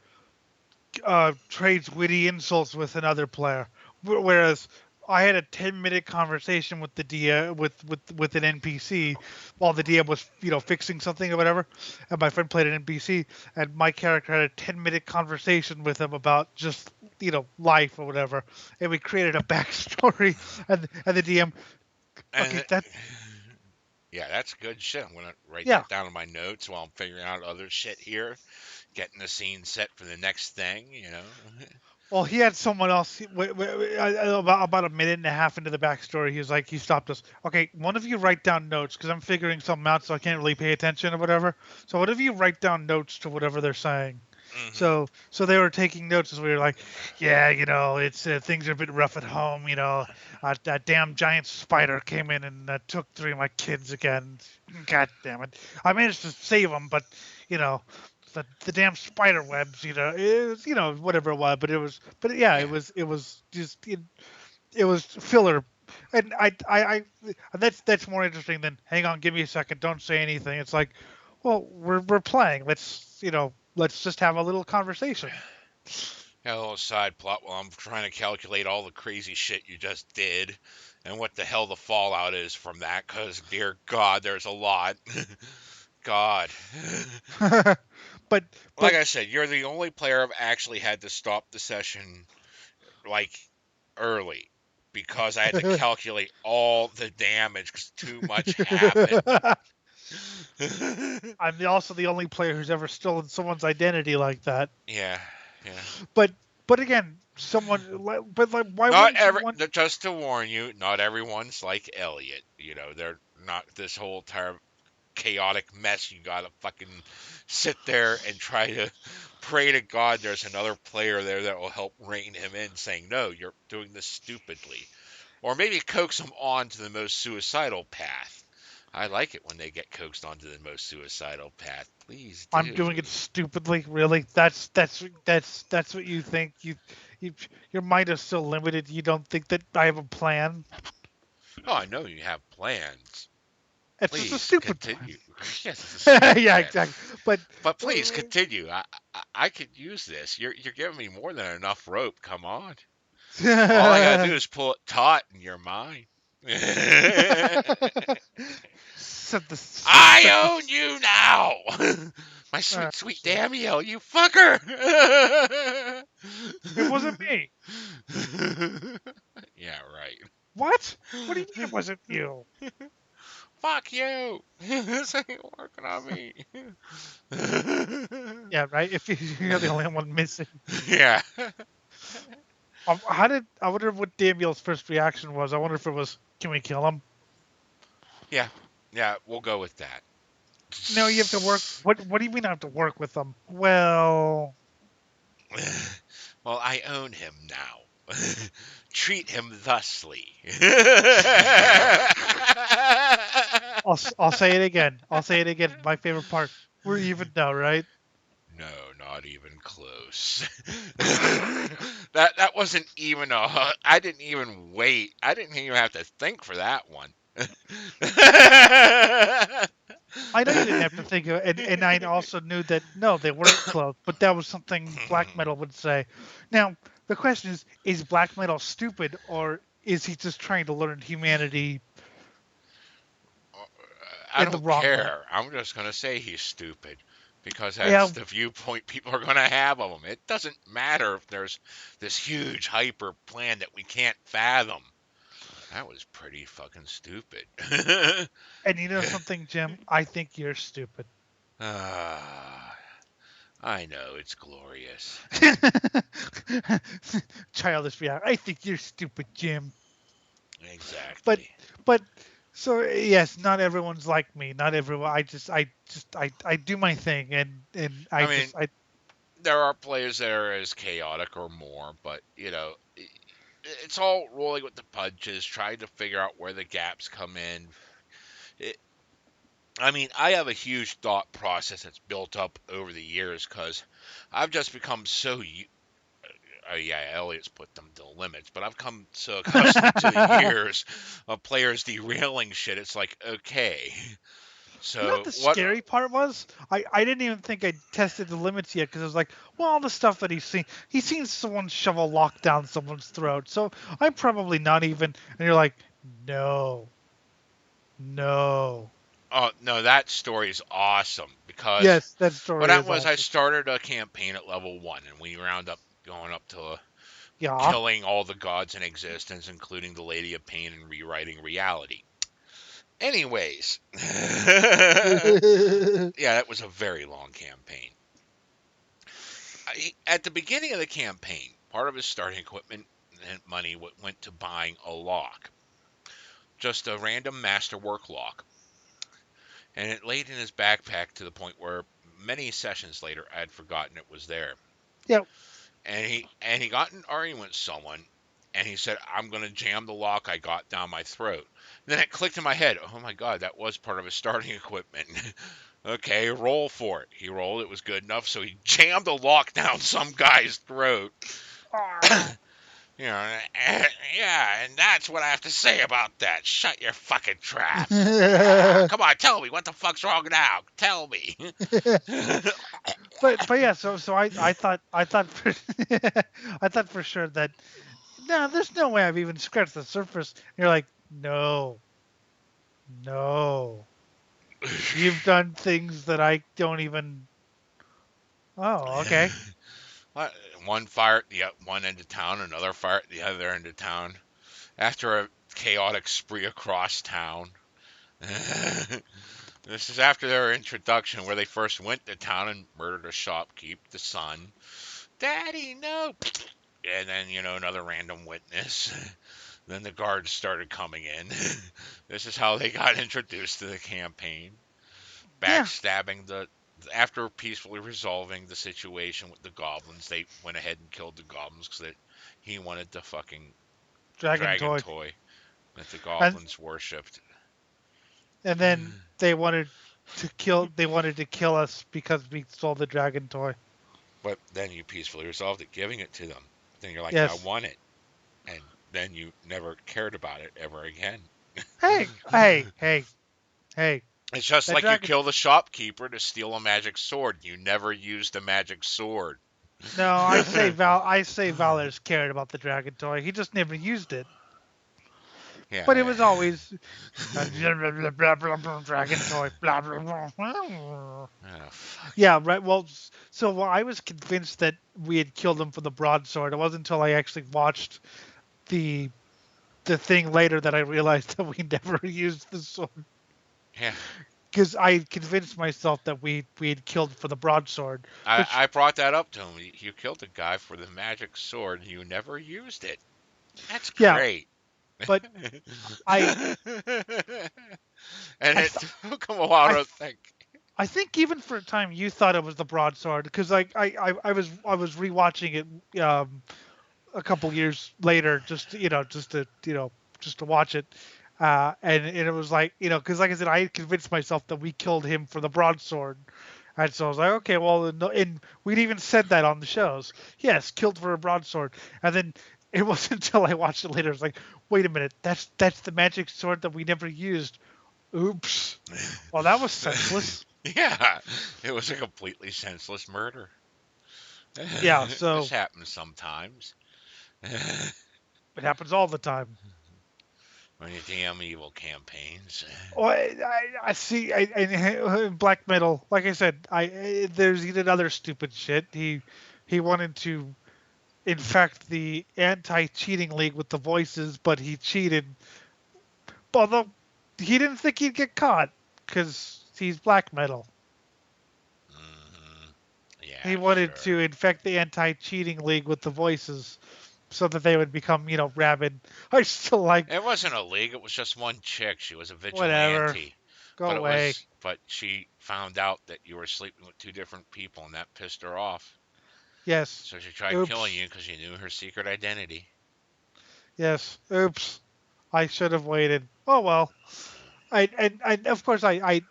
S3: trades witty insults with another player, whereas I had a 10-minute conversation with the DM with an NPC while the DM was fixing something or whatever, and my friend played an NPC, and my character had a 10-minute conversation with him about just life or whatever, and we created a backstory, and the DM. Okay, that.
S2: Yeah, that's good shit. I'm gonna write
S3: Yeah.
S2: that down in my notes while I'm figuring out other shit here, getting the scene set for the next thing.
S3: Well, he had someone else about a minute and a half into the backstory. He was like, he stopped us. Okay, one of you write down notes because I'm figuring something out, so I can't really pay attention or whatever. So one of you write down notes to whatever they're saying.
S2: Mm-hmm.
S3: So they were taking notes as we were like, yeah, it's things are a bit rough at home. That damn giant spider came in and took 3 of my kids again. God damn it! I managed to save them, but the damn spider webs, it was, whatever it was, but yeah, it was just it was filler, and I that's more interesting than hang on, give me a second, don't say anything. It's like, well, we're playing. Let's just have a little conversation.
S2: Got a little side plot while I'm trying to calculate all the crazy shit you just did, and what the hell the fallout is from that. Because dear God, there's a lot. God.
S3: But
S2: like I said, you're the only player I've actually had to stop the session like early because I had to calculate all the damage because too much happened.
S3: I'm also the only player who's ever stolen someone's identity like that.
S2: Yeah.
S3: But again, why
S2: not
S3: wouldn't
S2: just to warn you, not everyone's like Elliot. They're not this whole entire chaotic mess. You gotta fucking sit there and try to pray to God there's another player there that will help rein him in, saying, no, you're doing this stupidly. Or maybe coax them on to the most suicidal path. I like it when they get coaxed onto the most suicidal path. Please do.
S3: I'm doing it stupidly, really? That's what you think? Your mind is so limited. You don't think that I have a plan?
S2: Oh, I know you have plans.
S3: It's
S2: please
S3: just a stupid
S2: continue.
S3: plan.
S2: Yes, it's a stupid
S3: yeah,
S2: plan.
S3: exactly.
S2: But please continue. I could use this. You're giving me more than enough rope. Come on. All I gotta do is pull it taut in your mind. I own you now! My sweet, sweet Damiel, you fucker!
S3: It wasn't me.
S2: Yeah, right.
S3: What? What do you mean it wasn't you?
S2: Fuck you! This ain't working on me.
S3: Yeah, right? If you're the only one missing.
S2: Yeah.
S3: I wonder what Damiel's first reaction was. I wonder if it was, Can we kill him?
S2: Yeah, we'll go with that.
S3: No, you have to work. What do you mean I have to work with him? Well,
S2: Well, I own him now. Treat him thusly.
S3: I'll say it again. I'll say it again. My favorite part. We're even now, right?
S2: No, not even close. That wasn't even a. I didn't even wait. I didn't even have to think for that one.
S3: I know you didn't have to think of it, and I also knew that no, they weren't close, but that was something black metal would say. Now, the question is black metal stupid, or is he just trying to learn humanity
S2: I
S3: in the
S2: don't
S3: wrong way?
S2: care. I'm just gonna say he's stupid because
S3: Yeah,
S2: that's the viewpoint people are gonna have of him. It doesn't matter if there's this huge hyper plan that we can't fathom. That was pretty fucking stupid.
S3: and you know something, Jim? I think you're stupid.
S2: Ah, I know it's glorious.
S3: Childish reaction. I think you're stupid, Jim. But
S2: Exactly.
S3: but so yes, not everyone's like me. Not everyone. I do my thing, and
S2: I mean, there are players that are as chaotic or more, but it's all rolling with the punches, trying to figure out where the gaps come in. It, I mean, I have a huge thought process that's built up over the years because I've just become yeah, Elliot's put them to limits, but I've come so accustomed to the years of players derailing shit. It's like, okay,
S3: You know what
S2: so
S3: the
S2: what?
S3: scary part was? I didn't even think I tested the limits yet because I was like, well, all the stuff that he's seen someone shove a lock down someone's throat, so I'm probably not even. And you're like, no, no.
S2: Oh no, that story is awesome because
S3: Yes, that
S2: what
S3: story
S2: happened
S3: is
S2: was I
S3: awesome.
S2: started a campaign at level 1, and we round up going up to
S3: Yeah.
S2: killing all the gods in existence, including the Lady of Pain, and rewriting reality. Anyways, yeah, that was a very long campaign. At the beginning of the campaign, part of his starting equipment and money went to buying a lock, just a random masterwork lock, and it laid in his backpack to the point where many sessions later I had forgotten it was there.
S3: Yep.
S2: And he got in an argument with someone, and he said, "I'm gonna jam the lock I got down my throat." And then it clicked in my head, oh my god, that was part of his starting equipment. Okay, roll for it. He rolled, it was good enough, so he jammed the lock down some guy's throat. You know, yeah, and that's what I have to say about that. Shut your fucking trap. Come on, tell me what the fuck's wrong now. Tell me.
S3: but yeah, so I thought for I thought for sure that no, there's no way I've even scratched the surface. And you're like, no, no, you've done things that I don't even. Oh, okay.
S2: One fire at the one end of town, another fire at the other end of town. After a chaotic spree across town. This is after their introduction, where they first went to town and murdered a shopkeep, the son. Daddy, no! And then, another random witness. Then the guards started coming in. This is how they got introduced to the campaign.
S3: Yeah,
S2: Backstabbing After peacefully resolving the situation with the goblins, they went ahead and killed the goblins because he wanted the fucking
S3: dragon
S2: dragon
S3: toy,
S2: toy that the
S3: and
S2: goblins worshipped.
S3: then they wanted to kill. They wanted to kill us because we stole the dragon toy.
S2: But then you peacefully resolved it, giving it to them. Then you're like, I
S3: Yes.
S2: want it. And then you never cared about it ever again.
S3: Hey, hey, hey, hey.
S2: It's just
S3: That
S2: like you
S3: dragon.
S2: kill the shopkeeper to steal a magic sword. You never used a magic sword.
S3: No, I say Valor's cared about the dragon toy. He just never used it. But it
S2: Yeah.
S3: was always dragon toy. Blah, blah, blah.
S2: Oh, fuck.
S3: Yeah, right. Well, so I was convinced that we had killed him for the broadsword. It wasn't until I actually watched the the thing later that I realized that we never used the sword.
S2: Yeah.
S3: Because I convinced myself that we had killed for the broadsword, which
S2: I brought that up to him. You killed a guy for the magic sword and you never used it. That's
S3: yeah,
S2: great.
S3: But I
S2: and
S3: I
S2: it
S3: th-
S2: took him a while
S3: I
S2: to think.
S3: I think even for a time you thought it was the broadsword because like I was rewatching it a couple years later just to watch it, and it was like because like I said I had convinced myself that we killed him for the broadsword, and so I was like okay well no, and we'd even said that on the shows, yes, killed for a broadsword, and then it wasn't until I watched it later I was like wait a minute, that's the magic sword that we never used. Oops. Well, that was senseless.
S2: Yeah, it was a completely senseless murder.
S3: Yeah,
S2: This
S3: so
S2: happens sometimes.
S3: it happens all the time.
S2: When you damn evil campaigns.
S3: Oh, I see. Black metal, like I said, he did other stupid shit. He wanted to infect the anti-cheating league with the voices, but he cheated. Although he didn't think he'd get caught because he's black metal.
S2: Hmm.
S3: He
S2: Yeah,
S3: wanted to
S2: sure.
S3: infect the anti-cheating league with the voices so that they would become, rabid. I still like
S2: It wasn't a league. It was just one chick. She was a
S3: whatever.
S2: vigilante.
S3: Go away.
S2: But she found out that you were sleeping with two different people, and that pissed her off.
S3: Yes.
S2: So she tried killing
S3: Oops.
S2: you because she knew her secret identity.
S3: Yes. Oops. I should have waited. Oh well. And of course another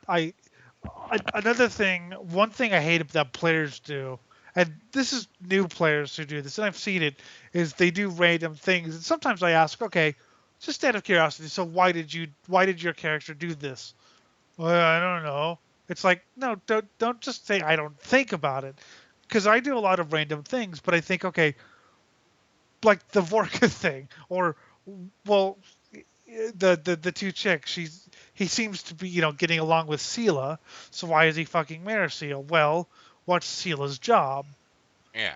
S3: thing. One thing I hate that players do, and this is new players who do this, and I've seen it, is they do random things. And sometimes I ask, okay, just out of curiosity, so why did your character do this? Well, I don't know. It's like no, don't just say I don't think about it, because I do a lot of random things, but I think okay, like the Vorka thing, or well, the two chicks. He seems to be getting along with Sela, so why is he fucking Marisil? Well, what's Sela's job?
S2: Yeah.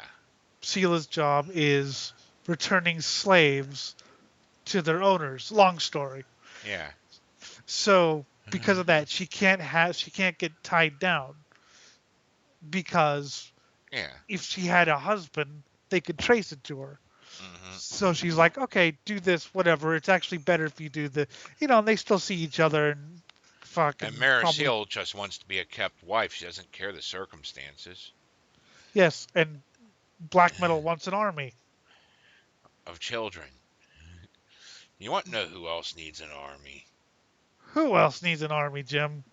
S3: Sela's job is returning slaves to their owners. Long story.
S2: Yeah.
S3: So because of that, she can't get tied down because
S2: Yeah.
S3: if she had a husband, they could trace it to her.
S2: Hmm.
S3: So she's like, okay, do this, whatever. It's actually better if you do the, and they still see each other and
S2: And
S3: fucking probably,
S2: Marisol just wants to be a kept wife. She doesn't care the circumstances
S3: yes. And black metal wants an army.
S2: of children. You want to know who else needs an army?
S3: Who else needs an army, Jim?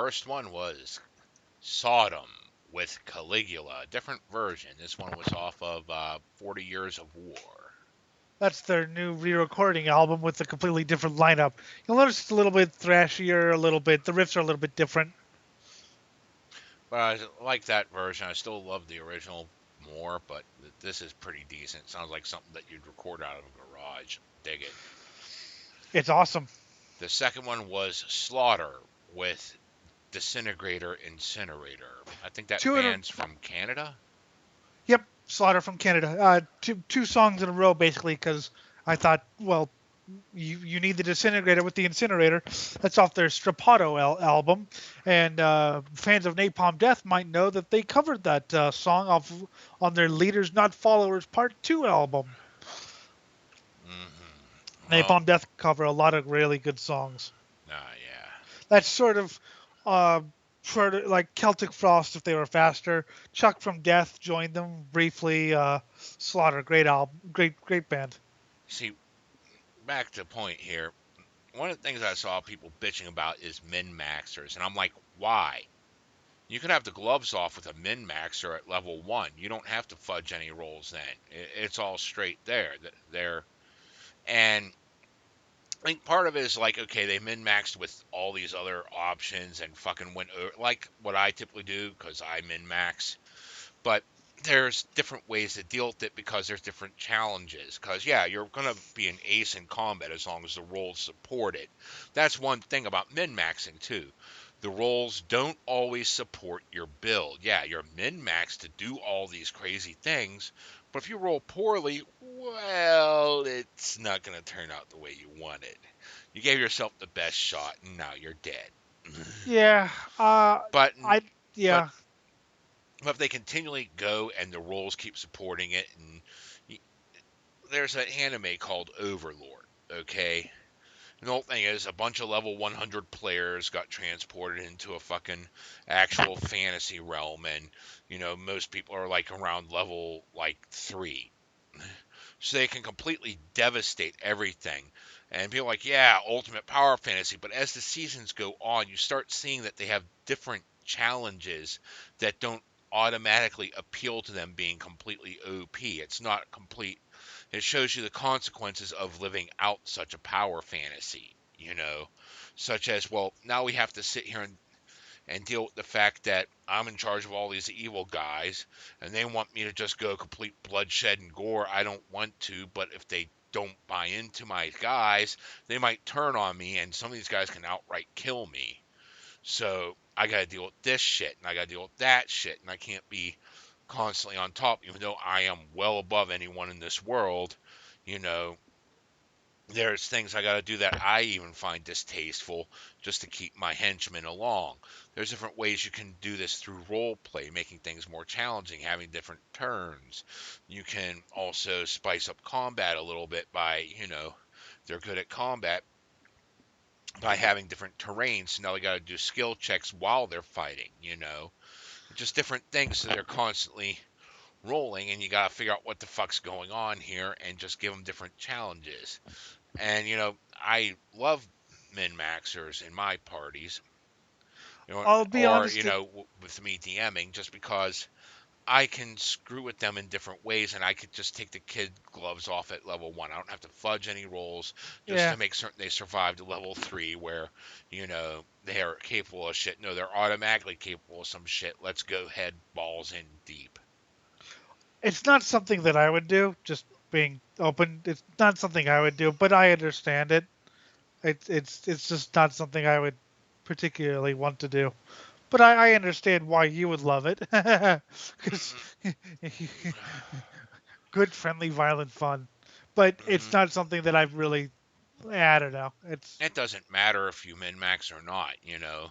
S2: first one was Sodom with Caligula, different version. This one was off of 40 Years of War.
S3: That's their new re-recording album with a completely different lineup. You'll notice it's a little bit thrashier, a little bit. The riffs are a little bit different.
S2: But I like that version. I still love the original more, but this is pretty decent. Sounds like something that you'd record out of a garage. Dig it.
S3: It's awesome.
S2: The second one was Slaughter with Disintegrator Incinerator. I think that
S3: Two in a,
S2: band's from Canada.
S3: yep, Slaughter from Canada. Two songs in a row basically because I thought, well, you need the disintegrator with the incinerator. That's off their Strapato album, and fans of Napalm Death might know that they covered that song off on their Leaders Not Followers Part 2 album.
S2: Well,
S3: Napalm Death cover a lot of really good songs.
S2: yeah.
S3: That's uh, sort of like Celtic Frost if they were faster. Chuck from Death joined them briefly. Slaughter, great album, great band.
S2: See, back to the point here. One of the things I saw people bitching about is min-maxers, and I'm like, why? You can have the gloves off with a min-maxer at level 1. You don't have to fudge any rolls then. It's all straight there. And I think part of it is like, okay, they min-maxed with all these other options and fucking went over, like what I typically do because I min-max. But there's different ways to deal with it because there's different challenges. Because, yeah, you're going to be an ace in combat as long as the rolls support it. That's one thing about min-maxing, too. The rolls don't always support your build. Yeah, you're min-maxed to do all these crazy things, but if you roll poorly, well, it's not going to turn out the way you wanted. You gave yourself the best shot, and now you're dead.
S3: Yeah,
S2: But
S3: I
S2: but
S3: yeah.
S2: but if they continually go and the rolls keep supporting it, and there's an anime called Overlord, okay? And the whole thing is a bunch of level 100 players got transported into a fucking actual fantasy realm, and most people are like around level like 3. So they can completely devastate everything. And people are like, yeah, ultimate power fantasy. But as the seasons go on, you start seeing that they have different challenges that don't automatically appeal to them being completely OP. It's not complete. It shows you the consequences of living out such a power fantasy, such as, well, now we have to sit here and deal with the fact that I'm in charge of all these evil guys, and they want me to just go complete bloodshed and gore. I don't want to, but if they don't buy into my guys, they might turn on me, and some of these guys can outright kill me. So I got to deal with this shit, and I got to deal with that shit, and I can't be constantly on top, even though I am well above anyone in this world. You know, there's things I got to do that I even find distasteful just to keep my henchmen along. There's different ways you can do this through role play, making things more challenging, having different turns. You can also spice up combat a little bit by, they're good at combat, by having different terrains. So now they got to do skill checks while they're fighting, just different things so they're constantly rolling, and you got to figure out what the fuck's going on here and just give them different challenges. And, I love min-maxers in my parties,
S3: I'll be
S2: or,
S3: honest.
S2: with me DMing, just because I can screw with them in different ways, and I could just take the kid gloves off at level 1. I don't have to fudge any rolls just
S3: Yeah,
S2: to make certain they survive to level 3 where, they're capable of shit. No, they're automatically capable of some shit. Let's go head balls in deep.
S3: it's not something that I would do. Just being open, it's not something I would do, but I understand it. It's just not something I would particularly want to do. But I understand why you would love it. Because good, friendly, violent fun. But it's
S2: Hmm.
S3: not something that I've really. I don't know. It's
S2: It doesn't matter if you min-max or not.
S3: yeah,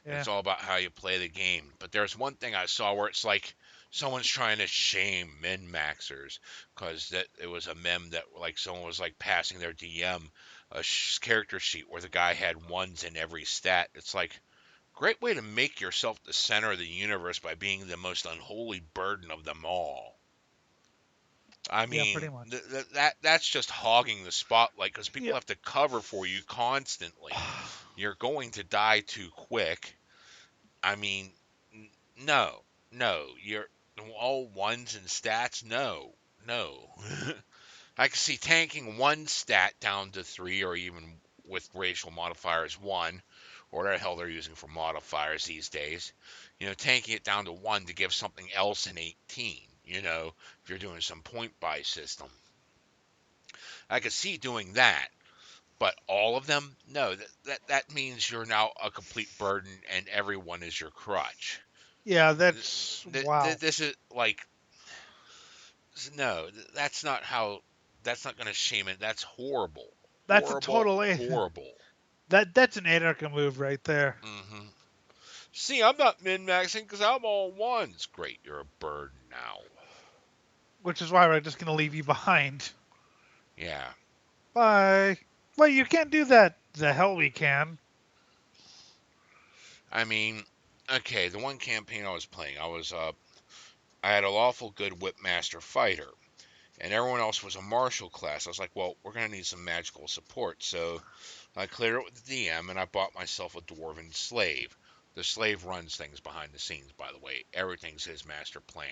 S2: It's all about how you play the game. But there's one thing I saw where it's like someone's trying to shame min-maxers because that it was a meme that like someone was like passing their DM a character sheet where the guy had ones in every stat. It's like great way to make yourself the center of the universe by being the most unholy burden of them all. I
S3: yeah, pretty
S2: mean,
S3: much.
S2: that's just hogging the spotlight because people
S3: Yeah,
S2: have to cover for you constantly. You're going to die too quick. I mean, no, no. You're all ones and stats. No, no. I can see tanking one stat down to 3, or even with racial modifiers 1, or whatever the hell they're using for modifiers these days. Tanking it down to 1 to give something else an 18. If you're doing some point buy system, I could see doing that. But all of them, no. That means you're now a complete burden, and everyone is your crutch.
S3: Yeah, that's wow.
S2: This is like, no. That's not how. That's not going to shame it. That's horrible,
S3: That's a
S2: horrible,
S3: total
S2: horrible.
S3: that's an anarchy move right there.
S2: See, I'm not min maxing because I'm all ones. Great, you're a burden now.
S3: Which is why we're just gonna leave you behind.
S2: Yeah.
S3: Bye. Well, you can't do that. The hell we can.
S2: I mean, okay, the one campaign I was playing, I had a lawful good whipmaster fighter, and everyone else was a martial class. I was like, well, we're gonna need some magical support, so I cleared it with the DM, and I bought myself a dwarven slave. The slave runs things behind the scenes, by the way. Everything's his master plan.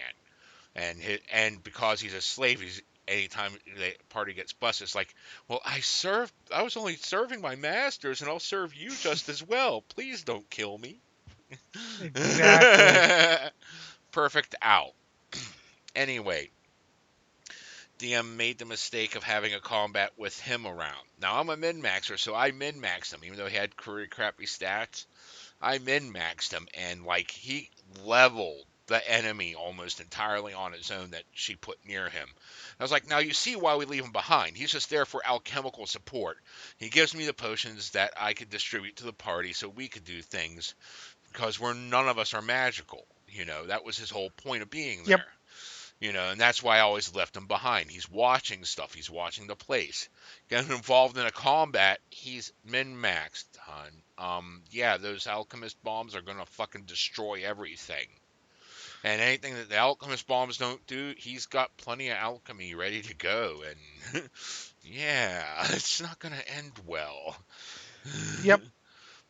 S2: And because he's a slave, he's anytime the party gets busted, it's like, well, I was only serving my masters, and I'll serve you just as well. Please don't kill me.
S3: Exactly.
S2: Perfect out. Anyway, DM made the mistake of having a combat with him around. Now I'm a min maxer, so I min maxed him, even though he had crappy stats. I min maxed him, and like he leveled the enemy almost entirely on his own that she put near him. I was like, now you see why we leave him behind. He's just there for alchemical support. He gives me the potions that I could distribute to the party so we could do things because none of us are magical. That was his whole point of being
S3: Yep.
S2: there. And that's why I always left him behind. He's watching stuff. He's watching the place. Getting involved in a combat, he's min-maxed, hon. Yeah, those alchemist bombs are gonna fucking destroy everything. And anything that the alchemist bombs don't do, he's got plenty of alchemy ready to go. And yeah, it's not gonna end well.
S3: Yep.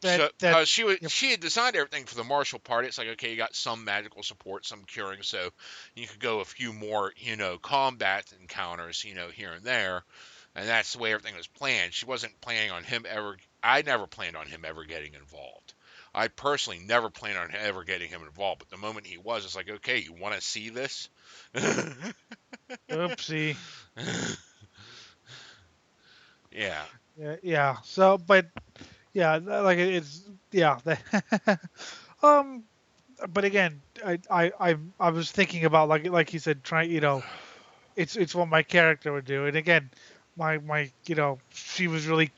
S2: So,
S3: That.
S2: because
S3: Yep.
S2: she had designed everything for the martial party, it's like, okay, you got some magical support, some curing, so you could go a few more, combat encounters, here and there, and that's the way everything was planned. She wasn't planning on him ever. I never planned on him ever getting involved. I personally never planned on ever getting him involved, but the moment he was, it's like, okay, you want to see this?
S3: Oopsie.
S2: Yeah.
S3: Yeah. Yeah. So, but yeah, like it's yeah. um. But again, I was thinking about like you said, trying it's what my character would do. And again, my she was really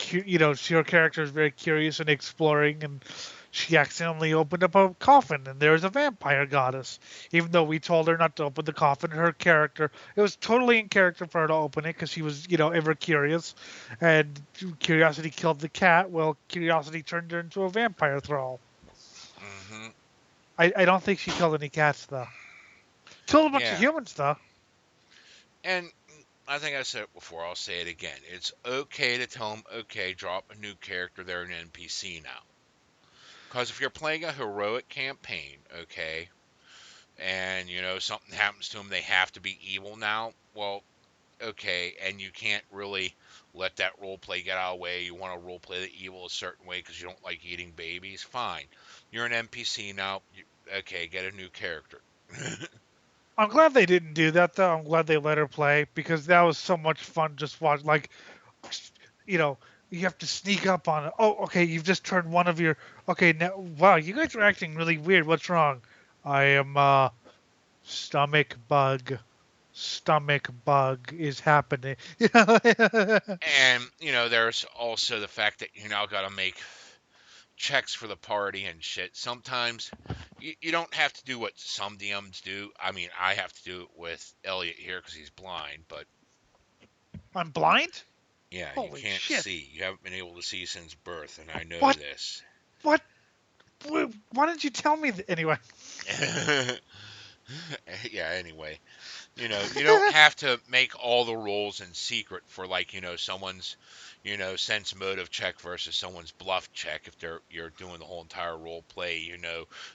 S3: her character is very curious and exploring, and she accidentally opened up a coffin, and there was a vampire goddess. Even though we told her not to open the coffin, her character, it was totally in character for her to open it because she was ever curious, and curiosity killed the cat. Well, curiosity turned her into a vampire thrall.
S2: Hmm.
S3: I don't think she killed any cats though. Killed a bunch of
S2: Yeah.
S3: humans though.
S2: And I think I said it before. I'll say it again. It's okay to tell them, okay, drop a new character. They're an NPC now. Because if you're playing a heroic campaign, okay, and something happens to them, they have to be evil now. Well, okay, and you can't really let that role play get out of the way. You want to role play the evil a certain way because you don't like eating babies. Fine, you're an NPC now. Okay, get a new character.
S3: I'm glad they didn't do that though. I'm glad they let her play because that was so much fun. Just watch you know, you have to sneak up on it. Oh, okay, you've just turned one of your. Okay, now wow, you guys are acting really weird. What's wrong? I am stomach bug. Stomach bug is happening.
S2: And there's also the fact that you now got to make checks for the party and shit. Sometimes you don't have to do what some DMs do. I mean, I have to do it with Elliot here because he's blind, but
S3: I'm blind.
S2: yeah, you
S3: Holy
S2: can't
S3: shit!
S2: see. You haven't been able to see since birth, and I know
S3: What?
S2: this.
S3: What? Why didn't you tell me? Anyway.
S2: Yeah, anyway. You don't have to make all the rolls in secret for like, someone's, sense motive check versus someone's bluff check. If you're doing the whole entire role play,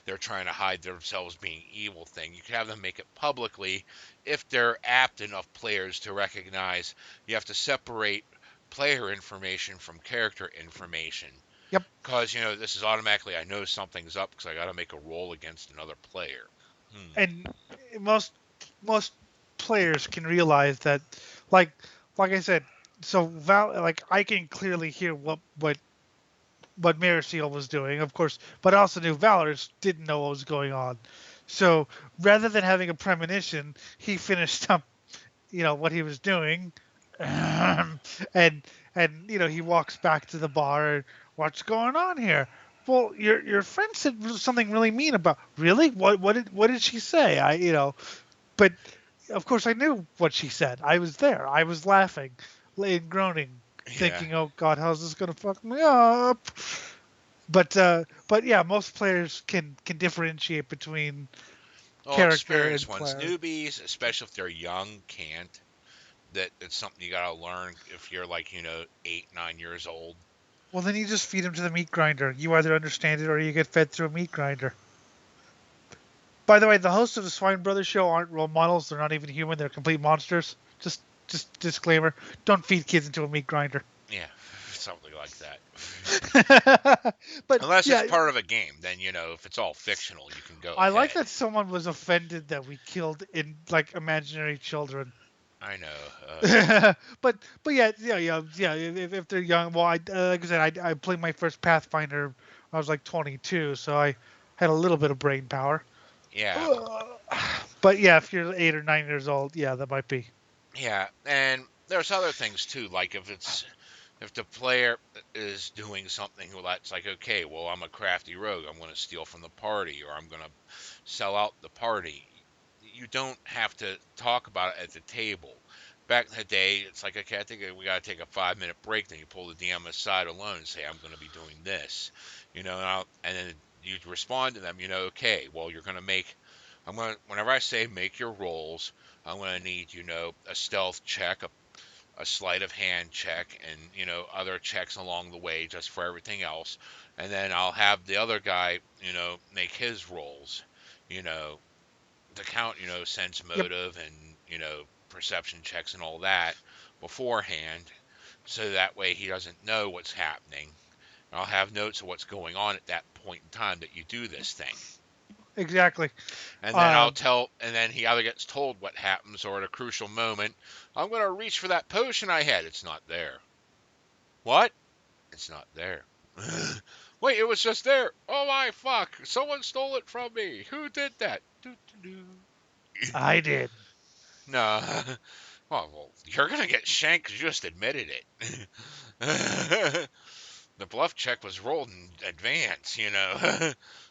S2: they're trying to hide themselves being evil thing. You can have them make it publicly if they're apt enough players to recognize you have to separate player information from character information.
S3: Yep.
S2: Because, this is automatically, I know something's up because I got to make a roll against another player. Hmm.
S3: And most players can realize that, like I said, so like I can clearly hear what Mariseal was doing, of course, but I also knew Valorous didn't know what was going on. So rather than having a premonition, he finished up, what he was doing, and he walks back to the bar. And, what's going on here? Well, your friend said something really mean about. Really? What did she say? But of course I knew what she said. I was there. I was laughing, and groaning,
S2: Yeah.
S3: thinking, "Oh God, how's this gonna fuck me up?" But yeah, most players can differentiate between
S2: Well,
S3: character
S2: experienced
S3: and
S2: ones,
S3: player.
S2: newbies, especially if they're young, can't. It's something you gotta learn if you're like 8, 9 years old.
S3: Well, then you just feed them to the meat grinder. You either understand it or you get fed through a meat grinder. By the way, the hosts of the Swine Brothers show aren't role models. They're not even human. They're complete monsters. Just disclaimer. Don't feed kids into a meat grinder.
S2: Yeah, something like that.
S3: But
S2: Unless it's
S3: yeah,
S2: part of a game, then if it's all fictional, you can go
S3: I like
S2: ahead.
S3: that someone was offended that we killed in like imaginary children.
S2: I know.
S3: But yeah. If they're young, well, like I said, I played my first Pathfinder. When I was like 22, so I had a little bit of brain power.
S2: Yeah,
S3: But yeah, if you're 8 or 9 years old, yeah, that might be.
S2: yeah, and there's other things too. Like if the player is doing something that's like, okay, well, I'm a crafty rogue. I'm going to steal from the party, or I'm going to sell out the party. You don't have to talk about it at the table. Back in the day, it's like, okay, I think we got to take a 5-minute break. Then you pull the DM aside alone and say, I'm going to be doing this, and then you respond to them, okay, well, you're going to make, whenever I say make your rolls, I'm going to need, a stealth check, a sleight of hand check, and other checks along the way just for everything else, and then I'll have the other guy make his rolls, you know to count sense
S3: Yep,
S2: motive and perception checks and all that beforehand, so that way he doesn't know what's happening. I'll have notes of what's going on at that point in time that you do this thing.
S3: exactly.
S2: And then
S3: Um,
S2: and then he either gets told what happens, or at a crucial moment, I'm going to reach for that potion I had. It's not there. What? It's not there. Wait, it was just there. Oh my fuck. Someone stole it from me. Who did that? Doo, doo, doo.
S3: I did.
S2: No. Well, you're going to get shanked because you just admitted it. The bluff check was rolled in advance.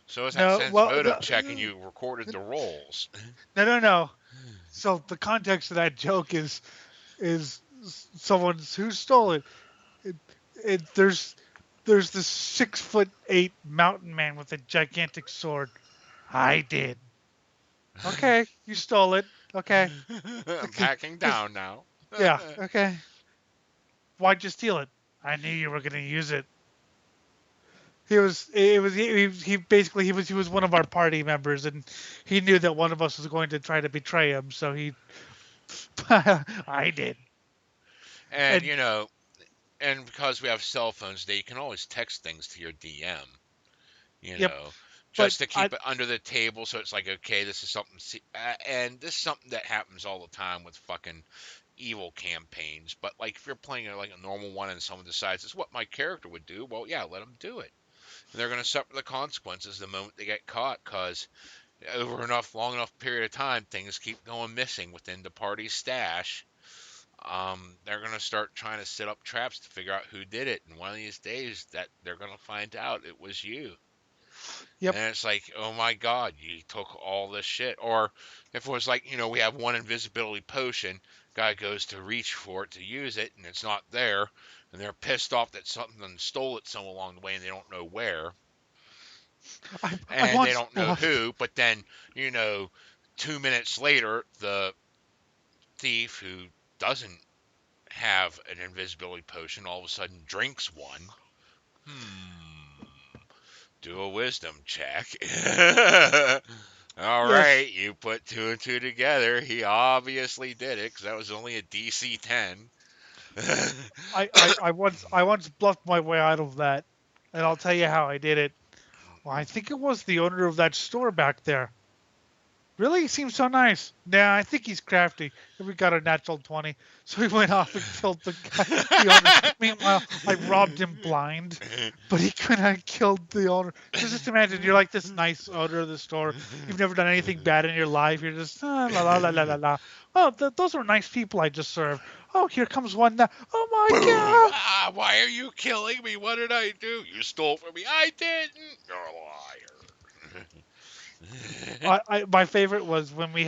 S2: So is that
S3: No,
S2: sense
S3: well,
S2: motive check, and you recorded the rolls.
S3: no. So the context of that joke is someone's who stole it. it, there's this 6'8" mountain man with a gigantic sword. I did. Okay, you stole it. Okay.
S2: I'm
S3: Okay.
S2: backing down now.
S3: Yeah. Okay. Why'd you steal it? I knew you were gonna use it. He was. It was. He basically he was one of our party members, and he knew that one of us was going to try to betray him. So he. I did.
S2: And
S3: And
S2: and because we have cell phones today, you can always text things to your DM. You
S3: yep.
S2: know,
S3: But
S2: just to
S3: I.
S2: keep it under the table, so it's like, okay, this is something, and this is something that happens all the time with fucking evil campaigns. But like, if you're playing like a normal one, and someone decides it's what my character would do, well, yeah, let them do it, and they're gonna suffer the consequences the moment they get caught, because over enough long enough period of time, things keep going missing within the party's stash. They're gonna start trying to set up traps to figure out who did it, and one of these days that they're gonna find out it was you.
S3: Yep.
S2: And it's like, oh my God, you took all this shit. Or if it was like, we have one invisibility potion, guy goes to reach for it to use it, and it's not there, and they're pissed off that something stole it somewhere along the way, and they don't know where,
S3: I
S2: and they
S3: once
S2: don't know
S3: bluffed.
S2: who. But then, you know, 2 minutes later, the thief who doesn't have an invisibility potion all of a sudden drinks one. Do a wisdom check. All
S3: Yes.
S2: right, you put two and two together. He obviously did it because that was only a DC 10.
S3: I once bluffed my way out of that, and I'll tell you how I did it. Well, I think it was the owner of that store back there. Really? He seems so nice. Nah, I think he's crafty. And we got a natural 20. So he went off and killed the guy, the owner. Meanwhile, I robbed him blind, but he couldn't have killed the owner. So just imagine you're like this nice owner of the store. You've never done anything bad in your life. You're just la la la la la la. Oh, those are nice people I just served. Oh, here comes one now. Oh my
S2: Boom!
S3: God!
S2: Ah, why are you killing me? What did I do? You stole from me. I didn't. You're a liar.
S3: My favorite was when we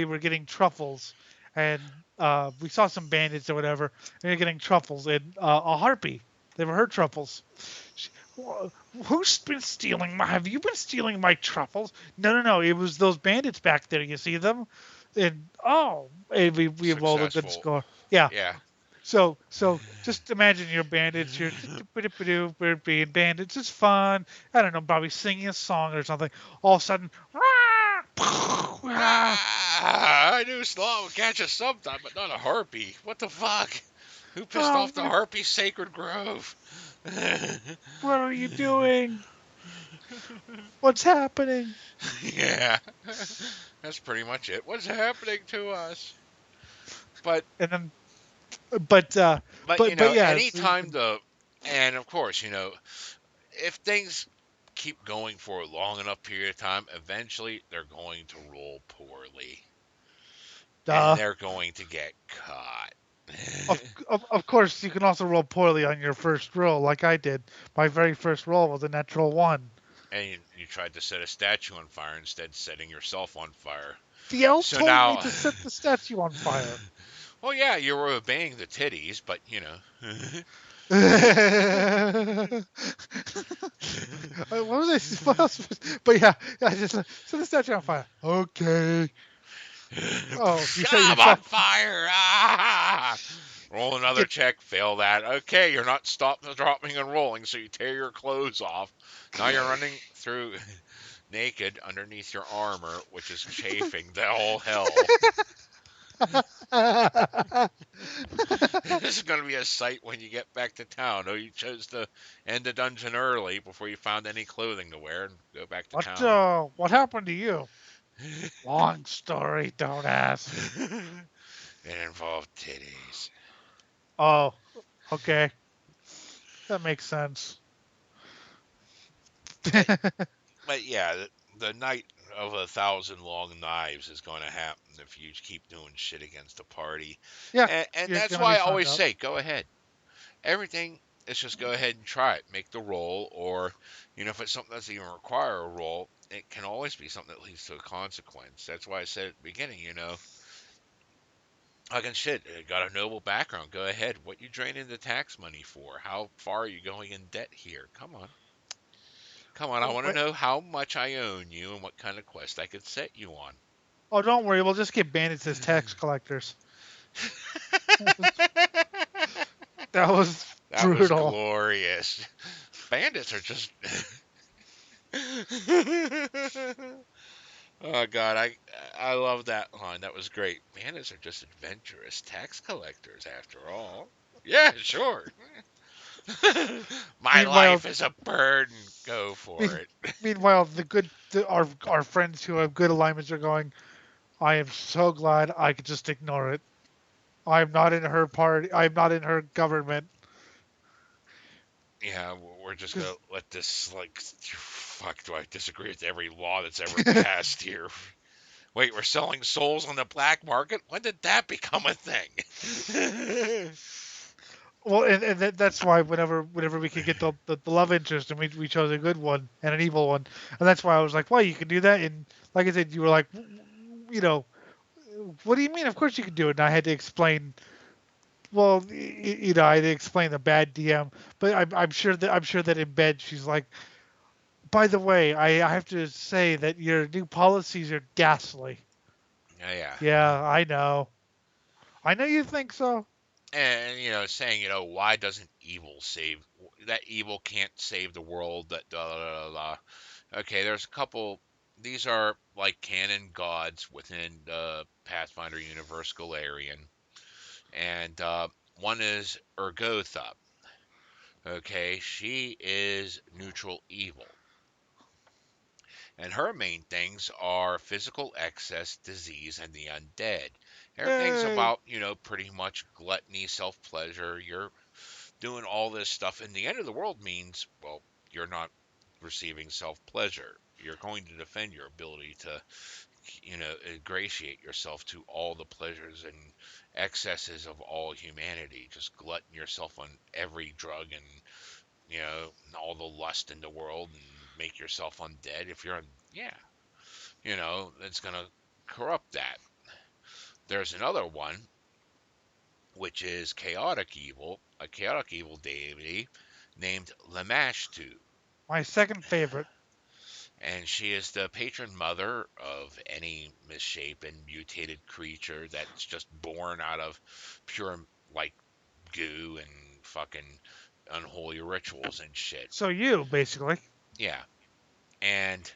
S3: were getting truffles, and we saw some bandits or whatever. And we were getting truffles and a harpy. They were her truffles. She, Who's been stealing my? Have you been stealing my truffles? No, no, no. It was those bandits back there. You see them? And we rolled a good
S2: Successful.
S3: score. Yeah.
S2: Yeah.
S3: So just imagine you're bandits. You're we're being bandits. It's fun. I don't know, probably singing a song or something. All of a sudden,
S2: I knew Slaw would catch us sometime, but not a harpy. What the fuck? Who pissed
S3: oh,
S2: off the harpy sacred grove?
S3: what are you doing? What's happening?
S2: Yeah, that's pretty much it. What's happening to us? But
S3: And then, but
S2: you know,
S3: yeah,
S2: anytime and of course, you know, if things keep going for a long enough period of time, eventually they're going to roll poorly, and they're going to get caught.
S3: of course, you can also roll poorly on your first roll, like I did. My very first roll was a natural 1.
S2: And you tried to set a statue on fire instead, setting yourself on fire.
S3: The elf
S2: So
S3: told
S2: now,
S3: me to set the statue on fire.
S2: well, yeah, you were obeying the titties, but you know.
S3: What was I? What else? But yeah, just set the statue on fire. Okay. Oh, you said
S2: I'm on fire! Ah! Roll another check, fail that. Okay, you're not dropping, and rolling, so you tear your clothes off. Now you're running through naked underneath your armor, which is chafing the whole hell. This is going to be a sight when you get back to town. Oh, you chose to end the dungeon early before you found any clothing to wear and go back to town.
S3: What happened to you? Long story, don't ask.
S2: It involved titties.
S3: Oh, okay. That makes sense.
S2: But yeah, the night of 1,000 long knives is going to happen if you keep doing shit against the party.
S3: Yeah,
S2: and that's why I always say, go ahead. Everything is just go ahead and try it. Make the roll, or you know, if it's something that doesn't even require a roll, it can always be something that leads to a consequence. That's why I said at the beginning, you know, fucking shit, got a noble background. Go ahead. What you draining the tax money for? How far are you going in debt here? Come on. Come on, I want to know how much I own you and what kind of quest I could set you on.
S3: Oh, don't worry. We'll just get bandits as tax collectors. That was brutal.
S2: That was glorious. Bandits are just... Oh, God, I love that line. That was great. Bandits are just adventurous tax collectors, after all. Yeah, sure. My life is a burden. Go for it.
S3: Meanwhile, our friends who have good alignments are going, I am so glad I could just ignore it. I'm not in her party. I'm not in her government.
S2: Yeah, we're just going to let this, like, fuck, do I disagree with every law that's ever passed here? Wait, we're selling souls on the black market? When did that become a thing?
S3: Well, and that's why whenever we could get the love interest, and we chose a good one and an evil one, and that's why I was like, well, you can do that, and like I said, you were like, you know, what do you mean? Of course you can do it, and I had to explain. Well, you know, I had to explain the bad DM, but I'm sure that in bed she's like, by the way, I have to say that your new policies are ghastly.
S2: Yeah.
S3: Yeah, I know. I know you think so.
S2: And saying, why doesn't evil save that evil can't save the world, that da da da da. Okay, there's a couple. These are like canon gods within the Pathfinder universe, Galarian, and one is Urgotha. Okay, she is neutral evil, and her main things are physical excess, disease, and the undead. Everything's
S3: Yay.
S2: about, pretty much gluttony, self pleasure. You're doing all this stuff, and the end of the world means, well, you're not receiving self pleasure. You're going to defend your ability to, ingratiate yourself to all the pleasures and excesses of all humanity. Just glutton yourself on every drug and, all the lust in the world and make yourself undead. If you're, yeah, it's going to corrupt that. There's another one, which is chaotic evil, a chaotic evil deity named Lamashtu,
S3: My second favorite.
S2: and she is the patron mother of any misshapen, mutated creature that's just born out of pure, like, goo and fucking unholy rituals and shit.
S3: So you, basically.
S2: Yeah. And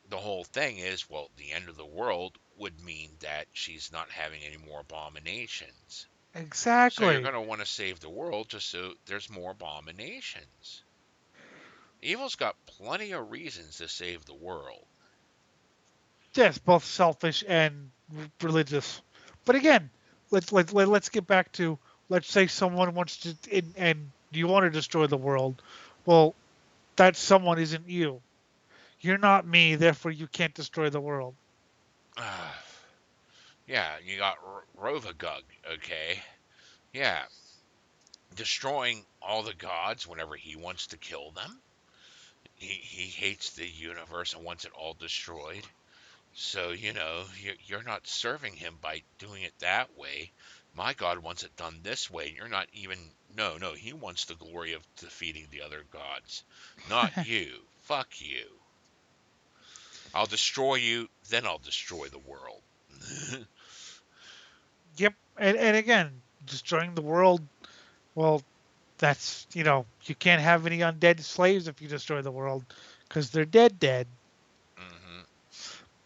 S2: the whole thing is, well, the end of the world would mean that she's not having any more abominations. So you're
S3: Exactly.
S2: going to want to save the world just so there's more abominations. Evil's got plenty of reasons to save the world.
S3: Yes, both selfish and religious. But again, let's get back to, let's say someone wants to, and you want to destroy the world. Well, that someone isn't you. You're not me, therefore you can't destroy the world.
S2: Yeah, you got Rovagug, okay? Yeah, destroying all the gods whenever he wants to kill them. He hates the universe and wants it all destroyed. So, you're not serving him by doing it that way. My God wants it done this way. You're not even. No, no, he wants the glory of defeating the other gods. Not you. Fuck you. I'll destroy you, then I'll destroy the world.
S3: Yep, and again, destroying the world. Well, that's, you can't have any undead slaves if you destroy the world, because they're dead.
S2: hmm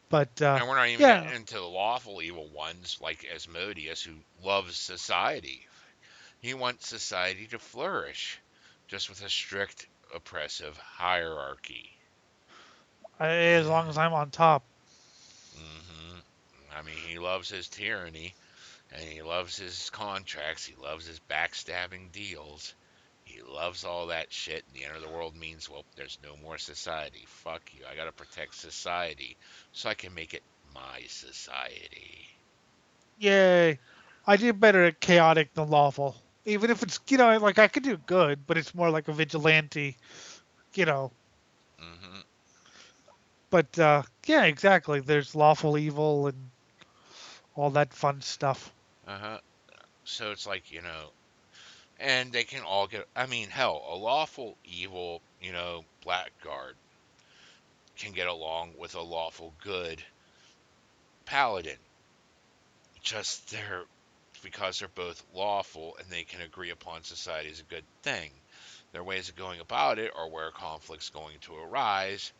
S3: But
S2: And we're not even
S3: yeah,
S2: getting into the lawful evil ones like Asmodeus, who loves society. He wants society to flourish, just with a strict, oppressive hierarchy.
S3: as long as I'm on top.
S2: hmm I mean, he loves his tyranny, and he loves his contracts. He loves his backstabbing deals. He loves all that shit. And the end of the world means, well, there's no more society. Fuck you. I gotta protect society so I can make it my society.
S3: Yay. I do better at chaotic than lawful. Even if it's, like I could do good, but it's more like a vigilante, you know.
S2: hmm
S3: But yeah, exactly. There's lawful evil and all that fun stuff.
S2: Uh huh. So it's like, and they can all get. I mean, hell, a lawful evil, blackguard can get along with a lawful good paladin. Just because they're both lawful and they can agree upon society is a good thing. Their ways of going about it are where conflict's going to arise,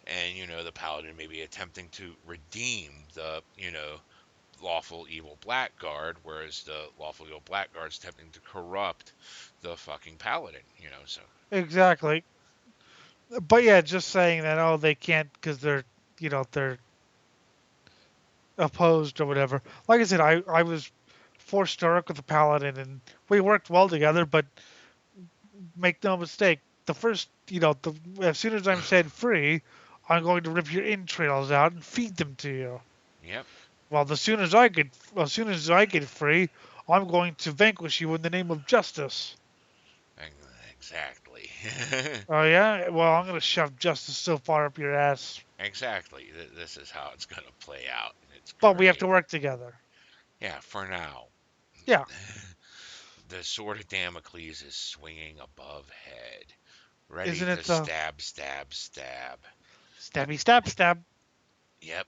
S2: and the paladin may be attempting to redeem the lawful evil blackguard, whereas the lawful evil blackguard's attempting to corrupt the fucking paladin. So
S3: Exactly. But yeah, just saying that, oh, they can't because they're opposed or whatever. Like I said, I was forced to work with the paladin, and we worked well together. But make no mistake, the first, as soon as I'm set free, I'm going to rip your entrails out and feed them to you.
S2: yep,
S3: Well, as soon as I get free, I'm going to vanquish you in the name of justice.
S2: exactly.
S3: Oh yeah, well, I'm going to shove justice so far up your ass.
S2: Exactly. This is how it's gonna play out, and it's
S3: But we have to
S2: great.
S3: work together.
S2: Yeah, for now.
S3: Yeah,
S2: The sword of Damocles is swinging above head, ready
S3: isn't
S2: to
S3: it the
S2: stab, stab, stab.
S3: stabby stab stab?
S2: Yep.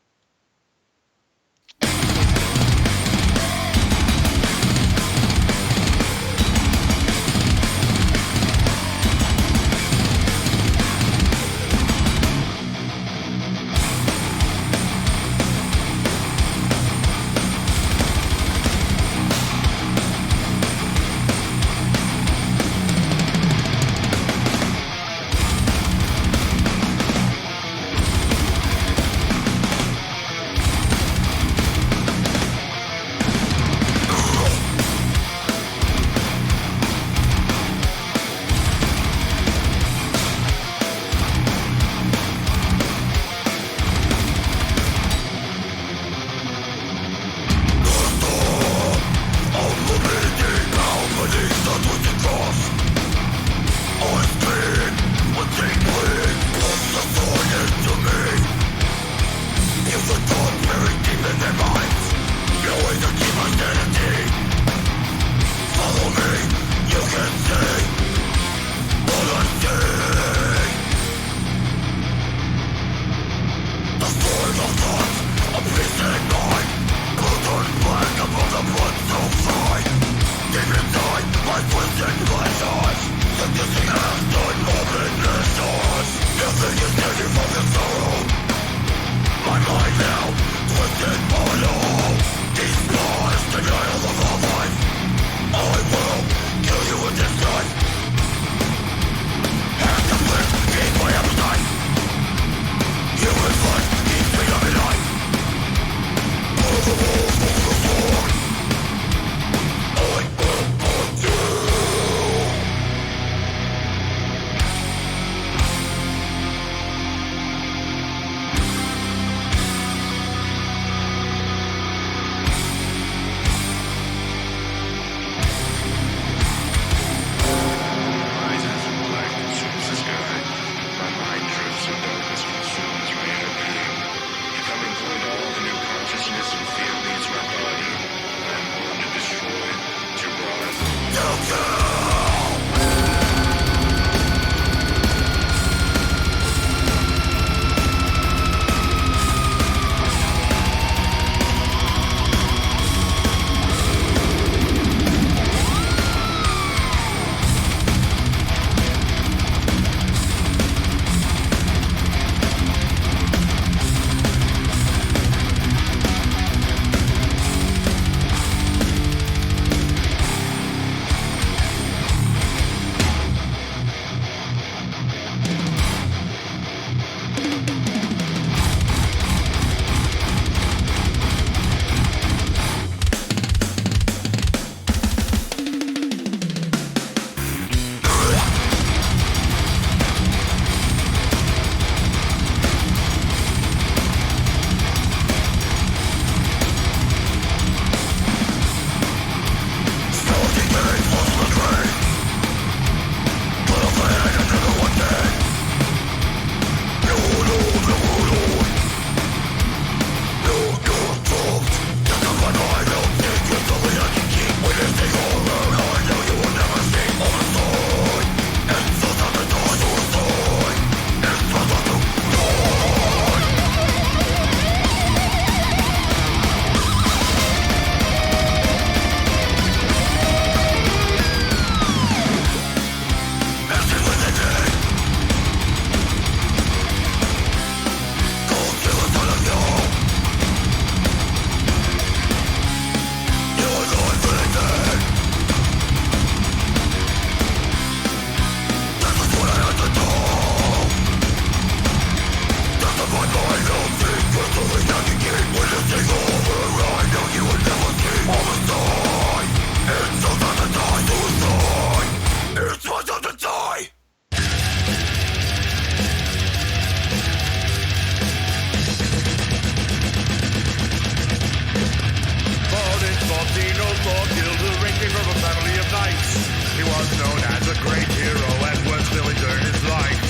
S4: Volcano's Lord Gilderay came from a family of knights. He was known as a great hero and was still during his life.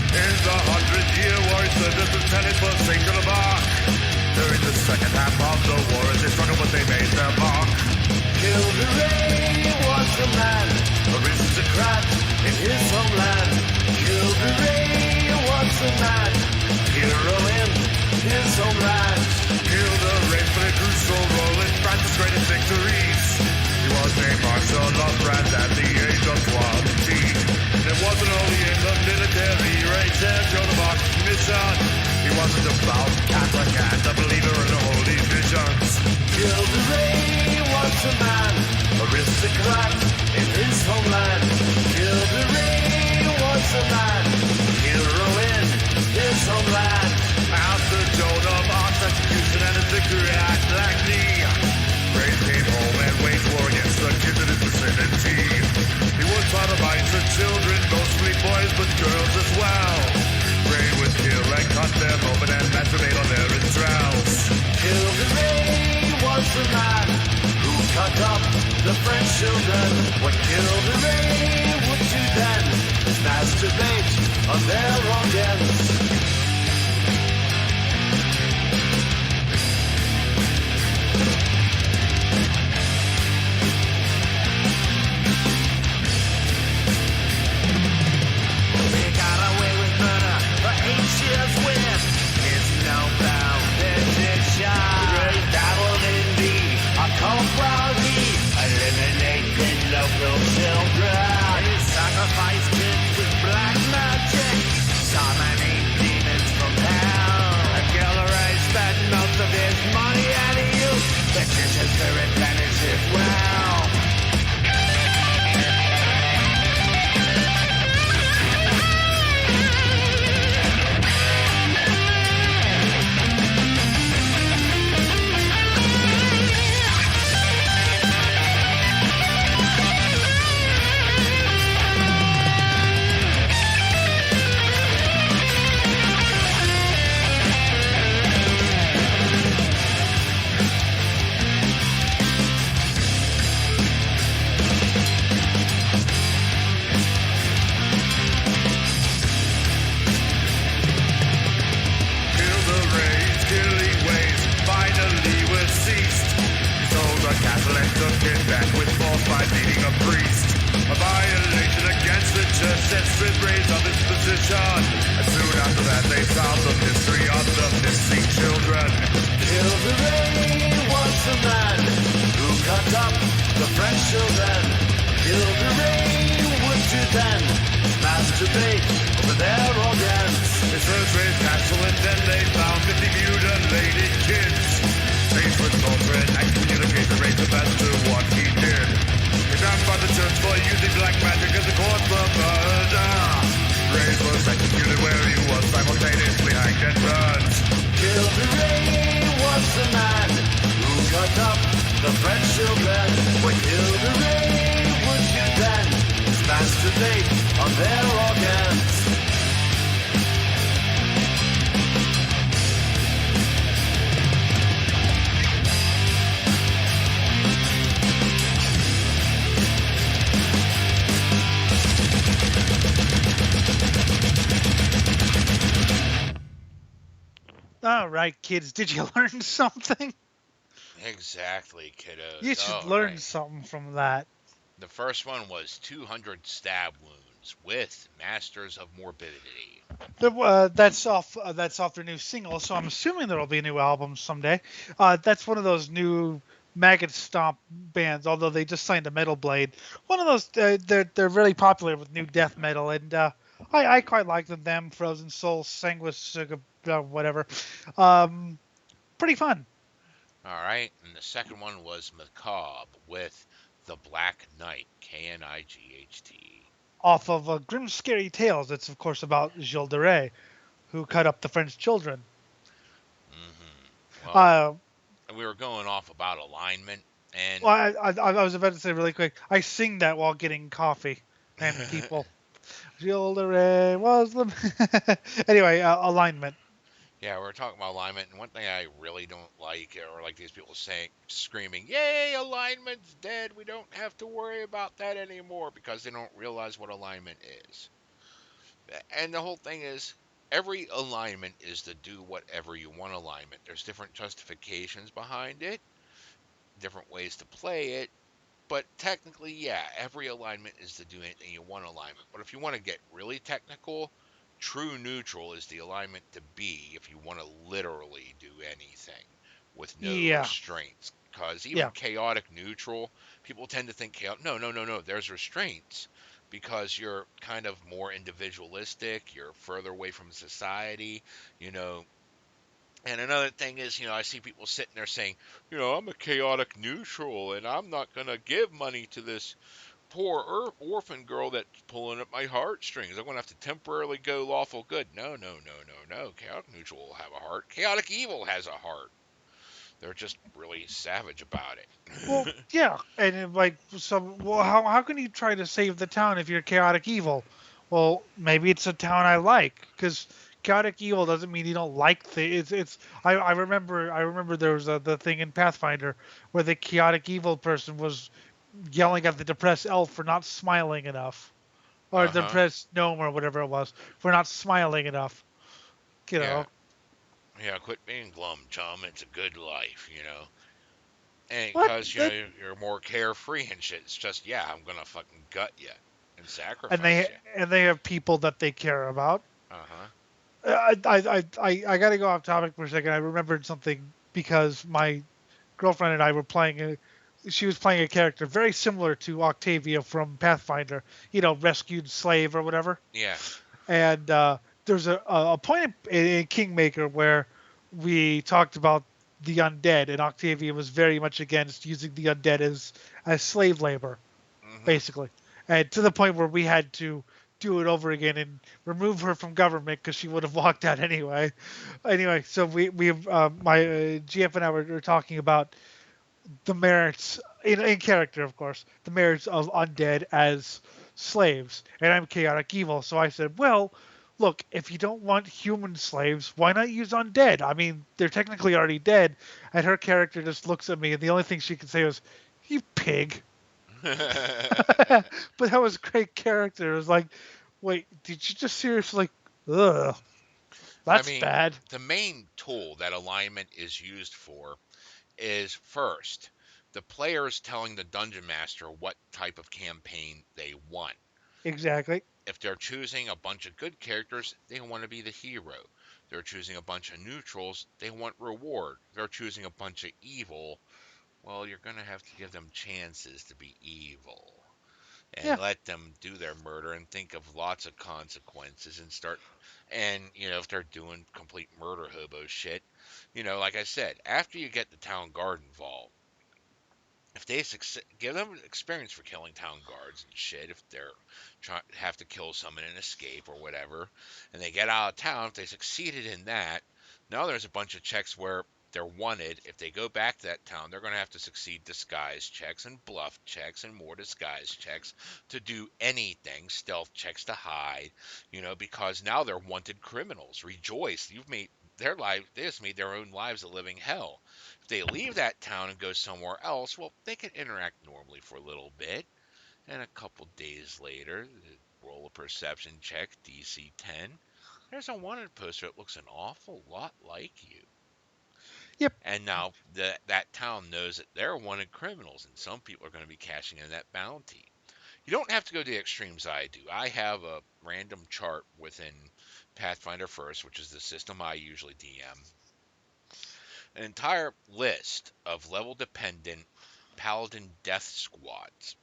S4: In the 100-Year War, he served as lieutenant for St. Joan of Arc. During the second half of the war, as they struggled, but they made their mark. Gilderay was a man, aristocrat in his homeland. Gilderay was a man, hero in his homeland. Gilderay played a crucial role in France's greatest victories. He was named Marshal of France at the age of 20. And it wasn't only in the military race that Joan of Arc's mission. He was a devout Catholic and a believer in the holy visions. Gilderay was a man, aristocrat in his homeland. Gilderay was a man, hero in his homeland. After Joan of Arc's execution and his victory at Lagny, Ray came home and waged war against the kids in his vicinity. He would sodomize the children, mostly boys but girls as well. Ray would kill and cut them open and masturbate on their entrails. Gilderay was the man who cut up the French children. What Gilderay would do then is masturbate on their organs.
S3: All right, kids, did you learn something?
S2: Exactly, kiddos.
S3: You should learn something from that.
S2: The first one was 200 stab wounds with Masters of Morbidity.
S3: That's off their new single, so I'm assuming there'll be a new album someday. That's one of those new Maggot Stomp bands, although they just signed to Metal Blade. One of those, they're really popular with new death metal, and I quite like them. Frozen Soul, Sanguis, whatever. Pretty fun.
S2: All right, and the second one was Macabre with The Black Knight, K-N-I-G-H-T.
S3: Off of Grim Scary Tales. It's, of course, about Gilles de Rais, who cut up the French children.
S2: Mm-hmm. Well, we were going off about alignment. And
S3: well, I was about to say really quick, I sing that while getting coffee. And people, Gilles de Rais was the... Anyway, alignment.
S2: Yeah, we're talking about alignment, and one thing I really don't like, or like these people saying, screaming, "Yay, alignment's dead! We don't have to worry about that anymore," because they don't realize what alignment is. And the whole thing is, every alignment is to do whatever you want alignment. There's different justifications behind it, different ways to play it, but technically, yeah, every alignment is to do anything you want alignment. But if you want to get really technical, true neutral is the alignment to be if you want to literally do anything with no
S3: Yeah,
S2: restraints. Because even
S3: yeah.
S2: chaotic neutral, people tend to think chaotic. No, no, no, no. There's restraints because you're kind of more individualistic. You're further away from society. You know, and another thing is, I see people sitting there saying, I'm a chaotic neutral and I'm not going to give money to this poor orphan girl that's pulling at my heartstrings. I'm going to have to temporarily go lawful good. No, no, no, no, no. Chaotic neutral will have a heart. Chaotic evil has a heart. They're just really savage about
S3: Well,
S2: it.
S3: yeah, and like well, how can you try to save the town if you're chaotic evil? Well, maybe it's a town I like because chaotic evil doesn't mean you don't like things. I remember there was the thing in Pathfinder where the chaotic evil person was yelling at the depressed elf for not smiling enough, or the
S2: Uh-huh.
S3: depressed gnome or whatever it was for not smiling enough. You
S2: Yeah.
S3: know,
S2: Yeah, quit being glum, chum. It's a good life. And
S3: what?
S2: because, you're more carefree and shit. It's just, yeah, I'm going to fucking gut you and
S3: And
S2: sacrifice
S3: they
S2: you.
S3: and they have people that they care about.
S2: Uh-huh.
S3: I got to go off topic for a second. I remembered something because my girlfriend and I were playing she was playing a character very similar to Octavia from Pathfinder, rescued slave or whatever.
S2: Yeah.
S3: And there's a point in Kingmaker where we talked about the undead, and Octavia was very much against using the undead as slave labor,
S2: Mm-hmm.
S3: basically, and to the point where we had to do it over again and remove her from government because she would have walked out anyway. Anyway, so my GF and I were talking about the merits in character, of course, the merits of undead as slaves, and I'm chaotic evil, so I said, well. Look, if you don't want human slaves, why not use undead? I mean, they're technically already dead. And her character just looks at me, and the only thing she can say was, "You pig." But that was a great character. It was like, wait, did you just seriously? Ugh,
S2: I
S3: that's
S2: mean,
S3: bad.
S2: the main tool that alignment is used for is first, the players telling the dungeon master what type of campaign they want.
S3: Exactly.
S2: If they're choosing a bunch of good characters, they want to be the hero. They're choosing a bunch of neutrals, they want reward. They're choosing a bunch of evil, well, you're going to have to give them chances to be evil and
S3: Yeah.
S2: let them do their murder and think of lots of consequences and start. And if they're doing complete murder hobo shit, like I said, after you get the town guard involved, if they give them experience for killing town guards and shit, if they're trying have to kill someone and escape or whatever, and they get out of town, if they succeeded in that, now there's a bunch of checks where they're wanted. If they go back to that town, they're going to have to succeed disguise checks and bluff checks and more disguise checks to do anything, stealth checks to hide, because now they're wanted criminals. Rejoice, you've made their life, they just made their own lives a living hell. If they leave that town and go somewhere else, well, they can interact normally for a little bit. And a couple days later, roll a perception check, DC 10. There's a wanted poster that looks an awful lot like you.
S3: Yep.
S2: And now that town knows that they're wanted criminals, and some people are going to be cashing in that bounty. You don't have to go to the extremes I do. I have a random chart within Pathfinder First, which is the system I usually DM, an entire list of level dependent paladin death squads.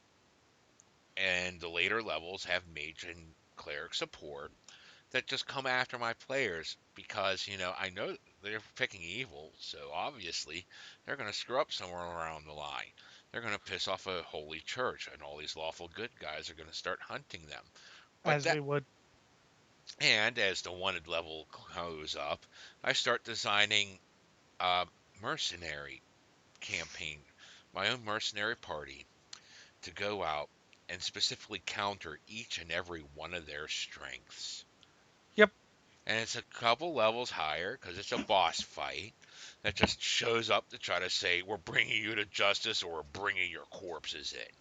S2: And the later levels have mage and cleric support that just come after my players because, I know they're picking evil, so obviously they're going to screw up somewhere around the line. They're going to piss off a holy church, and all these lawful good guys are going to start hunting them. But
S3: As
S2: that,
S3: we would.
S2: and as the wanted level goes up, I start designing a mercenary campaign, my own mercenary party, to go out and specifically counter each and every one of their strengths.
S3: Yep.
S2: and it's a couple levels higher because it's a boss fight that just shows up to try to say we're bringing you to justice or we're bringing your corpses in.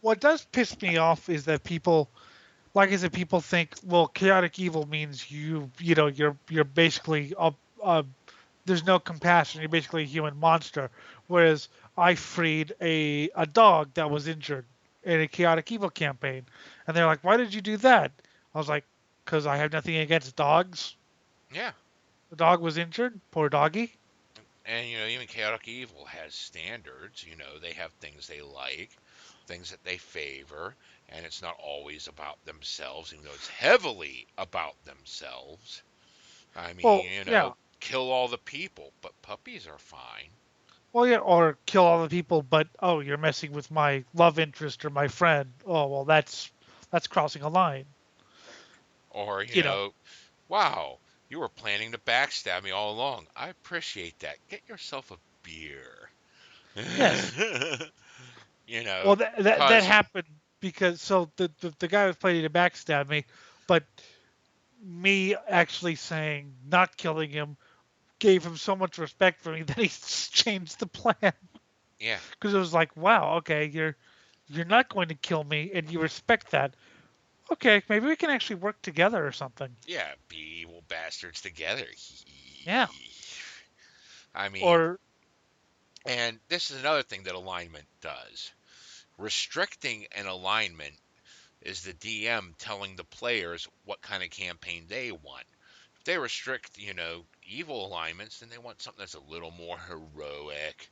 S3: What does piss me off is that people, like I said, people think, well, chaotic evil means you're basically a there's no compassion. You're basically a human monster. Whereas I freed a dog that was injured in a chaotic evil campaign, and they're like, "Why did you do that?" I was like, "Because I have nothing against dogs.
S2: Yeah,
S3: The dog was injured. Poor doggy."
S2: and even chaotic evil has standards. They have things they like, things that they favor, and it's not always about themselves, even though it's heavily about themselves. I mean,
S3: Well, yeah.
S2: kill all the people, but puppies are fine.
S3: Well, yeah, or kill all the people, but oh, you're messing with my love interest or my friend. Oh, well, that's crossing a line.
S2: Or,
S3: You know.
S2: wow, you were planning to backstab me all along. I appreciate that. Get yourself a beer.
S3: Yes.
S2: you
S3: Well,
S2: know,
S3: that
S2: cause
S3: happened because so the guy was planning to backstab me, but me actually saying not killing him gave him so much respect for me that he changed the plan
S2: yeah,
S3: because it was like, wow, okay, you're not going to kill me and you respect that. Okay, maybe we can actually work together or something.
S2: yeah, be evil bastards together.
S3: Yeah.
S2: I mean,
S3: Or
S2: and this is another thing that alignment does. Restricting an alignment is the DM telling the players what kind of campaign they want. If they restrict, evil alignments, then they want something that's a little more heroic,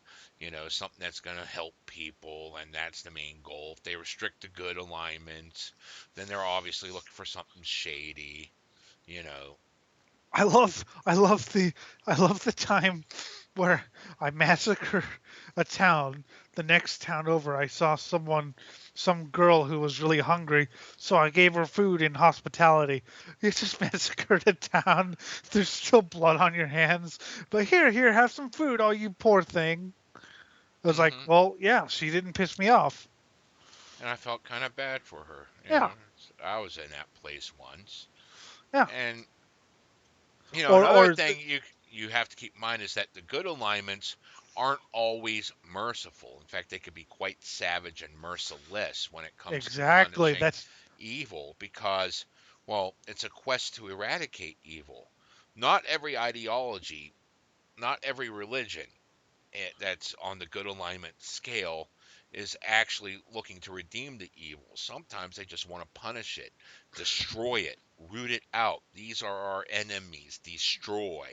S2: something that's going to help people, and that's the main goal. If they restrict the good alignments, then they're obviously looking for something shady, you know.
S3: I love the time where I massacre a town. The next town over, I saw some girl who was really hungry, so I gave her food in hospitality. You just massacred a town. There's still blood on your hands, but here, have some food. Oh, you poor thing. I was like,
S2: hmm
S3: well, yeah, she didn't piss me off.
S2: And I felt kind of bad for her,
S3: Yeah,
S2: I was in that place once.
S3: yeah.
S2: And,
S3: Or
S2: another
S3: or
S2: thing you have to keep in mind is that the good alignments aren't always merciful. In fact, they could be quite savage and merciless when it comes to
S3: exactly.
S2: punishing
S3: That's
S2: evil because, well, it's a quest to eradicate evil. Not every ideology, not every religion that's on the good alignment scale is actually looking to redeem the evil. Sometimes they just want to punish it, destroy it, root it out. These are our enemies. Destroy.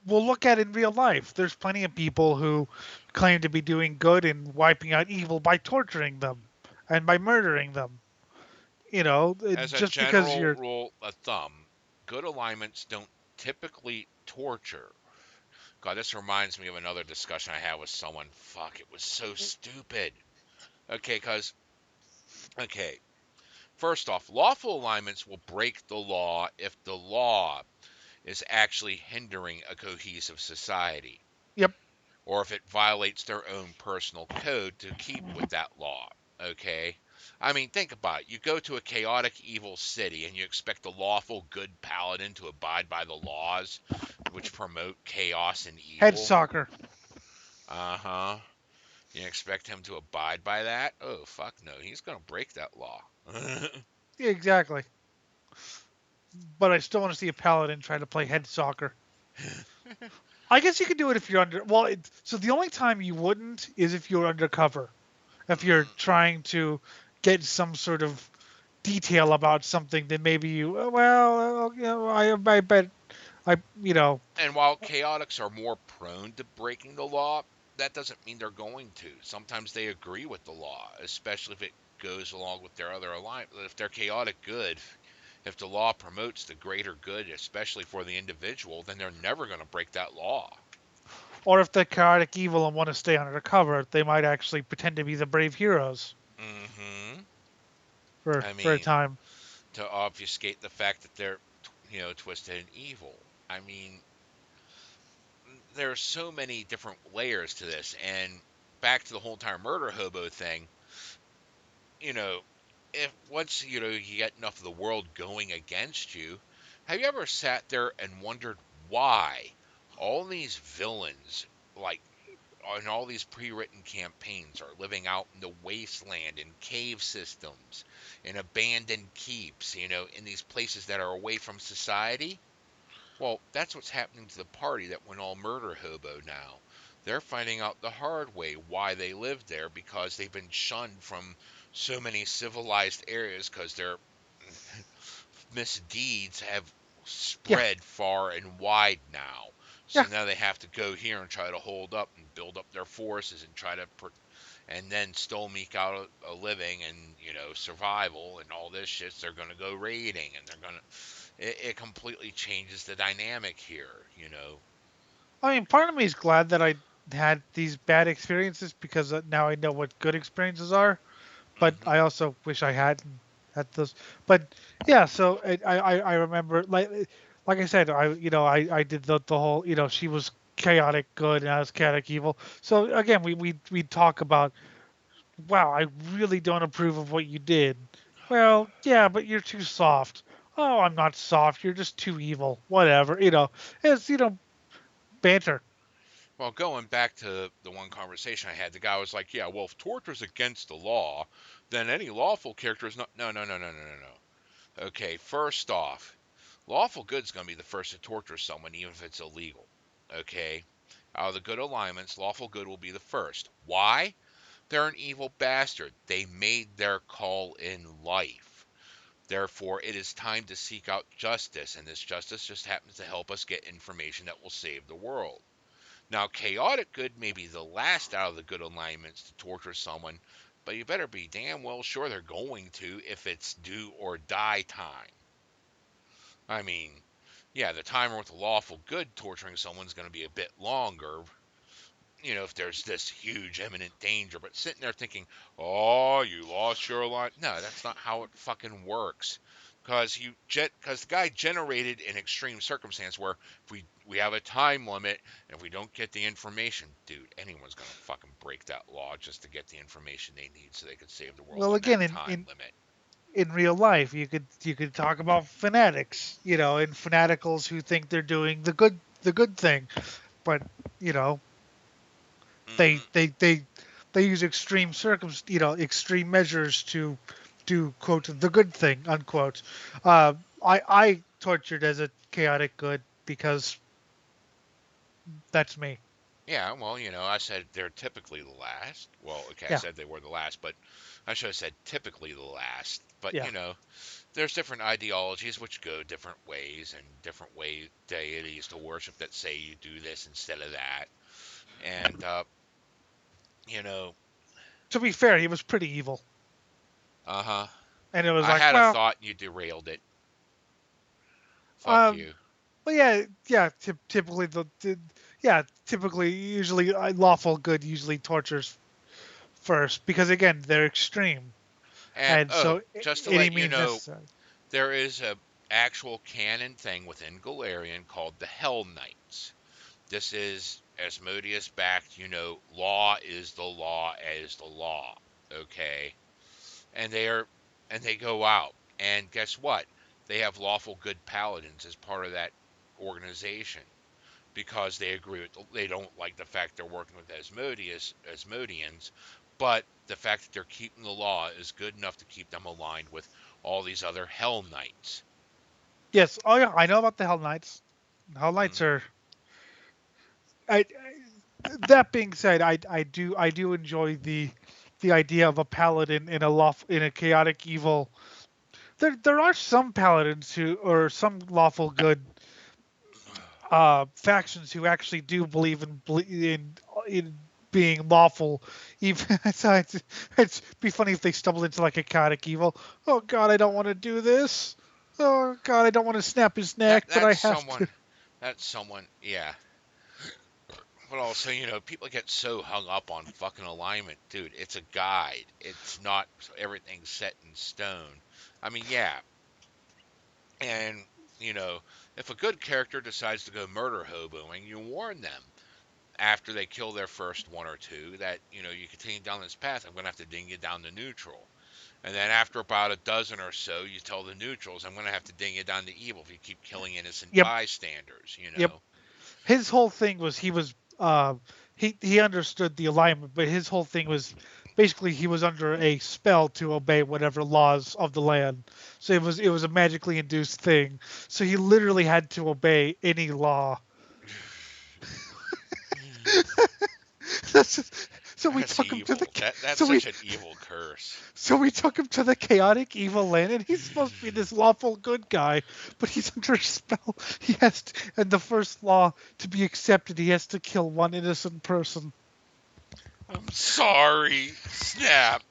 S3: we'll look at in real life. There's plenty of people who claim to be doing good and wiping out evil by torturing them and by murdering them.
S2: As a
S3: Just because
S2: general
S3: you're
S2: rule of thumb, good alignments don't typically torture. God, this reminds me of another discussion I had with someone. Fuck, it was so stupid. Okay, okay, first off, lawful alignments will break the law if the law is actually hindering a cohesive society,
S3: yep.
S2: or if it violates their own personal code to keep with that law. Okay? I mean, think about it. You go to a chaotic, evil city and you expect the lawful, good paladin to abide by the laws which promote chaos and
S3: Head
S2: evil.
S3: soccer.
S2: Uh huh. You expect him to abide by that? Oh, fuck no. He's going to break that law.
S3: Yeah, exactly. But I still want to see a paladin try to play head soccer. I guess you could do it if you're under. Well, so the only time you wouldn't is if you're undercover. If you're trying to get some sort of detail about something, then maybe I bet I
S2: And while chaotics are more prone to breaking the law, that doesn't mean they're going to. Sometimes they agree with the law, especially if it goes along with their other alignment. If they're chaotic good, if the law promotes the greater good, especially for the individual, then they're never going to break that law.
S3: or if they're chaotic evil and want to stay undercover, they might actually pretend to be the brave heroes
S2: hmm
S3: for
S2: I
S3: for a
S2: mean,
S3: time.
S2: to obfuscate the fact that they're, twisted and evil. I mean, there are so many different layers to this, and back to the whole entire murder hobo thing. You know, if once you get enough of the world going against you, Have you ever sat there and wondered why all these villains, like on all these pre-written campaigns, are living out in the wasteland, in cave systems, in abandoned keeps, in these places that are away from society? Well, that's what's happening to the party that went all murder hobo now. They're finding out the hard way why they live there, because they've been shunned from so many civilized areas because their misdeeds have
S3: Yeah,
S2: spread far and wide now.
S3: yeah.
S2: So now they have to go here and try to hold up and build up their forces and try to and then still make out a living and survival and all this shit. So they're gonna go raiding and they're gonna it completely changes the dynamic here.
S3: I mean, part of me is glad that I had these bad experiences because now I know what good experiences are. But
S2: Hmm.
S3: I also wish I hadn't had those. But yeah, so I remember like I said, I did the whole, she was chaotic good and I was chaotic evil. So again, we talk about, wow, I really don't approve of what you did. Well, yeah, but you're too soft. Oh, I'm not soft. You're just too evil. Whatever. It's banter.
S2: Well, going back to the one conversation I had, the guy was like, "Yeah, well, if torture's against the law, then any lawful character is not." No, no, no, no, no, no, no. Okay, first off, lawful good's going to be the first to torture someone, even if it's illegal. Okay? Out of the good alignments, lawful good will be the first. Why? They're an evil bastard. They made their call in life. Therefore, it is time to seek out justice, and this justice just happens to help us get information that will save the world. Now, chaotic good may be the last out of the good alignments to torture someone, but you better be damn well sure they're going to if it's do or die time. I mean, yeah, the timer with the lawful good torturing someone's going to be a bit longer, if there's this huge imminent danger. But sitting there thinking, oh, you lost your line. No, that's not how it fucking works. Because the guy generated an extreme circumstance where if we have a time limit and if we don't get the information, dude, anyone's gonna fucking break that law just to get the information they need so they could save the world
S3: Well,
S2: in that
S3: again,
S2: time limit.
S3: in real life, you could talk about fanatics, and fanaticals who think they're doing the good thing, but you know they
S2: Hmm.
S3: they they they use extreme measures to do quote the good thing unquote. I tortured as a chaotic good because that's me.
S2: Yeah, well, I said they're typically the last. Well, okay, I
S3: Yeah,
S2: said they were the last, but I should have said typically the last. But,
S3: yeah.
S2: there's different ideologies which go different ways and different way deities to worship that say you do this instead of that. And, you know,
S3: To be fair, he was pretty evil,
S2: uh-huh.
S3: and it was
S2: I
S3: like,
S2: had a
S3: well,
S2: thought and you derailed it. Fuck
S3: um,
S2: you.
S3: but yeah, yeah. Yeah, typically, usually, lawful good usually tortures first because again they're extreme,
S2: And,
S3: and
S2: oh,
S3: so
S2: just to
S3: any
S2: let you
S3: means
S2: know,
S3: necessary.
S2: there is a actual canon thing within Galarian called the Hell Knights. This is Asmodeus backed, law is the law as the law. Okay. And they go out. And guess what? They have lawful good paladins as part of that organization because they agree with they don't like the fact they're working with Asmodeans, but the fact that they're keeping the law is good enough to keep them aligned with all these other Hell Knights.
S3: Yes. Oh yeah, I know about the Hell Knights. Hell Knights
S2: Hmm.
S3: are. That being said, I do enjoy the idea of a paladin in a chaotic evil. There are some paladins who or some lawful good factions who actually do believe in being lawful. Even so, it's be funny if they stumbled into like a chaotic evil. Oh God, I don't want to do this. Oh God, I don't want to snap his
S2: That
S3: neck, but I
S2: that's
S3: have to.
S2: someone that's someone, yeah. But also, people get so hung up on fucking alignment. Dude, it's a guide. It's not everything's set in stone. I mean, yeah. And, you know, if a good character decides to go murder hoboing, you warn them after they kill their first one or two that, you continue down this path, I'm going to have to ding you down to neutral. And then after about a dozen or so, you tell the neutrals, I'm going to have to ding you down to evil if you keep killing innocent
S3: Yep.
S2: bystanders,
S3: Yep. His whole thing was he understood the alignment, but his whole thing was basically he was under a spell to obey whatever laws of the land. So it was a magically induced thing. So he literally had to obey any law. So we
S2: That's
S3: took him to
S2: evil.
S3: the
S2: That's
S3: so we
S2: such an evil curse.
S3: so we took him to the chaotic evil land, and he's supposed to be this lawful good guy, but he's under spell. He has to, and the first law to be accepted, he has to kill one innocent person.
S2: I'm sorry. Snap.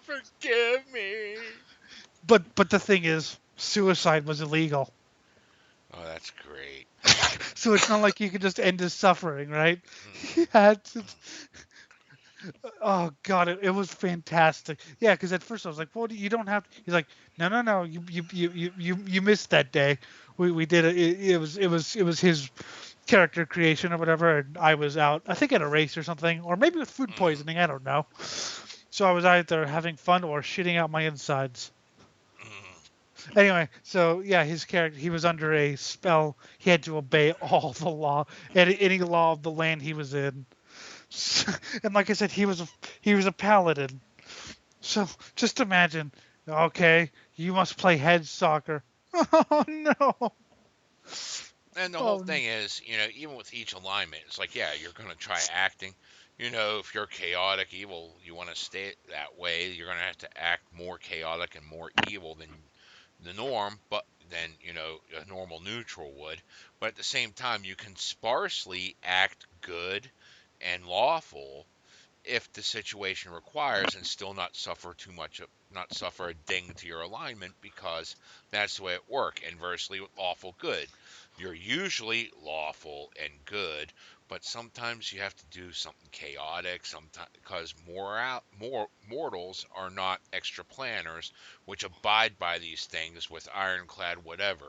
S2: Forgive me.
S3: But the thing is, suicide was illegal,
S2: Oh, that's great.
S3: so it's not like you could just end his suffering, right? He had to. Oh God, it was fantastic. Yeah, because at first I was like, "Well, you don't have." He's like, "No, you missed that day. We did it. It was his character creation or whatever, and I was out. I think at a race or something, or maybe with food poisoning. I don't know. So I was either having fun or shitting out my insides. Anyway, so yeah, his character, he was under a spell. He had to obey all the law, any law of the land he was in. And like I said, he was a paladin. So just imagine, okay, you must play head soccer. Oh no.
S2: And the whole thing is, even with each alignment, it's like, yeah, you're going to try acting. If you're chaotic evil, you want to stay that way, you're going to have to act more chaotic and more evil than the norm, but than, a normal neutral would. But at the same time, you can sparsely act good and lawful if the situation requires and still not suffer too much, not suffer a ding to your alignment, because that's the way it works. Inversely with lawful good, you're usually lawful and good, but sometimes you have to do something chaotic, sometimes because more mortals are not extra planners, which abide by these things with ironclad whatever.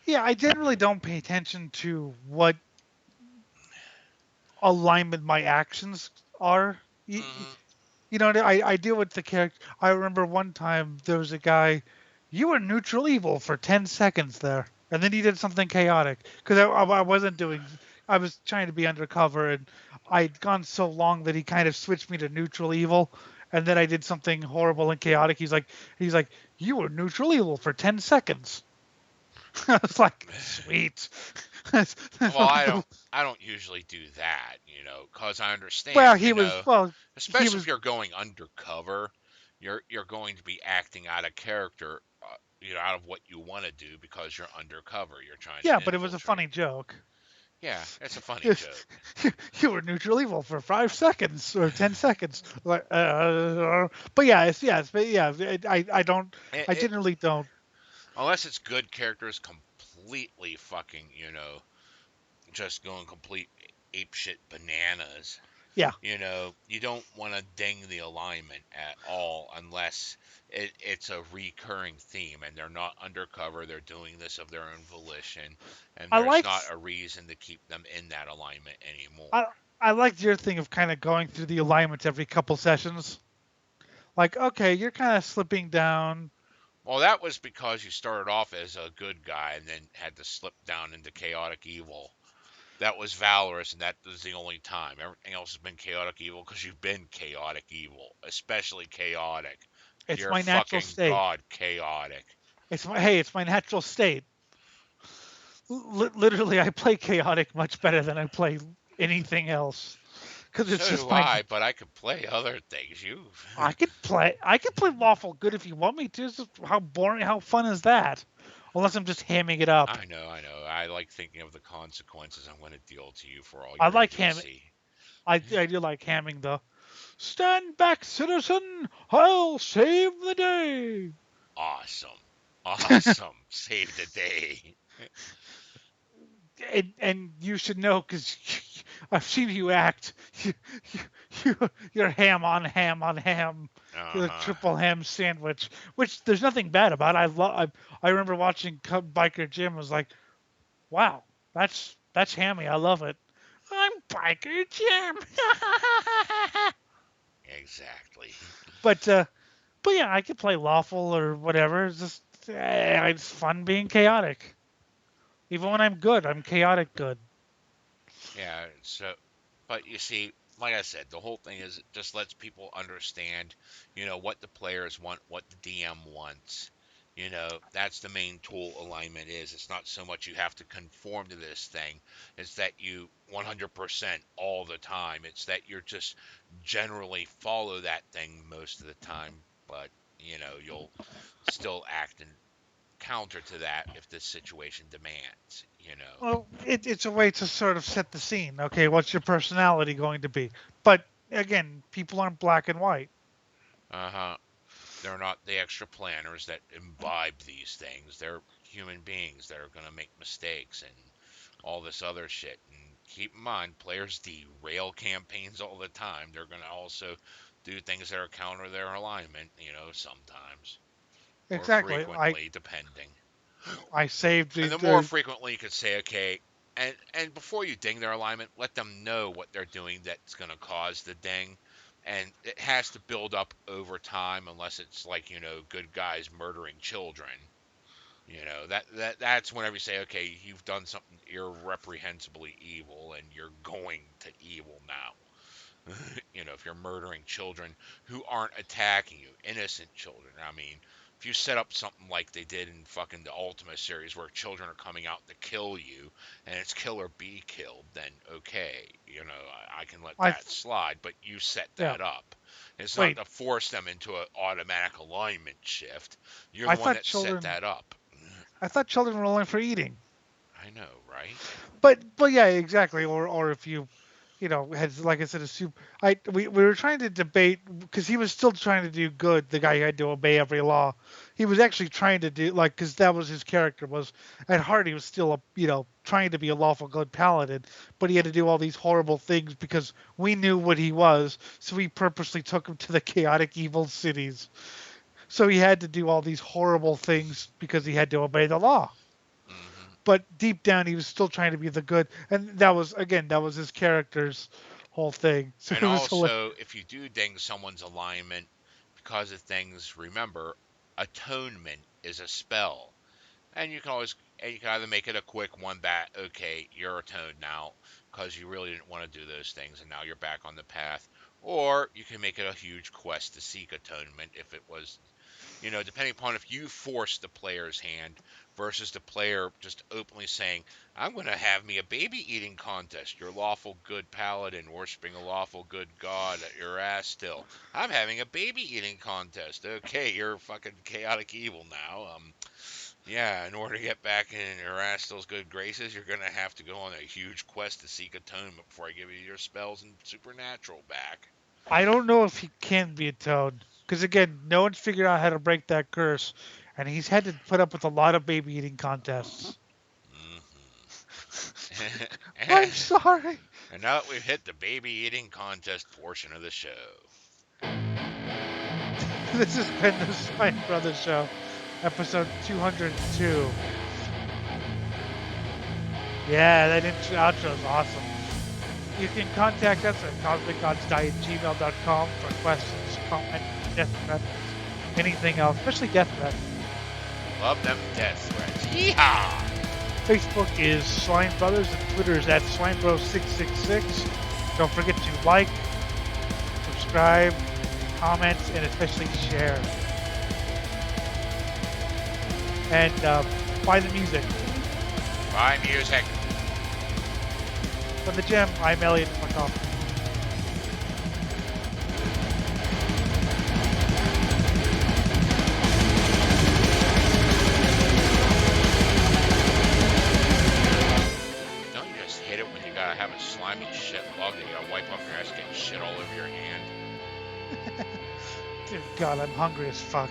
S3: Yeah, I generally don't pay attention to what alignment my actions are.
S2: Hmm.
S3: I deal with the character. I remember one time there was a guy, you were neutral evil for 10 seconds there. And then he did something chaotic. Because I wasn't doing, I was trying to be undercover, and I'd gone so long that he kind of switched me to neutral evil. And then I did something horrible and chaotic. He's like, you were neutral evil for 10 seconds. I was like, sweet.
S2: Well, I don't usually do that, because I
S3: Well,
S2: understand,
S3: he
S2: especially if
S3: was,
S2: you're going undercover, you're going to be acting out of character, out of what you want to do because you're undercover. You're trying
S3: yeah,
S2: to
S3: but it was a
S2: infiltrate.
S3: funny joke.
S2: Yeah, it's a funny joke.
S3: You were neutral evil for 5 seconds or 10 seconds. But yeah, but yeah, I don't,
S2: It,
S3: I
S2: it,
S3: generally don't.
S2: unless it's good characters completely fucking, just going complete apeshit bananas.
S3: Yeah,
S2: You don't want to ding the alignment at all unless it's a recurring theme and they're not undercover. They're doing this of their own volition, and
S3: I
S2: there's
S3: liked,
S2: not a reason to keep them in that alignment anymore.
S3: I, I liked your thing of kind of going through the alignments every couple sessions. Like, okay, you're kind of slipping down.
S2: Well, that was because you started off as a good guy and then had to slip down into chaotic evil. That was valorous, and that was the only time. Everything else has been chaotic evil because you've been chaotic evil, especially chaotic.
S3: It's
S2: Dear
S3: my natural
S2: fucking
S3: state.
S2: God, chaotic.
S3: It's my natural state. Literally, I play chaotic much better than I play anything else because it's
S2: So
S3: just
S2: do
S3: my.
S2: I, but I could play other things. You.
S3: I could play lawful good if you want me to. It's just how boring, how fun is that? Unless I'm just hamming it up.
S2: I know, I know. I like thinking of the consequences I'm going to deal to you for all
S3: I
S2: your
S3: like
S2: idiocy.
S3: I do like hamming the. Stand back, citizen! I'll save the day.
S2: Awesome. Awesome. Save the day.
S3: And you should know because I've seen you act. You're ham on ham on ham. The
S2: Uh-huh.
S3: triple ham sandwich, which there's nothing bad about. I remember watching Biker Jim. Was like, wow, that's hammy. I love it. I'm Biker Jim.
S2: exactly.
S3: But yeah, I could play lawful or whatever. It's fun being chaotic. Even when I'm good, I'm chaotic good.
S2: Yeah, so, but you see, like I said, the whole thing is it just lets people understand, what the players want, what the DM wants. That's the main tool alignment is. It's not so much you have to conform to this thing. It's that you 100% all the time. It's that you're just generally follow that thing most of the time, but, you'll still act in counter to that if the situation demands.
S3: Well, it's a way to sort of set the scene. Okay, what's your personality going to be? But again, people aren't black and white.
S2: Uh-huh. They're not the extra planners that imbibe these things. They're human beings that are going to make mistakes and all this other shit. And keep in mind, players derail campaigns all the time. They're going to also do things that are counter their alignment, sometimes. Or
S3: Exactly.
S2: frequently, depending.
S3: I saved
S2: And the more
S3: the
S2: frequently you could say, okay, and before you ding their alignment, let them know what they're doing that's going to cause the ding. And it has to build up over time, unless it's like good guys murdering children. That's whenever you say, okay, you've done something irreprehensibly evil, and you're going to evil now. If you're murdering children who aren't attacking you, innocent children. I mean, if you set up something like they did in fucking the Ultima series where children are coming out to kill you and it's kill or be killed, then okay, I can let
S3: I
S2: that slide, but you set
S3: yeah.
S2: that up. It's not
S3: Wait,
S2: to force them into an automatic alignment shift. You're
S3: I
S2: the one
S3: thought
S2: that set
S3: children
S2: that up.
S3: I thought children were only for eating.
S2: I know, right?
S3: But yeah, exactly. Or if you had, like I said, a soup. We were trying to debate because he was still trying to do good. The guy who had to obey every law. He was actually trying to do, like, because that was his character, was at heart he was still trying to be a lawful good paladin, but he had to do all these horrible things because we knew what he was, so we purposely took him to the chaotic evil cities. So he had to do all these horrible things because he had to obey the law.
S2: Hmm.
S3: But deep down he was still trying to be the good, and that was his character's whole thing. So
S2: And
S3: it was hilarious.
S2: also, if you do ding someone's alignment because of things, remember, atonement is a spell. And you can either make it a quick one that, okay, you're atoned now because you really didn't want to do those things and now you're back on the path. Or you can make it a huge quest to seek atonement if it was, depending upon if you force the player's hand versus the player just openly saying, I'm going to have me a baby eating contest. Your lawful good paladin worshiping a lawful good god at your ass still. I'm having a baby eating contest. Okay, you're fucking chaotic evil now. Yeah, in order to get back in your Astil's good graces, you're going to have to go on a huge quest to seek atonement before I give you your spells and supernatural back.
S3: I don't know if he can be atoned because again, no one's figured out how to break that curse, and he's had to put up with a lot of baby eating contests. I'm
S2: Mm-hmm.
S3: sorry.
S2: And now that we've hit the baby eating contest portion of the show.
S3: This has been the Swine Brothers Show, episode 202. Yeah, that outro is awesome. You can contact us at cosmicgodsdie@gmail.com for questions, comments, death threats, anything else, especially death threats.
S2: Love them death threats. Yeehaw!
S3: Facebook is Swine Brothers and Twitter is at SwineBro666. Don't forget to like, subscribe, comment, and especially share. And buy the music.
S2: Buy music.
S3: From the gym, I'm Elliot McCollum.
S2: Don't you just hate it when you gotta have a slimy shit log that you gotta wipe off your ass, get shit all over your hand?
S3: Dear God, I'm hungry as fuck.